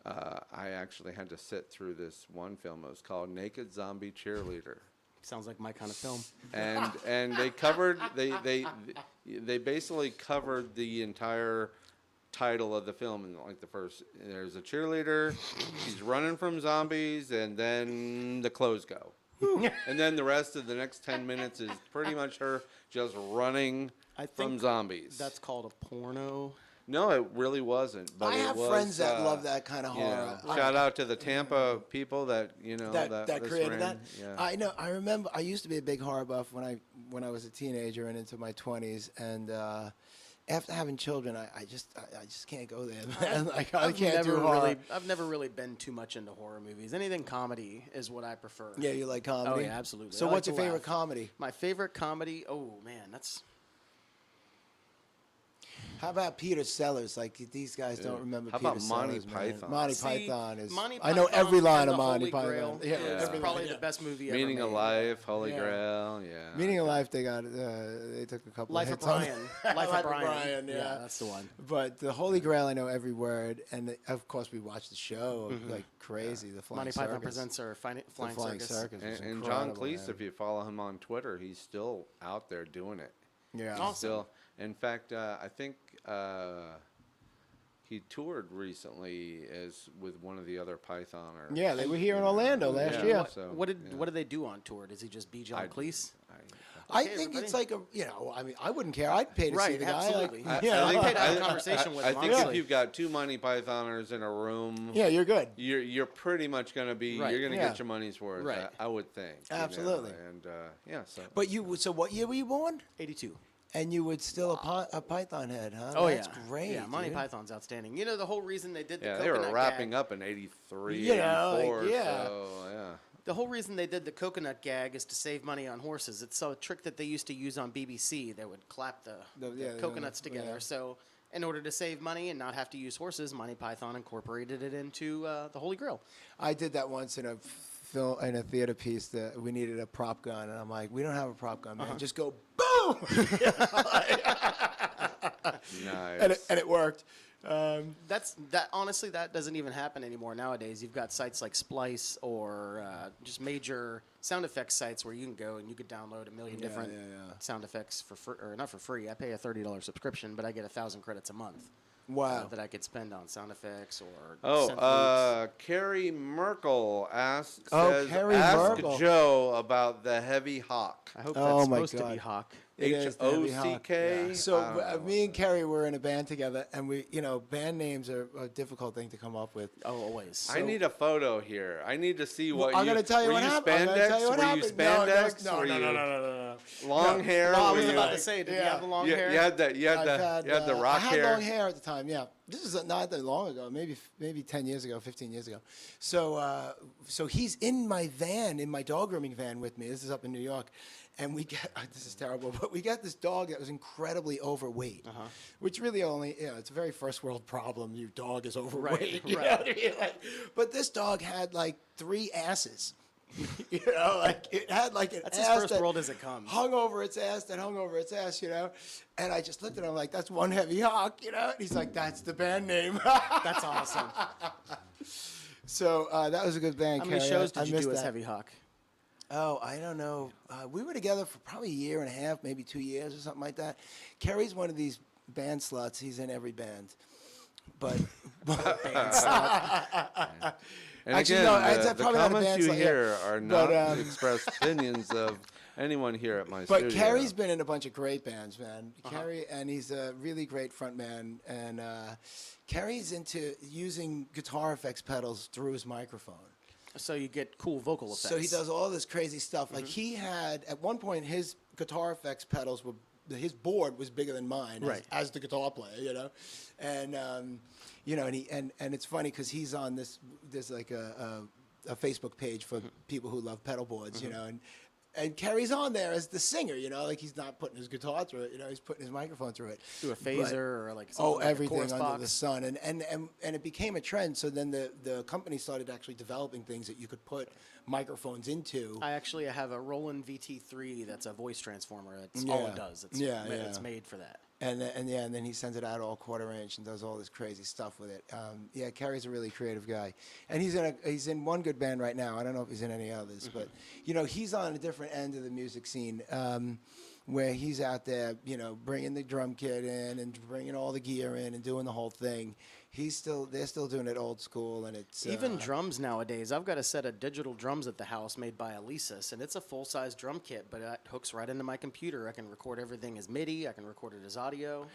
[SPEAKER 1] I actually had to sit through this one film. It was called Naked Zombie Cheerleader.
[SPEAKER 3] Sounds like my kind of film.
[SPEAKER 1] And they covered they basically covered the entire title of the film. And like there's a cheerleader, she's running from zombies, and then the clothes go. And then the rest of the next 10 minutes is pretty much her just running
[SPEAKER 3] I
[SPEAKER 1] from
[SPEAKER 3] think
[SPEAKER 1] zombies.
[SPEAKER 3] That's called a porno.
[SPEAKER 1] No, it really wasn't. But
[SPEAKER 2] I
[SPEAKER 1] it
[SPEAKER 2] have
[SPEAKER 1] was,
[SPEAKER 2] friends that love that kind of horror.
[SPEAKER 1] Shout out to the Tampa people that
[SPEAKER 2] that
[SPEAKER 1] this
[SPEAKER 2] created
[SPEAKER 1] ran.
[SPEAKER 2] that.
[SPEAKER 1] Yeah.
[SPEAKER 2] I know. I remember. I used to be a big horror buff when I was a teenager and into my 20s, and after having children, I just can't go there, man. Like I can't do horror.
[SPEAKER 3] I've never really been too much into horror movies. Anything comedy is what I prefer.
[SPEAKER 2] Yeah, you like comedy?
[SPEAKER 3] Oh, yeah, absolutely.
[SPEAKER 2] So
[SPEAKER 3] I
[SPEAKER 2] what's
[SPEAKER 3] like
[SPEAKER 2] your
[SPEAKER 3] to
[SPEAKER 2] favorite
[SPEAKER 3] laugh.
[SPEAKER 2] comedy?
[SPEAKER 3] My favorite comedy? Oh man, that's
[SPEAKER 2] How about Peter Sellers? Like these guys don't remember.
[SPEAKER 1] How
[SPEAKER 2] Peter
[SPEAKER 1] about Monty
[SPEAKER 2] Sellers, man.
[SPEAKER 1] Python?
[SPEAKER 2] Monty
[SPEAKER 3] See,
[SPEAKER 2] Python is.
[SPEAKER 3] Monty
[SPEAKER 2] I know
[SPEAKER 3] Python
[SPEAKER 2] every line
[SPEAKER 3] and
[SPEAKER 2] of
[SPEAKER 3] the
[SPEAKER 2] Monty
[SPEAKER 3] Holy Grail
[SPEAKER 2] Python. Yeah,
[SPEAKER 3] is
[SPEAKER 2] every line,
[SPEAKER 3] probably
[SPEAKER 2] yeah.
[SPEAKER 3] the best movie
[SPEAKER 1] Meaning
[SPEAKER 3] ever
[SPEAKER 1] of
[SPEAKER 3] made.
[SPEAKER 1] Life, Holy
[SPEAKER 2] Yeah.
[SPEAKER 1] Grail, yeah.
[SPEAKER 2] Meaning of Life, they got. They took a couple.
[SPEAKER 3] Life
[SPEAKER 2] of
[SPEAKER 3] of
[SPEAKER 2] hits on
[SPEAKER 3] Brian.
[SPEAKER 2] it.
[SPEAKER 3] Life of Brian.
[SPEAKER 2] Yeah.
[SPEAKER 3] That's the one.
[SPEAKER 2] But the Holy Grail, I know every word, and of course we watched the show like crazy. The Flying
[SPEAKER 3] Monty
[SPEAKER 2] Circus.
[SPEAKER 3] Python presents our
[SPEAKER 2] The
[SPEAKER 3] Flying Circus.
[SPEAKER 2] was
[SPEAKER 1] And John
[SPEAKER 2] incredible,
[SPEAKER 1] Cleese,
[SPEAKER 2] man.
[SPEAKER 1] if you follow him on Twitter, he's still out there doing it.
[SPEAKER 2] Yeah.
[SPEAKER 3] Awesome.
[SPEAKER 1] Still, in fact, I think he toured recently as with one of the other Pythoners.
[SPEAKER 2] Yeah, they were here in Orlando last
[SPEAKER 1] Yeah.
[SPEAKER 2] year.
[SPEAKER 3] What,
[SPEAKER 1] So,
[SPEAKER 3] what did
[SPEAKER 1] yeah.
[SPEAKER 3] what did they do on tour? Does he just be John Cleese?
[SPEAKER 2] I
[SPEAKER 3] Okay,
[SPEAKER 2] think it's
[SPEAKER 3] everybody.
[SPEAKER 2] like I mean, I wouldn't care. I'd pay to see
[SPEAKER 3] Right,
[SPEAKER 2] the guy.
[SPEAKER 3] absolutely.
[SPEAKER 2] Like,
[SPEAKER 3] I
[SPEAKER 2] yeah,
[SPEAKER 3] think I'd have a conversation with
[SPEAKER 1] I
[SPEAKER 3] him,
[SPEAKER 1] think if
[SPEAKER 3] honestly.
[SPEAKER 1] you've got two Monty Pythoners in a room,
[SPEAKER 2] yeah, you're good.
[SPEAKER 1] you're pretty much going to be
[SPEAKER 3] Right.
[SPEAKER 1] you're going to
[SPEAKER 2] Yeah.
[SPEAKER 1] get your money's worth.
[SPEAKER 3] Right.
[SPEAKER 1] I would think. you know,
[SPEAKER 2] Absolutely.
[SPEAKER 1] And yeah, so.
[SPEAKER 2] But so what year were you born?
[SPEAKER 3] 82.
[SPEAKER 2] And you would still a Python head, huh?
[SPEAKER 3] Oh,
[SPEAKER 2] That's
[SPEAKER 3] yeah.
[SPEAKER 2] great.
[SPEAKER 3] Yeah, Monty
[SPEAKER 2] dude.
[SPEAKER 3] Python's outstanding. You know, the whole reason they did the
[SPEAKER 1] Yeah, they
[SPEAKER 3] coconut
[SPEAKER 1] were wrapping
[SPEAKER 3] gag,
[SPEAKER 1] up in '83,
[SPEAKER 2] You know, like,
[SPEAKER 1] '84.
[SPEAKER 2] yeah.
[SPEAKER 1] So yeah.
[SPEAKER 3] the whole reason they did the coconut gag is to save money on horses. It's a trick that they used to use on BBC. They would clap the
[SPEAKER 2] Yeah,
[SPEAKER 3] coconuts together.
[SPEAKER 2] yeah.
[SPEAKER 3] So in order to save money and not have to use horses, Monty Python incorporated it into the Holy Grail.
[SPEAKER 2] I did that once in a film in a theater piece that we needed a prop gun, and I'm like, we don't have a prop gun, man. Just go boom,
[SPEAKER 1] Nice.
[SPEAKER 2] and it worked.
[SPEAKER 3] Honestly, that doesn't even happen anymore nowadays. You've got sites like Splice or just major sound effects sites where you can go and you could download a million different sound effects for free, or not for free. I pay a $30 subscription, but I get 1,000 credits a month.
[SPEAKER 2] Wow.
[SPEAKER 3] That I could spend on sound effects or
[SPEAKER 1] Carrie Merkel asks,
[SPEAKER 2] Oh,
[SPEAKER 1] says,
[SPEAKER 2] Carrie
[SPEAKER 1] ask
[SPEAKER 2] Merkel.
[SPEAKER 1] Joe about the Heavy Hawk.
[SPEAKER 3] I hope
[SPEAKER 2] Oh
[SPEAKER 3] that's
[SPEAKER 2] my
[SPEAKER 3] supposed to
[SPEAKER 2] God.
[SPEAKER 3] be Hawk.
[SPEAKER 2] It is the Heavy Hawk.
[SPEAKER 1] H-O-C-K?
[SPEAKER 3] Yeah.
[SPEAKER 2] So
[SPEAKER 1] I don't know.
[SPEAKER 2] me and Carrie were in a band together, and we, band names are a difficult thing to come up with.
[SPEAKER 3] Oh, always.
[SPEAKER 1] I need a photo here. I need to see what
[SPEAKER 2] I'm
[SPEAKER 1] you.
[SPEAKER 2] going to tell you
[SPEAKER 1] were
[SPEAKER 2] what
[SPEAKER 1] you
[SPEAKER 2] happened. I'm gonna
[SPEAKER 1] Spandex?
[SPEAKER 2] tell you what
[SPEAKER 1] Were you
[SPEAKER 2] happened.
[SPEAKER 1] spandex?
[SPEAKER 2] No,
[SPEAKER 1] Were
[SPEAKER 2] no,
[SPEAKER 1] you
[SPEAKER 2] no, no, no, no, no.
[SPEAKER 1] long hair?
[SPEAKER 3] Well, I
[SPEAKER 1] Were
[SPEAKER 3] was
[SPEAKER 1] you
[SPEAKER 3] about
[SPEAKER 1] like-
[SPEAKER 3] to say, did you
[SPEAKER 2] Yeah.
[SPEAKER 3] have the long
[SPEAKER 1] you,
[SPEAKER 3] hair?
[SPEAKER 1] you had the you had the rock
[SPEAKER 2] I had
[SPEAKER 1] hair.
[SPEAKER 2] long hair at the time. Yeah, this is not that long ago. Maybe 10 years ago, 15 years ago. So so he's in my van, in my dog grooming van with me. This is up in New York, and we get this is terrible, but we got this dog that was incredibly overweight, which really only it's a very first world problem. Your dog is overweight, you know
[SPEAKER 3] right.
[SPEAKER 2] what I mean? Like, but this dog had like 3 asses. Like it had like an
[SPEAKER 3] That's
[SPEAKER 2] ass
[SPEAKER 3] as first
[SPEAKER 2] that
[SPEAKER 3] world as it comes.
[SPEAKER 2] hung over its ass, that hung over its ass, And I just looked at him like, that's one Heavy Hawk, And he's like, that's the band name.
[SPEAKER 3] That's awesome.
[SPEAKER 2] So that was a good band.
[SPEAKER 3] How many
[SPEAKER 2] Carrie.
[SPEAKER 3] shows
[SPEAKER 2] I
[SPEAKER 3] did you
[SPEAKER 2] missed
[SPEAKER 3] do as
[SPEAKER 2] that.
[SPEAKER 3] Heavy Hawk?
[SPEAKER 2] Oh, I don't know. We were together for probably a year and a half, maybe 2 years or something like that. Carrie's one of these band sluts. He's in every band. But
[SPEAKER 1] And
[SPEAKER 2] Actually,
[SPEAKER 1] again,
[SPEAKER 2] no, it's
[SPEAKER 1] the
[SPEAKER 2] probably not a
[SPEAKER 1] comments
[SPEAKER 2] band
[SPEAKER 1] you
[SPEAKER 2] slut, yeah.
[SPEAKER 1] hear are not
[SPEAKER 2] But,
[SPEAKER 1] expressed opinions of anyone here at my
[SPEAKER 2] But
[SPEAKER 1] studio.
[SPEAKER 2] Carrie's been in a bunch of great bands, man. Carrie, and he's a really great front man. And Carrie's into using guitar effects pedals through his microphone.
[SPEAKER 3] So you get cool vocal effects.
[SPEAKER 2] So he does all this crazy stuff. Like he had, at one point, his guitar effects pedals were, his board was bigger than mine
[SPEAKER 3] Right.
[SPEAKER 2] as the guitar player, And, and it's funny because he's on there's like a Facebook page for people who love pedal boards, and Carrie's on there as the singer, like he's not putting his guitar through it, he's putting his microphone through it.
[SPEAKER 3] Do a phaser or like something
[SPEAKER 2] Oh,
[SPEAKER 3] like a
[SPEAKER 2] everything
[SPEAKER 3] chorus
[SPEAKER 2] under
[SPEAKER 3] box.
[SPEAKER 2] the sun, and it became a trend. So then the company started actually developing things that you could put microphones into.
[SPEAKER 3] I actually have a Roland VT3 that's a voice transformer. That's all it does. It's it's made for that.
[SPEAKER 2] And then he sends it out all 1/4 inch and does all this crazy stuff with it. Carrie's a really creative guy, and he's in one good band right now. I don't know if he's in any others, but he's on a different end of the music scene, where he's out there, bringing the drum kit in and bringing all the gear in and doing the whole thing. They're still doing it old school, and it's
[SPEAKER 3] Even drums nowadays. I've got a set of digital drums at the house made by Alesis, and it's a full-size drum kit, but it hooks right into my computer. I can record everything as MIDI. I can record it as audio.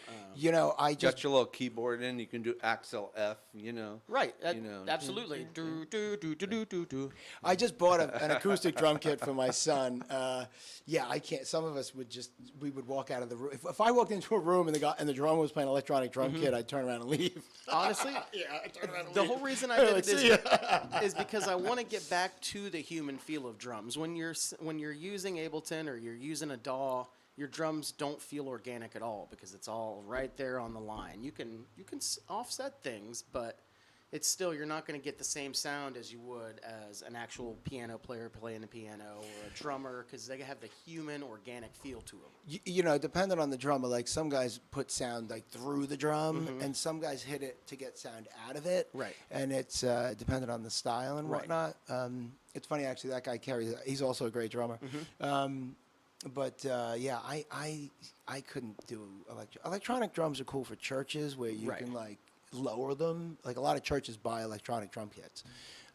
[SPEAKER 2] I just
[SPEAKER 1] got your little keyboard in. You can do Axel F.
[SPEAKER 3] Right.
[SPEAKER 1] You know.
[SPEAKER 3] Absolutely. Do, do, do, do, do, do, do.
[SPEAKER 2] I just bought an acoustic drum kit for my son. I can't. Some of us we would walk out of the room. If I walked into a room and the drummer was playing electronic drum kit, I'd turn around and leave.
[SPEAKER 3] Honestly,
[SPEAKER 2] I'd turn around and
[SPEAKER 3] the
[SPEAKER 2] leave.
[SPEAKER 3] whole reason I did
[SPEAKER 2] Like,
[SPEAKER 3] it
[SPEAKER 2] see ya.
[SPEAKER 3] is because I want to get back to the human feel of drums. When you're using Ableton or you're using a DAW, your drums don't feel organic at all because it's all right there on the line. You can offset things, but it's still, you're not going to get the same sound as you would as an actual piano player playing the piano or a drummer, because they have the human organic feel to them.
[SPEAKER 2] You know, depending on the drummer, like some guys put sound like through the drum, and some guys hit it to get sound out of it.
[SPEAKER 3] Right.
[SPEAKER 2] And it's dependent on the style and
[SPEAKER 3] Right.
[SPEAKER 2] whatnot. It's funny actually. That guy Kerry, he's also a great drummer. But yeah, I couldn't do electronic drums are cool for churches where you
[SPEAKER 3] Right.
[SPEAKER 2] can like lower them. Like a lot of churches buy electronic drum kits.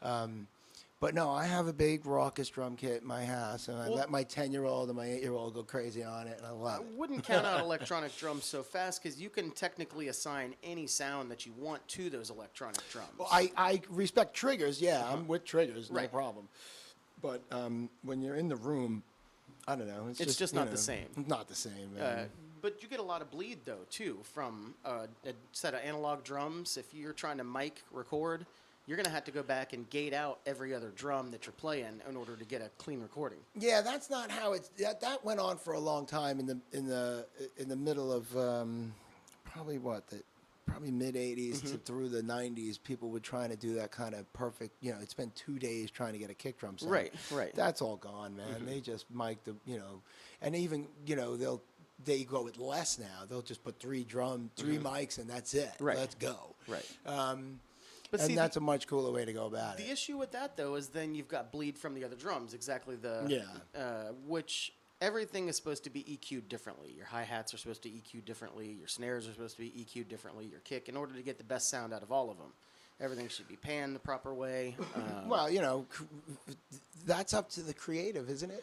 [SPEAKER 2] But no, I have a big raucous drum kit in my house, and I let my 10-year-old and my 8-year-old go crazy on it, and I love
[SPEAKER 3] I
[SPEAKER 2] it.
[SPEAKER 3] wouldn't count out electronic drums so fast, because you can technically assign any sound that you want to those electronic drums.
[SPEAKER 2] Well, I respect triggers. Yeah, I'm with triggers, no
[SPEAKER 3] Right.
[SPEAKER 2] problem. But when you're in the room, I don't know. It's
[SPEAKER 3] just
[SPEAKER 2] you
[SPEAKER 3] not the
[SPEAKER 2] know,
[SPEAKER 3] same.
[SPEAKER 2] Not the same. Man.
[SPEAKER 3] But you get a lot of bleed, though, too, from a set of analog drums. If you're trying to mic record, you're going to have to go back and gate out every other drum that you're playing in order to get a clean recording.
[SPEAKER 2] Yeah, that's not how it's. That went on for a long time in the middle of probably mid '80s to through the '90s. People were trying to do that kind of perfect. You know, it's been 2 days trying to get a kick drum sound.
[SPEAKER 3] Right.
[SPEAKER 2] That's all gone, man. They just mic the and even they go with less now. They'll just put three mics and that's it.
[SPEAKER 3] Right.
[SPEAKER 2] Let's go.
[SPEAKER 3] Right.
[SPEAKER 2] But and that's a much cooler way to go about it.
[SPEAKER 3] The issue with that, though, is then you've got bleed from the other drums. Exactly which everything is supposed to be EQ'd differently. Your hi-hats are supposed to EQ differently. Your snares are supposed to be EQ'd differently. Your kick, in order to get the best sound out of all of them. Everything should be panned the proper way.
[SPEAKER 2] Well, that's up to the creative, isn't it?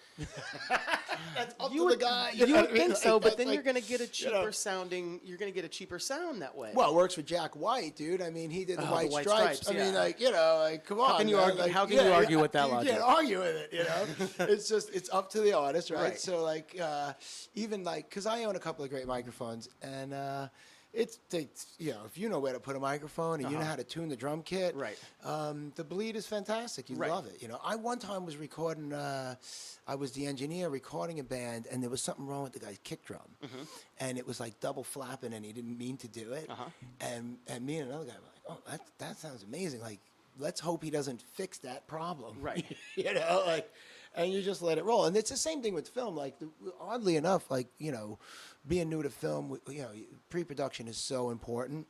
[SPEAKER 2] That's up
[SPEAKER 3] You
[SPEAKER 2] to
[SPEAKER 3] would,
[SPEAKER 2] the guy.
[SPEAKER 3] you would think
[SPEAKER 2] Like,
[SPEAKER 3] so, but
[SPEAKER 2] that's
[SPEAKER 3] then
[SPEAKER 2] like,
[SPEAKER 3] you're going to get a cheaper sounding. You're going to get a cheaper sound that way.
[SPEAKER 2] Well, it works for Jack White, dude. I mean, he did the White
[SPEAKER 3] White
[SPEAKER 2] Stripes.
[SPEAKER 3] Stripes,
[SPEAKER 2] I mean,
[SPEAKER 3] yeah.
[SPEAKER 2] come on.
[SPEAKER 3] can you
[SPEAKER 2] man.
[SPEAKER 3] argue-
[SPEAKER 2] Like,
[SPEAKER 3] how can you argue with that
[SPEAKER 2] you
[SPEAKER 3] logic?
[SPEAKER 2] can't argue with it, it's up to the artist, right?
[SPEAKER 3] Right.
[SPEAKER 2] So, like, even like, because I own a couple of great microphones, and if you know where to put a microphone and you know how to tune the drum kit,
[SPEAKER 3] Right.
[SPEAKER 2] The bleed is fantastic. You
[SPEAKER 3] Right.
[SPEAKER 2] love it. I one time was recording. I was the engineer recording a band, and there was something wrong with the guy's kick drum, and it was like double flapping, and he didn't mean to do it. And me and another guy were like, "Oh, that sounds amazing. Like, let's hope he doesn't fix that problem."
[SPEAKER 3] Right.
[SPEAKER 2] And you just let it roll. And it's the same thing with film. Like, oddly enough, like, being new to film, pre-production is so important.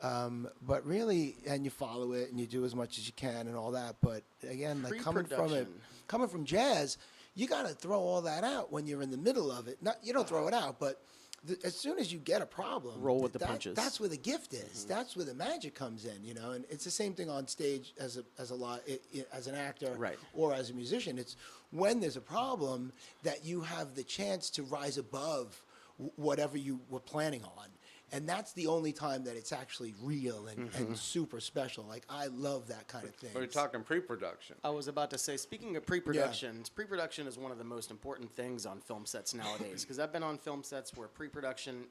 [SPEAKER 2] But really, and you follow it and you do as much as you can and all that. But again, like coming from jazz, you got to throw all that out when you're in the middle of it. You don't throw it out, but as soon as you get a problem,
[SPEAKER 3] Roll with the punches.
[SPEAKER 2] That's where the gift is. That's where the magic comes in, And it's the same thing on stage as an actor,
[SPEAKER 3] Right.
[SPEAKER 2] or as a musician. It's when there's a problem that you have the chance to rise above whatever you were planning on. And that's the only time that it's actually real and super special. Like, I love that kind of thing.
[SPEAKER 1] We're talking pre-production.
[SPEAKER 3] I was about to say, speaking of pre-production, pre-production is one of the most important things on film sets nowadays. Because I've been on film sets where pre-production,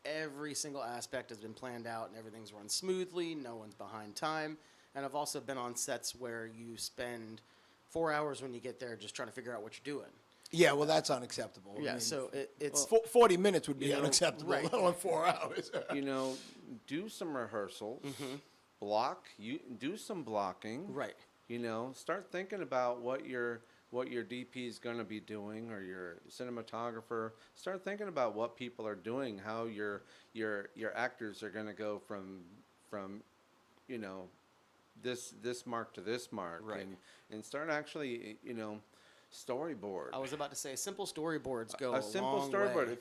[SPEAKER 3] every single aspect has been planned out and everything's run smoothly. No one's behind time. And I've also been on sets where you spend 4 hours when you get there just trying to figure out what you're doing.
[SPEAKER 2] Yeah, well, that's unacceptable.
[SPEAKER 3] Yeah,
[SPEAKER 2] I mean,
[SPEAKER 3] so it's
[SPEAKER 2] 40 minutes would be unacceptable,
[SPEAKER 3] right.
[SPEAKER 2] let alone 4 hours.
[SPEAKER 1] Do some rehearsals, do some blocking.
[SPEAKER 3] right.
[SPEAKER 1] Start thinking about what your DP is going to be doing, or your cinematographer. Start thinking about what people are doing, how your actors are going to go from this mark to this mark,
[SPEAKER 3] Right.
[SPEAKER 1] and start actually storyboard.
[SPEAKER 3] I was about to say, simple storyboards go
[SPEAKER 1] A simple
[SPEAKER 3] long
[SPEAKER 1] storyboard.
[SPEAKER 3] way.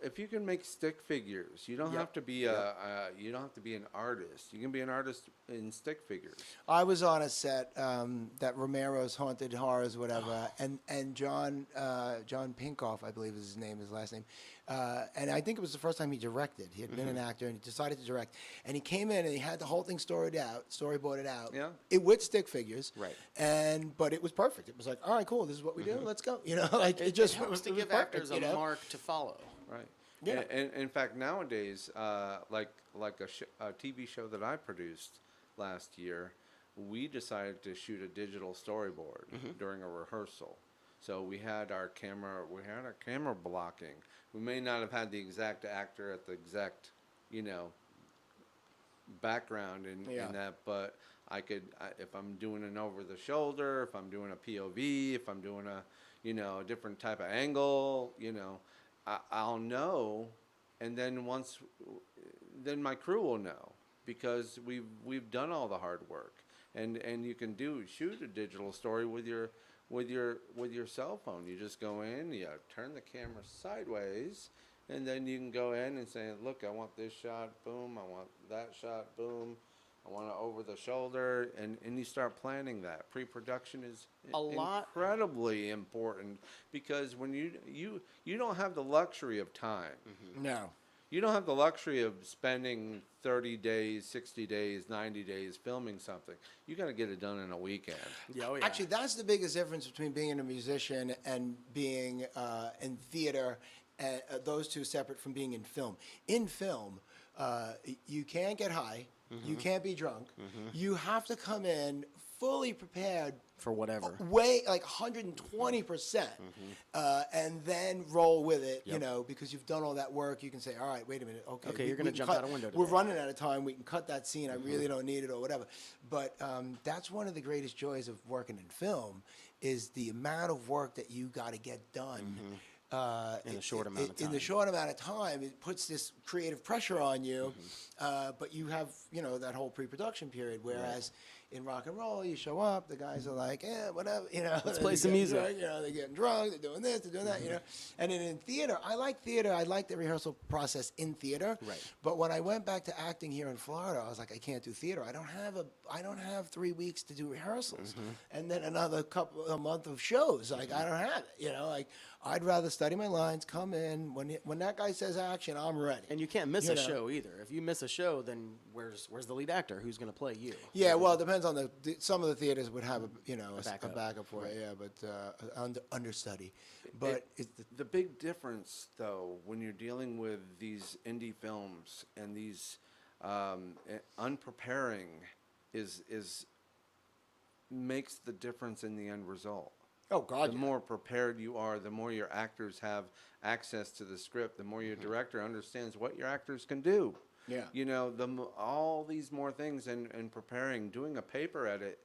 [SPEAKER 1] If you can make stick figures, you don't have to be you don't have to be an artist. You can be an artist in stick figures.
[SPEAKER 2] I was on a set that Romero's Haunted Horrors, whatever, and John Pinkoff, I believe is his name, his last name, and I think it was the first time he directed. He had been an actor and he decided to direct, and he came in and he had the whole thing storyboarded out.
[SPEAKER 1] Yeah.
[SPEAKER 2] It with stick figures.
[SPEAKER 3] Right.
[SPEAKER 2] But it was perfect. It was like, all right, cool. This is what we do. Let's go.
[SPEAKER 3] It
[SPEAKER 2] just
[SPEAKER 3] helps to
[SPEAKER 2] it was
[SPEAKER 3] give
[SPEAKER 2] perfect,
[SPEAKER 3] actors a mark to follow.
[SPEAKER 1] Right.
[SPEAKER 2] Yeah.
[SPEAKER 1] And in fact, nowadays, like a TV show that I produced last year, we decided to shoot a digital storyboard during a rehearsal. So we had our camera blocking. We may not have had the exact actor at the exact, you know, background in that, but if I'm doing an over the shoulder, if I'm doing a POV, if I'm doing a, you know, a different type of angle, you know, I'll know, and then then my crew will know, because we've done all the hard work, and you can shoot a digital story with your cell phone. You just go in, you turn the camera sideways, and then you can go in and say, look, I want this shot, boom, I want that shot, boom, I want it over the shoulder, and you start planning that. Pre-production is incredibly important, because when you don't have the luxury of time.
[SPEAKER 2] No.
[SPEAKER 1] You don't have the luxury of spending 30 days, 60 days, 90 days filming something. You got to get it done in a weekend.
[SPEAKER 3] Yeah, oh yeah.
[SPEAKER 2] Actually, that's the biggest difference between being a musician and being in theater. Those two separate from being in film. In film, you can't get high. You can't be drunk. You have to come in fully prepared
[SPEAKER 3] for whatever.
[SPEAKER 2] Way like 120%, and then roll with it. You know, because you've done all that work. You can say, all right, wait a minute. Okay,
[SPEAKER 3] you're gonna jump out a window
[SPEAKER 2] We're
[SPEAKER 3] today.
[SPEAKER 2] running out of time. We can cut that scene. I really don't need it, or whatever. But that's one of the greatest joys of working in film, is the amount of work that you got to get done.
[SPEAKER 3] In a short amount of time.
[SPEAKER 2] In the short amount of time, it puts this creative pressure on you, but you have, you know, that whole pre-production period. Whereas in rock and roll, you show up, the guys are like, whatever, you know.
[SPEAKER 3] Let's play some music.
[SPEAKER 2] Drunk, you know, they're getting drunk, they're doing this, they're doing that, you know. And then in theater, I like the rehearsal process in theater.
[SPEAKER 3] Right.
[SPEAKER 2] But when I went back to acting here in Florida, I was like, I can't do theater. I don't have 3 weeks to do rehearsals, and then a month of shows. Like I don't have it, you know. Like I'd rather study my lines, come in when that guy says action, I'm ready.
[SPEAKER 3] And you can't miss
[SPEAKER 2] You
[SPEAKER 3] a
[SPEAKER 2] know.
[SPEAKER 3] show either. If you miss a show, then where's the lead actor? Who's going to play you?
[SPEAKER 2] Yeah, well, it depends on some of the theaters would have a
[SPEAKER 3] backup.
[SPEAKER 2] backup for it. Yeah, but understudy. But it's
[SPEAKER 1] The big difference, though, when you're dealing with these indie films and these unpreparing is makes the difference in the end result.
[SPEAKER 2] oh god,
[SPEAKER 1] The more prepared you are, the more your actors have access to the script, the more your director understands what your actors can do.
[SPEAKER 2] Yeah.
[SPEAKER 1] You know, all these more things, and preparing, doing a paper edit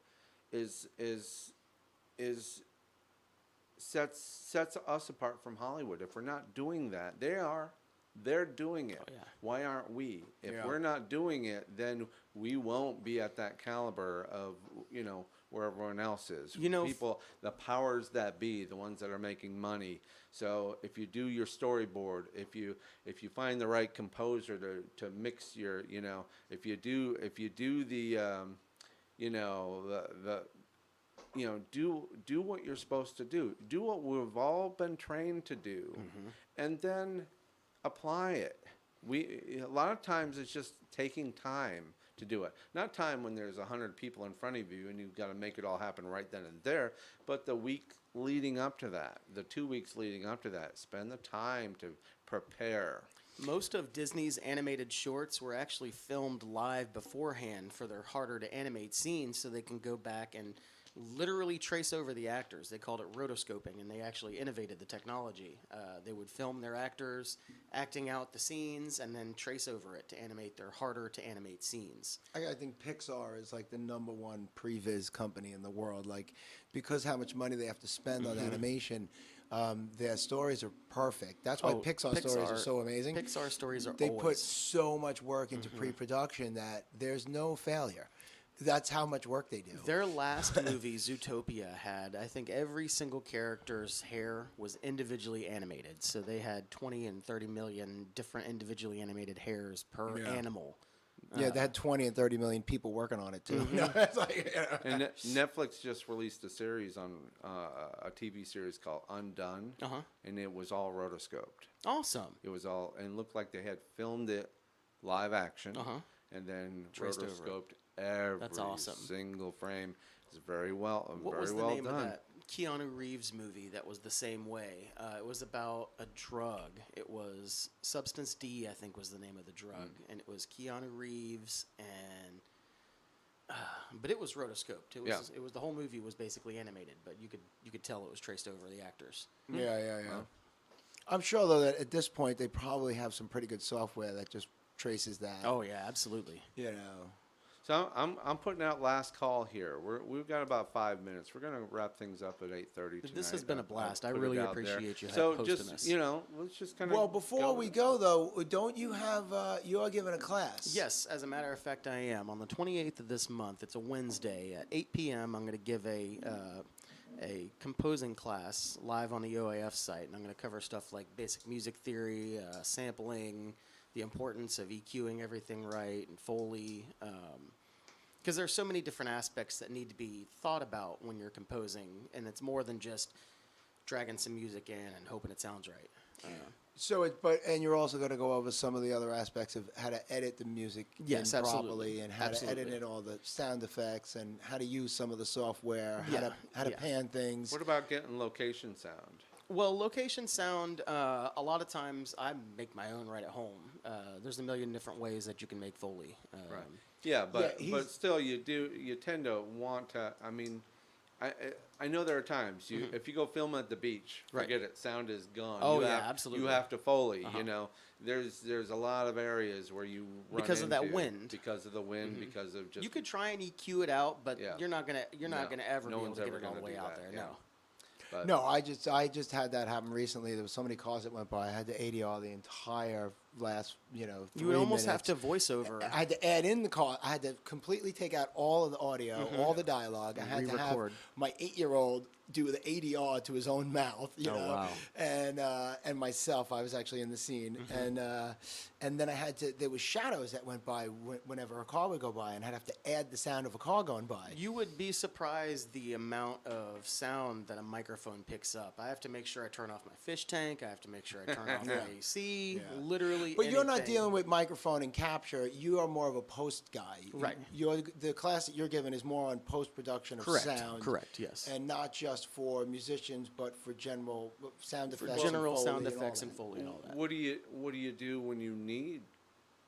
[SPEAKER 1] sets us apart from Hollywood. If we're not doing that, they're doing it.
[SPEAKER 3] Oh, yeah.
[SPEAKER 1] Why aren't we? If
[SPEAKER 2] Yeah.
[SPEAKER 1] we're not doing it, then we won't be at that caliber of, you know, where everyone else is.
[SPEAKER 3] You know,
[SPEAKER 1] people, the powers that be, the ones that are making money. So if you do your storyboard, if you find the right composer to mix your, you know, if you do the you know, do what you're supposed to do. Do what we've all been trained to do, and then apply it. A lot of times it's just taking time to do it. Not time when there's 100 people in front of you and you've got to make it all happen right then and there, but the week leading up to that, the 2 weeks leading up to that, spend the time to prepare.
[SPEAKER 3] Most of Disney's animated shorts were actually filmed live beforehand for their harder to animate scenes, so they can go back and literally trace over the actors. They called it rotoscoping, and they actually innovated the technology. They would film their actors acting out the scenes and then trace over it to animate their harder to animate scenes.
[SPEAKER 2] I think Pixar is like the #1 previs company in the world. Like, because how much money they have to spend on animation, their stories are perfect. That's why Pixar stories are so amazing.
[SPEAKER 3] Pixar stories are
[SPEAKER 2] They put
[SPEAKER 3] always.
[SPEAKER 2] so much work into pre-production that there's no failure. That's how much work they do.
[SPEAKER 3] Their last movie, Zootopia, had, I think, every single character's hair was individually animated. So they had 20 and 30 million different individually animated hairs per animal.
[SPEAKER 2] Yeah, they had 20 and 30 million people working on it too. No, it's like,
[SPEAKER 1] And Netflix just released a series on a TV series called Undone, and it was all rotoscoped.
[SPEAKER 3] Awesome.
[SPEAKER 1] It was all, and looked like they had filmed it live action, and then
[SPEAKER 3] Traced over it.
[SPEAKER 1] rotoscoped every
[SPEAKER 3] That's awesome.
[SPEAKER 1] single frame. It's very well,
[SPEAKER 3] What
[SPEAKER 1] very
[SPEAKER 3] was the
[SPEAKER 1] well
[SPEAKER 3] name
[SPEAKER 1] done.
[SPEAKER 3] of that Keanu Reeves movie that was the same way? It was about a drug. It was Substance D, I think, was the name of the drug, and it was Keanu Reeves and but it was rotoscoped.
[SPEAKER 1] Yeah.
[SPEAKER 3] It was the whole movie was basically animated, but you could tell it was traced over the actors.
[SPEAKER 2] Yeah. I'm sure though that at this point they probably have some pretty good software that just traces that.
[SPEAKER 3] Oh yeah, absolutely.
[SPEAKER 2] You know.
[SPEAKER 1] So I'm putting out last call here. We've got about 5 minutes. We're gonna wrap things up at 8:30 tonight.
[SPEAKER 3] This has been a blast. I
[SPEAKER 1] put it
[SPEAKER 3] really
[SPEAKER 1] out there.
[SPEAKER 3] appreciate you
[SPEAKER 1] So
[SPEAKER 3] hosting
[SPEAKER 1] just
[SPEAKER 3] this.
[SPEAKER 1] let's just kind of.
[SPEAKER 2] Well, before we go though, don't you have you are giving a class?
[SPEAKER 3] Yes, as a matter of fact, I am. On the 28th of this month, it's a Wednesday at 8 p.m. I'm going to give a composing class live on the OAF site, and I'm going to cover stuff like basic music theory, sampling, the importance of EQing everything right, and Foley. Because there's so many different aspects that need to be thought about when you're composing, and it's more than just dragging some music in and hoping it sounds right.
[SPEAKER 2] So and you're also going to go over some of the other aspects of how to edit the music
[SPEAKER 3] Yes,
[SPEAKER 2] in
[SPEAKER 3] absolutely.
[SPEAKER 2] properly, and how to edit in all the sound effects, and how to use some of the software, how to pan things.
[SPEAKER 1] What about getting location sound?
[SPEAKER 3] Well, location sound, a lot of times I make my own right at home. There's a million different ways that you can make Foley.
[SPEAKER 1] Right. Yeah, but
[SPEAKER 2] he's-
[SPEAKER 1] still, you tend to want to. I mean, I know there are times if you go film at the beach,
[SPEAKER 3] Right.
[SPEAKER 1] forget it. Sound is gone.
[SPEAKER 3] Oh,
[SPEAKER 1] You
[SPEAKER 3] yeah,
[SPEAKER 1] have-
[SPEAKER 3] absolutely.
[SPEAKER 1] You have to Foley. You know, there's a lot of areas where you run
[SPEAKER 3] Because of that
[SPEAKER 1] into-
[SPEAKER 3] wind.
[SPEAKER 1] because of the wind, because of just
[SPEAKER 3] You could try and EQ it out, but
[SPEAKER 1] Yeah.
[SPEAKER 3] you're not gonna ever
[SPEAKER 1] No
[SPEAKER 3] be able
[SPEAKER 1] one's
[SPEAKER 3] to get
[SPEAKER 1] ever
[SPEAKER 3] it all the
[SPEAKER 1] gonna
[SPEAKER 3] way
[SPEAKER 1] do
[SPEAKER 3] out
[SPEAKER 1] that,
[SPEAKER 3] there.
[SPEAKER 1] yeah.
[SPEAKER 3] No.
[SPEAKER 1] But
[SPEAKER 2] No, I just had that happen recently. There was so many cars that went by. I had to ADR the entire last, 3
[SPEAKER 3] You would almost have
[SPEAKER 2] minutes.
[SPEAKER 3] to voice over.
[SPEAKER 2] I had to add in the car. I had to completely take out all of the audio, all the dialogue. I had to have
[SPEAKER 3] Re-record.
[SPEAKER 2] my 8-year-old do the ADR to his own mouth, you
[SPEAKER 3] Oh,
[SPEAKER 2] know,
[SPEAKER 3] wow.
[SPEAKER 2] and myself. I was actually in the scene, and then I had to. There was shadows that went by whenever a car would go by, and I'd have to add the sound of a car going by.
[SPEAKER 3] You would be surprised the amount of sound that a microphone picks up. I have to make sure I turn off my fish tank. I have to make sure I turn off my AC. Literally,
[SPEAKER 2] But you're not
[SPEAKER 3] anything.
[SPEAKER 2] dealing with microphone and capture. You are more of a post guy.
[SPEAKER 3] Right.
[SPEAKER 2] The class that you're giving is more on post production of
[SPEAKER 3] Correct.
[SPEAKER 2] sound.
[SPEAKER 3] Correct. Yes.
[SPEAKER 2] And not just for musicians, but for general sound effects.
[SPEAKER 3] General
[SPEAKER 2] and
[SPEAKER 3] sound
[SPEAKER 2] Foley
[SPEAKER 3] effects
[SPEAKER 2] all
[SPEAKER 3] and
[SPEAKER 2] that.
[SPEAKER 3] Foley and all that.
[SPEAKER 1] what do you do when you need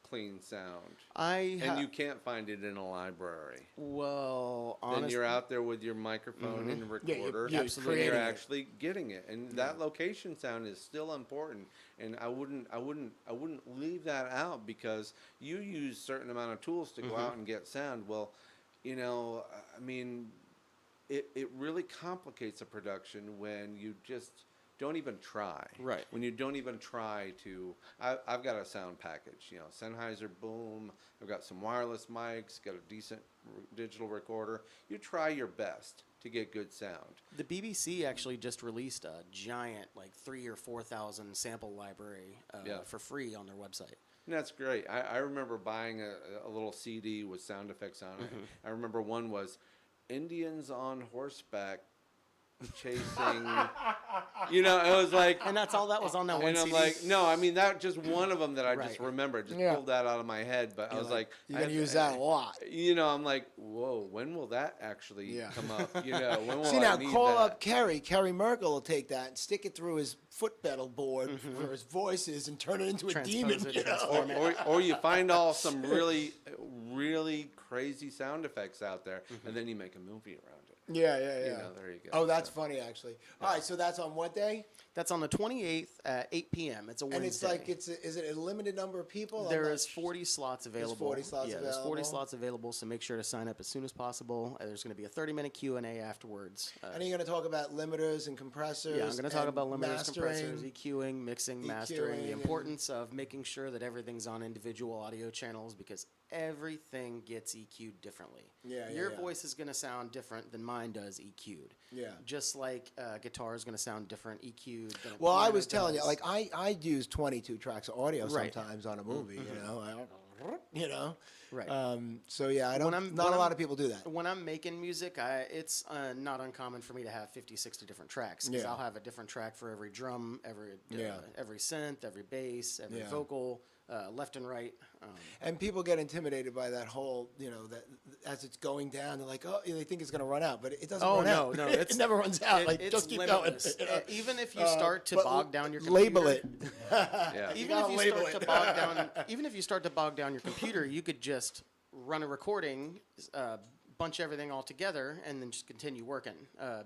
[SPEAKER 1] clean sound
[SPEAKER 3] I
[SPEAKER 1] and you can't find it in a library?
[SPEAKER 3] well,
[SPEAKER 1] Then
[SPEAKER 3] honestly,
[SPEAKER 1] you're out there with your microphone and recorder,
[SPEAKER 2] you're
[SPEAKER 1] and
[SPEAKER 2] creating
[SPEAKER 1] you're
[SPEAKER 2] it.
[SPEAKER 1] actually getting it. And that location sound is still important. And I wouldn't leave that out, because you use certain amount of tools to go out and get sound. Well, I mean, it really complicates a production when you just don't even try.
[SPEAKER 3] Right.
[SPEAKER 1] When you don't even try to. I've got a sound package, Sennheiser Boom. I've got some wireless mics, got a decent digital recorder. You try your best to get good sound.
[SPEAKER 3] the BBC actually just released a giant, like 3,000 or 4,000 sample library for free on their website.
[SPEAKER 1] And that's great. I remember buying a little CD with sound effects on it. I remember one was Indians on horseback chasing. It was like.
[SPEAKER 3] And that's all that was on that one
[SPEAKER 1] And I'm
[SPEAKER 3] CD.
[SPEAKER 1] like, no, I mean, that just one of them that I just
[SPEAKER 3] Right.
[SPEAKER 1] remembered. Just
[SPEAKER 2] Yeah.
[SPEAKER 1] pulled that out of my head. But I was like,
[SPEAKER 2] You're going to use that a lot.
[SPEAKER 1] I'm like, whoa, when will that actually come up? When will
[SPEAKER 2] See,
[SPEAKER 1] I
[SPEAKER 2] now
[SPEAKER 1] need
[SPEAKER 2] call
[SPEAKER 1] that?
[SPEAKER 2] up Kerry. Kerry Merkel will take that and stick it through his foot pedal board where his voice is and turn it into a
[SPEAKER 3] Transpose
[SPEAKER 2] demon.
[SPEAKER 3] it,
[SPEAKER 2] You know?
[SPEAKER 3] transform it.
[SPEAKER 1] Or you find all some really, really crazy sound effects out there, and then you make a movie around it.
[SPEAKER 2] Yeah.
[SPEAKER 1] There you go.
[SPEAKER 2] Oh, that's funny, actually. All right, so that's on what day?
[SPEAKER 3] That's on the 28th at 8 p.m. It's a Wednesday.
[SPEAKER 2] And it's like, is it a limited number of people? I'm
[SPEAKER 3] There
[SPEAKER 2] not
[SPEAKER 3] is 40 slots available.
[SPEAKER 2] 40 slots
[SPEAKER 3] There's 40
[SPEAKER 2] available.
[SPEAKER 3] slots available, so make sure to sign up as soon as possible. There's going to be a 30-minute Q&A afterwards.
[SPEAKER 2] And are you going to talk about limiters and compressors?
[SPEAKER 3] Yeah, I'm going to talk
[SPEAKER 2] and
[SPEAKER 3] about limiters,
[SPEAKER 2] mastering?
[SPEAKER 3] compressors, EQing, mixing, mastering, the
[SPEAKER 2] and-
[SPEAKER 3] importance of making sure that everything's on individual audio channels, because everything gets EQ'd differently.
[SPEAKER 2] Yeah,
[SPEAKER 3] Your
[SPEAKER 2] yeah.
[SPEAKER 3] voice is going to sound different than mine does EQ'd.
[SPEAKER 2] Yeah.
[SPEAKER 3] Just like guitar is going to sound different EQ'd than a
[SPEAKER 2] Well, I
[SPEAKER 3] piano
[SPEAKER 2] was telling you,
[SPEAKER 3] does.
[SPEAKER 2] like I use 22 tracks of audio
[SPEAKER 3] Right.
[SPEAKER 2] sometimes on a movie.
[SPEAKER 3] Right.
[SPEAKER 2] So yeah, I don't.
[SPEAKER 3] I'm-
[SPEAKER 2] Not
[SPEAKER 3] when
[SPEAKER 2] a lot
[SPEAKER 3] I'm-
[SPEAKER 2] of people do that.
[SPEAKER 3] When I'm making music, it's not uncommon for me to have 50, 60 different tracks, because
[SPEAKER 2] Yeah.
[SPEAKER 3] I'll have a different track for every drum, every synth, every bass, every
[SPEAKER 2] Yeah.
[SPEAKER 3] vocal, left and right.
[SPEAKER 2] And people get intimidated by that whole, that as it's going down, they're like, oh, they think it's going to run out, but it doesn't
[SPEAKER 3] Oh,
[SPEAKER 2] run out.
[SPEAKER 3] no,
[SPEAKER 2] it never runs out.
[SPEAKER 3] It's
[SPEAKER 2] Just keep
[SPEAKER 3] limitless.
[SPEAKER 2] going.
[SPEAKER 3] Even if you start to
[SPEAKER 2] But
[SPEAKER 3] bog down your computer,
[SPEAKER 2] label it.
[SPEAKER 1] Yeah.
[SPEAKER 3] Even
[SPEAKER 2] gotta
[SPEAKER 3] if you
[SPEAKER 2] label
[SPEAKER 3] start
[SPEAKER 2] it.
[SPEAKER 3] to bog down, even if you start to bog down your computer, you could just run a recording, bunch everything all together, and then just continue working.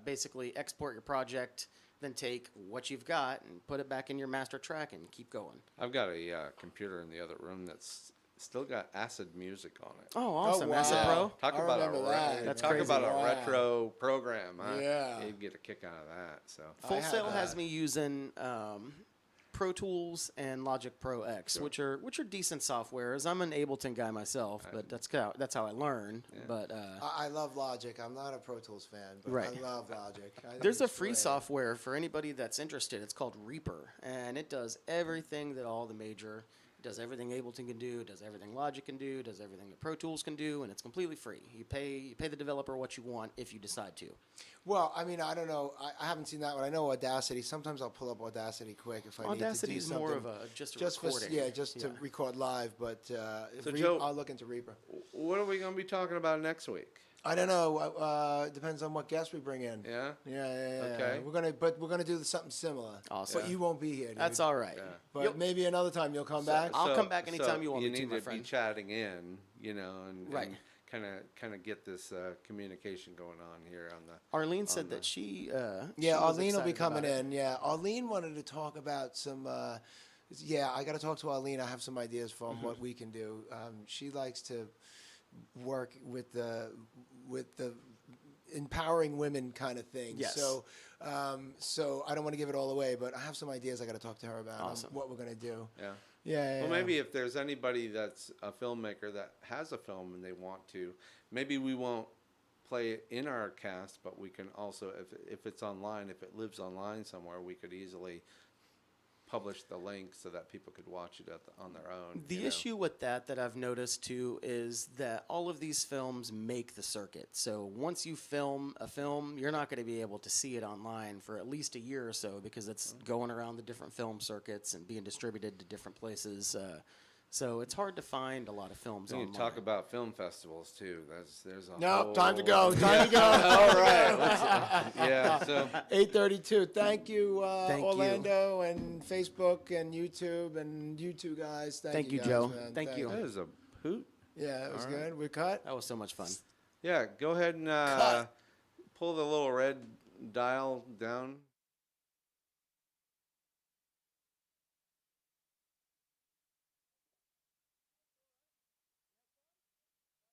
[SPEAKER 3] Basically, export your project, then take what you've got and put it back in your master track and keep going.
[SPEAKER 1] I've got a computer in the other room that's still got acid music on it.
[SPEAKER 3] Oh, awesome.
[SPEAKER 2] wow.
[SPEAKER 3] Acid Pro?
[SPEAKER 1] Talk
[SPEAKER 2] I
[SPEAKER 1] about
[SPEAKER 2] remember that.
[SPEAKER 3] That's
[SPEAKER 1] talk
[SPEAKER 3] crazy.
[SPEAKER 1] about a
[SPEAKER 2] Wow.
[SPEAKER 1] retro program. Huh?
[SPEAKER 2] Yeah.
[SPEAKER 1] You'd get a kick out of that. So
[SPEAKER 3] Full
[SPEAKER 2] have
[SPEAKER 3] Sail has
[SPEAKER 2] that.
[SPEAKER 3] me using Pro Tools and Logic Pro X, which are decent softwares. I'm an Ableton guy myself, but that's how I learn. But
[SPEAKER 2] I love Logic. I'm not a Pro Tools fan, but
[SPEAKER 3] Right.
[SPEAKER 2] I love Logic. I think
[SPEAKER 3] there's a
[SPEAKER 2] it's
[SPEAKER 3] free
[SPEAKER 2] great.
[SPEAKER 3] software for anybody that's interested. It's called Reaper, and it does everything that all the major. It does everything Ableton can do. It does everything Logic can do. It does everything that Pro Tools can do, and it's completely free. You pay the developer what you want if you decide to.
[SPEAKER 2] Well, I mean, I don't know. I haven't seen that one. I know Audacity. Sometimes I'll pull up Audacity quick if I
[SPEAKER 3] Audacity
[SPEAKER 2] need to
[SPEAKER 3] is
[SPEAKER 2] do something.
[SPEAKER 3] more of a just a recording.
[SPEAKER 2] to record live. But
[SPEAKER 1] Joe-
[SPEAKER 2] I'll look into Reaper.
[SPEAKER 1] what are we going to be talking about next week?
[SPEAKER 2] I don't know. Depends on what guests we bring in.
[SPEAKER 1] Yeah.
[SPEAKER 2] Yeah.
[SPEAKER 1] Okay.
[SPEAKER 2] We're gonna do something similar.
[SPEAKER 3] Awesome.
[SPEAKER 2] But you won't be here. Dude.
[SPEAKER 3] That's all right.
[SPEAKER 2] But
[SPEAKER 3] You'll-
[SPEAKER 2] maybe another time you'll come back.
[SPEAKER 3] I'll come back anytime you want me to,
[SPEAKER 1] You
[SPEAKER 3] my
[SPEAKER 1] need to
[SPEAKER 3] friend.
[SPEAKER 1] be chatting in, and
[SPEAKER 3] Right.
[SPEAKER 1] kind of get this communication going on here on the.
[SPEAKER 3] Arlene said that she.
[SPEAKER 2] Yeah,
[SPEAKER 3] she was
[SPEAKER 2] Arlene will be
[SPEAKER 3] excited
[SPEAKER 2] coming
[SPEAKER 3] about it.
[SPEAKER 2] in. Yeah, Arlene wanted to talk about some. Yeah, I got to talk to Arlene. I have some ideas for
[SPEAKER 3] Mm-hmm.
[SPEAKER 2] what we can do. She likes to work with the empowering women kind of thing.
[SPEAKER 3] Yes.
[SPEAKER 2] So, so I don't want to give it all away, but I have some ideas I got to talk to her about on
[SPEAKER 3] Awesome.
[SPEAKER 2] what we're gonna do.
[SPEAKER 1] Yeah.
[SPEAKER 2] Yeah.
[SPEAKER 1] Well, maybe if there's anybody that's a filmmaker that has a film and they want to, maybe we won't play it in our cast, but we can also, if it's online, if it lives online somewhere, we could easily publish the link so that people could watch it on their own.
[SPEAKER 3] The issue with that I've noticed too is that all of these films make the circuit. So once you film a film, you're not going to be able to see it online for at least a year or so because it's going around the different film circuits and being distributed to different places. So it's hard to find a lot of films
[SPEAKER 1] You
[SPEAKER 3] online.
[SPEAKER 1] talk about film festivals too. There's a
[SPEAKER 2] No,
[SPEAKER 1] whole...
[SPEAKER 2] time to go. Time to go.
[SPEAKER 1] All right. Yeah. So
[SPEAKER 2] 8:32. Thank you,
[SPEAKER 3] Thank you.
[SPEAKER 2] Orlando, and Facebook and YouTube, and you two guys.
[SPEAKER 3] Thank you,
[SPEAKER 2] guys,
[SPEAKER 3] Joe.
[SPEAKER 2] man.
[SPEAKER 3] Thank you.
[SPEAKER 1] that is a hoot.
[SPEAKER 2] Yeah, it was
[SPEAKER 1] All right.
[SPEAKER 2] good. We cut.
[SPEAKER 3] That was so much fun.
[SPEAKER 1] Yeah. Go ahead and
[SPEAKER 2] Cut.
[SPEAKER 1] pull the little red dial down.